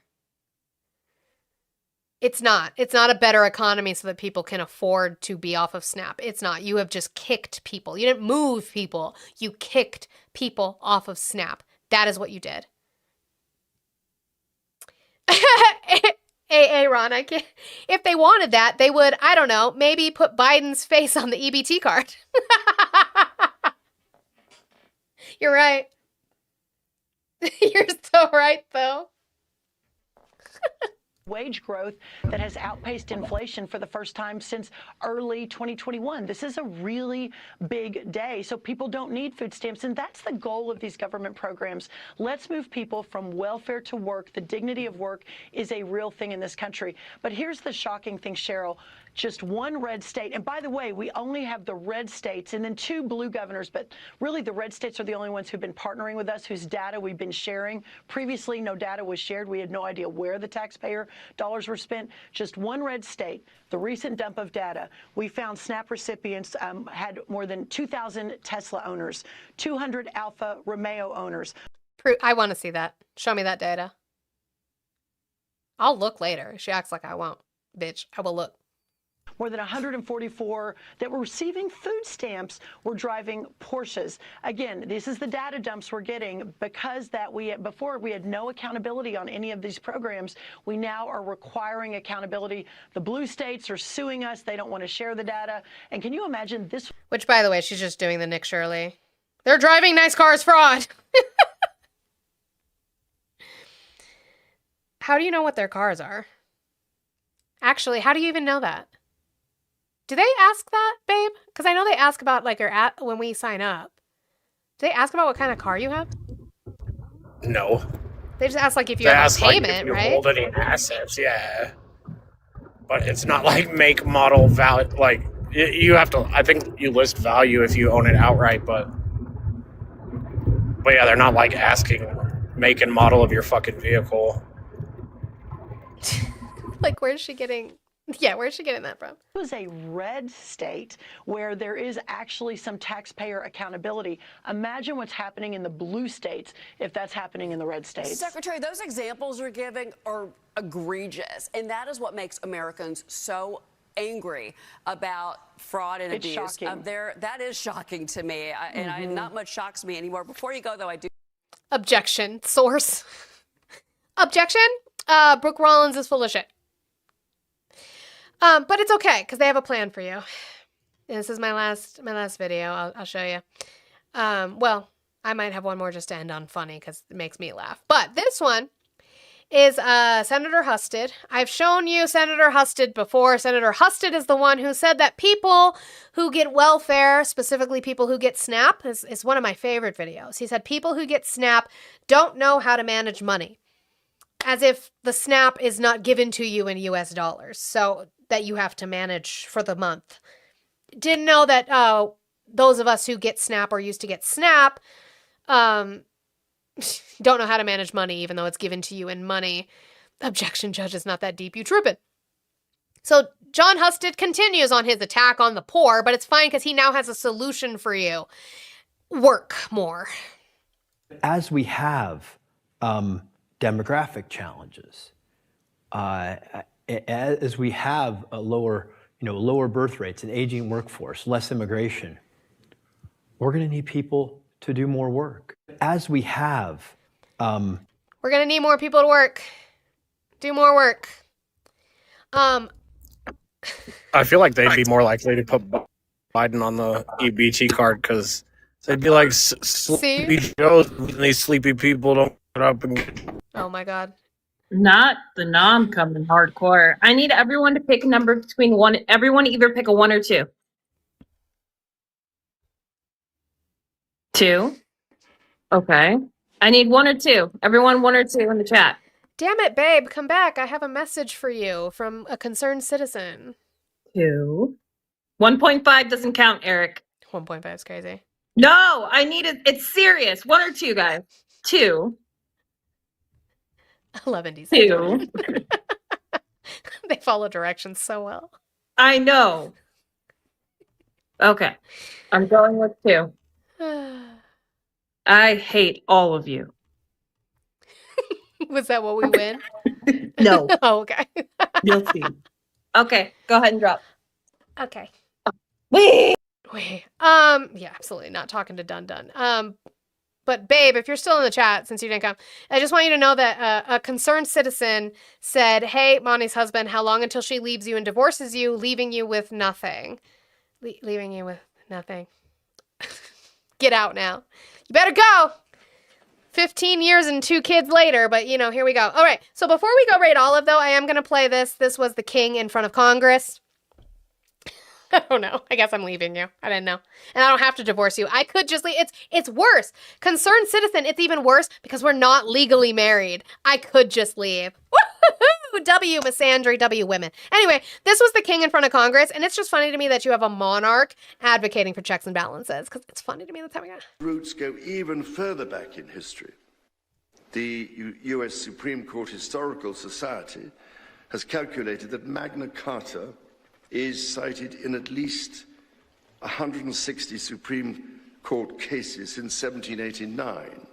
It's not. It's not a better economy so that people can afford to be off of SNAP. It's not. You have just kicked people. You didn't move people. You kicked people off of SNAP. That is what you did. Hey, Ron, I can't. If they wanted that, they would, I don't know, maybe put Biden's face on the EBT card. You're right. You're so right, though. Wage growth that has outpaced inflation for the first time since early 2021. This is a really big day. So people don't need food stamps. And that's the goal of these government programs. Let's move people from welfare to work. The dignity of work is a real thing in this country. But here's the shocking thing, Cheryl. Just one red state. And by the way, we only have the red states and then 2 blue governors. But really, the red states are the only ones who've been partnering with us, whose data we've been sharing. Previously, no data was shared. We had no idea where the taxpayer dollars were spent. Just one red state, the recent dump of data, we found SNAP recipients had more than 2,000 Tesla owners, 200 Alfa Romeo owners. I want to see that. Show me that data. I'll look later. She acts like I won't. Bitch, I will look. More than 144 that were receiving food stamps were driving Porsches. Again, this is the data dumps we're getting because before we had no accountability on any of these programs. We now are requiring accountability. The blue states are suing us. They don't want to share the data. And can you imagine this? Which, by the way, she's just doing the Nick Shirley. They're driving nice cars fraud. How do you know what their cars are? Actually, how do you even know that? Do they ask that, babe? Because I know they ask about, like, when we sign up. Do they ask about what kind of car you have? No. They just ask, like, if you They have ask, a payment, like, if you right? hold any assets, yeah. But it's not like make, model, value. Like, you have to, I think you list value if you own it outright, but yeah, they're not, like, asking make and model of your fucking vehicle. Like, where's she getting... Yeah, where's she getting that from? It was a red state where there is actually some taxpayer accountability. Imagine what's happening in the blue states if that's happening in the red states. Secretary, those examples you're giving are egregious, and that is what makes Americans so angry about fraud and It's abuse. shocking. That is shocking to me, and not much shocks me anymore. Before you go, though, I do... Objection. Source. Objection? Brooke Rollins is full of shit. But it's okay, because they have a plan for you. And this is my last video. I'll show you. Well, I might have one more just to end on funny, because it makes me laugh. But this one is Senator Husted. I've shown you Senator Husted before. Senator Husted is the one who said that people who get welfare, specifically people who get SNAP, is one of my favorite videos. He said people who get SNAP don't know how to manage money. As if the SNAP is not given to you in US dollars, so that you have to manage for the month. Didn't know that those of us who get SNAP or used to get SNAP don't know how to manage money, even though it's given to you in money. Objection, judge, is not that deep. You tripping. So John Husted continues on his attack on the poor, but it's fine because he now has a solution for you. Work more. As we have demographic challenges, as we have a lower birth rates, an aging workforce, less immigration, we're going to need people to do more work. As we have, we're going to need more people to work. Do more work. I feel like they'd be more likely to put Biden on the EBT card because They'd be like sleepy Joes, and these sleepy people don't get up and get. Oh my God. Not the nom coming hardcore. I need everyone to pick a number between one. Everyone either pick a 1 or 2. 2. Okay. I need 1 or 2. Everyone 1 or 2 in the chat. Damn it, babe, come back. I have a message for you from a concerned citizen. 2. 1.5 doesn't count, Eric. 1.5 is crazy. No, I need it. It's serious. 1 or 2, guys. 2. 11 DC. 2. They follow directions so well. I know. Okay. I'm going with 2. I hate all of you. Was that what we win? No. Oh, okay. You'll see. Okay, go ahead and drop. Okay. Wait. Yeah, absolutely not talking to Dun Dun. But babe, if you're still in the chat since you didn't come, I just want you to know that a concerned citizen said, "Hey, Monty's husband, how long until she leaves you and divorces you, leaving you with nothing? Leaving you with nothing. Get out now. You better go." 15 years and 2 kids later, but here we go. All right, so before we go rate Olive, though, I am going to play this. This was the king in front of Congress. I don't know. I guess I'm leaving you. I didn't know. And I don't have to divorce you. I could just leave. It's worse. Concerned citizen, it's even worse because we're not legally married. I could just leave. Woo-hoo-hoo! W, misandry, W, women. Anyway, this was the king in front of Congress, and it's just funny to me that you have a monarch advocating for checks and balances, because it's funny to me that's happening. Roots go even further back in history. The U.S. Supreme Court Historical Society has calculated that Magna Carta is cited in at least 160 Supreme Court cases since 1789,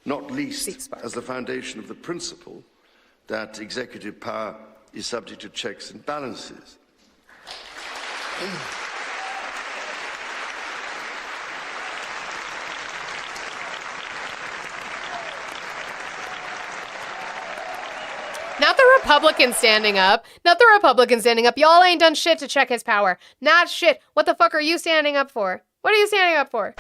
not least as the foundation of the principle that executive power is subject to checks and balances. Not the Republicans standing up. Not the Republicans standing up. Y'all ain't done shit to check his power. Not shit. What the fuck are you standing up for? What are you standing up for?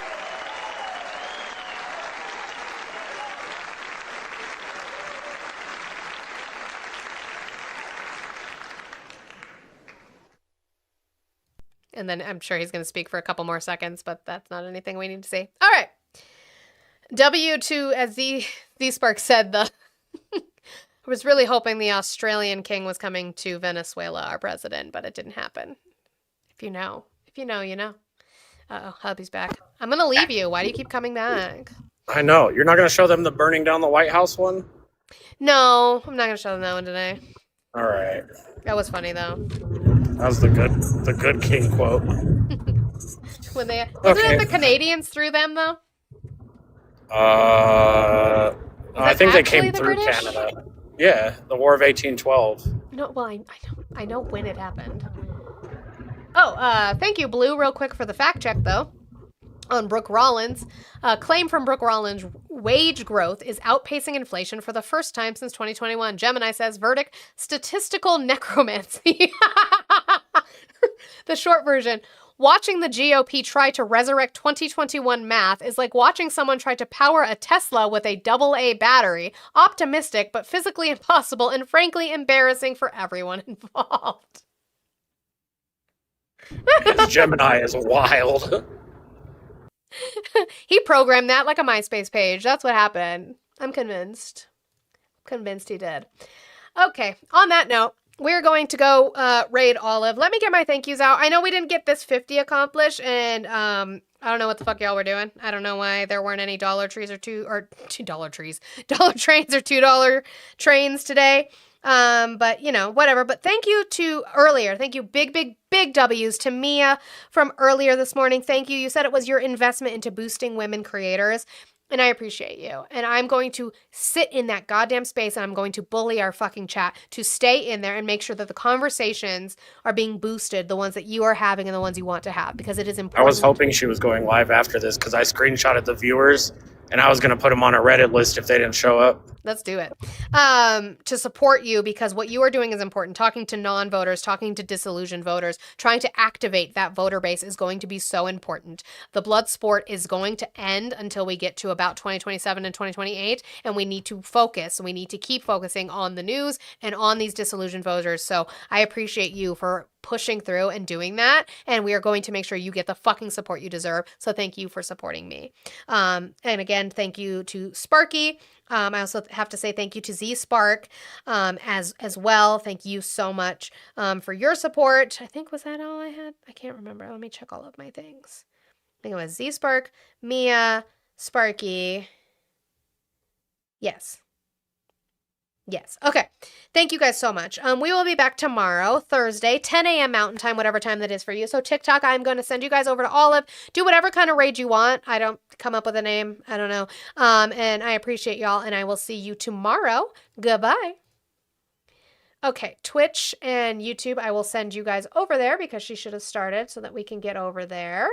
And then I'm sure he's going to speak for a couple more seconds, but that's not anything we need to see. All right. W2, as the Spark said, I was really hoping the Australian king was coming to Venezuela, our president, but it didn't happen. If you know, you know. Uh-oh, hubby's back. I'm going to leave you. Why do you keep coming back? I know. You're not going to show them the burning down the White House one? No, I'm not going to show them that one today. All right. That was funny, though. That was the good king quote. When they wasn't it the Canadians threw them, though? I think they came the through British? Canada. Yeah, the War of 1812. No, well, I know when it happened. Oh, thank you, Blue, real quick for the fact check, though. On Brooke Rollins. Claim from Brooke Rollins, wage growth is outpacing inflation for the first time since 2021. Gemini says, verdict, statistical necromancy. The short version, watching the GOP try to resurrect 2021 math is like watching someone try to power a Tesla with a AA battery. Optimistic, but physically impossible and frankly embarrassing for everyone involved. This Gemini is wild. He programmed that like a MySpace page. That's what happened. I'm convinced. Convinced he did. Okay, on that note, we're going to go raid Olive. Let me get my thank yous out. I know we didn't get this 50 accomplished, and I don't know what the fuck y'all were doing. I don't know why there weren't any Dollar Trains or $2 trains today. But whatever. But thank you to earlier. Thank you, big W's to Mia from earlier this morning. Thank you. You said it was your investment into boosting women creators, and I appreciate you. And I'm going to sit in that goddamn space, and I'm going to bully our fucking chat to stay in there and make sure that the conversations are being boosted, the ones that you are having and the ones you want to have, because it is important. I was hoping she was going live after this because I screenshotted the viewers And I was going to put them on a Reddit list if they didn't show up. Let's do it. To support you, because what you are doing is important. Talking to non-voters, talking to disillusioned voters, trying to activate that voter base is going to be so important. The blood sport is going to end until we get to about 2027 and 2028, and we need to focus. We need to keep focusing on the news and on these disillusioned voters. So I appreciate you for pushing through and doing that, and we are going to make sure you get the fucking support you deserve. So thank you for supporting me. And again, thank you to Sparky. I also have to say thank you to Z Spark as well. Thank you so much for your support. I think, was that all I had? I can't remember. Let me check all of my things. I think it was Z Spark, Mia, Sparky. Yes. Yes. Okay. Thank you guys so much. We will be back tomorrow, Thursday, 10 a.m. Mountain Time, whatever time that is for you. So TikTok, I'm going to send you guys over to Olive. Do whatever kind of rage you want. I don't come up with a name. I don't know. And I appreciate y'all, and I will see you tomorrow. Goodbye. Okay, Twitch and YouTube, I will send you guys over there because she should have started so that we can get over there.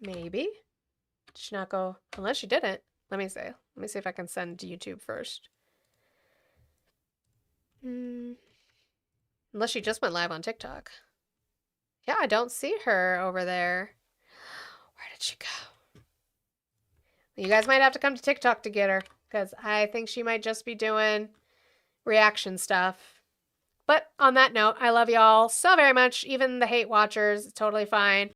Maybe. Did she not go? Unless she didn't. Let me see. Let me see if I can send to YouTube first. Unless she just went live on TikTok. Yeah, I don't see her over there. Where did she go? You guys might have to come to TikTok to get her, because I think she might just be doing reaction stuff. But on that note, I love y'all so very much. Even the hate watchers, it's totally fine.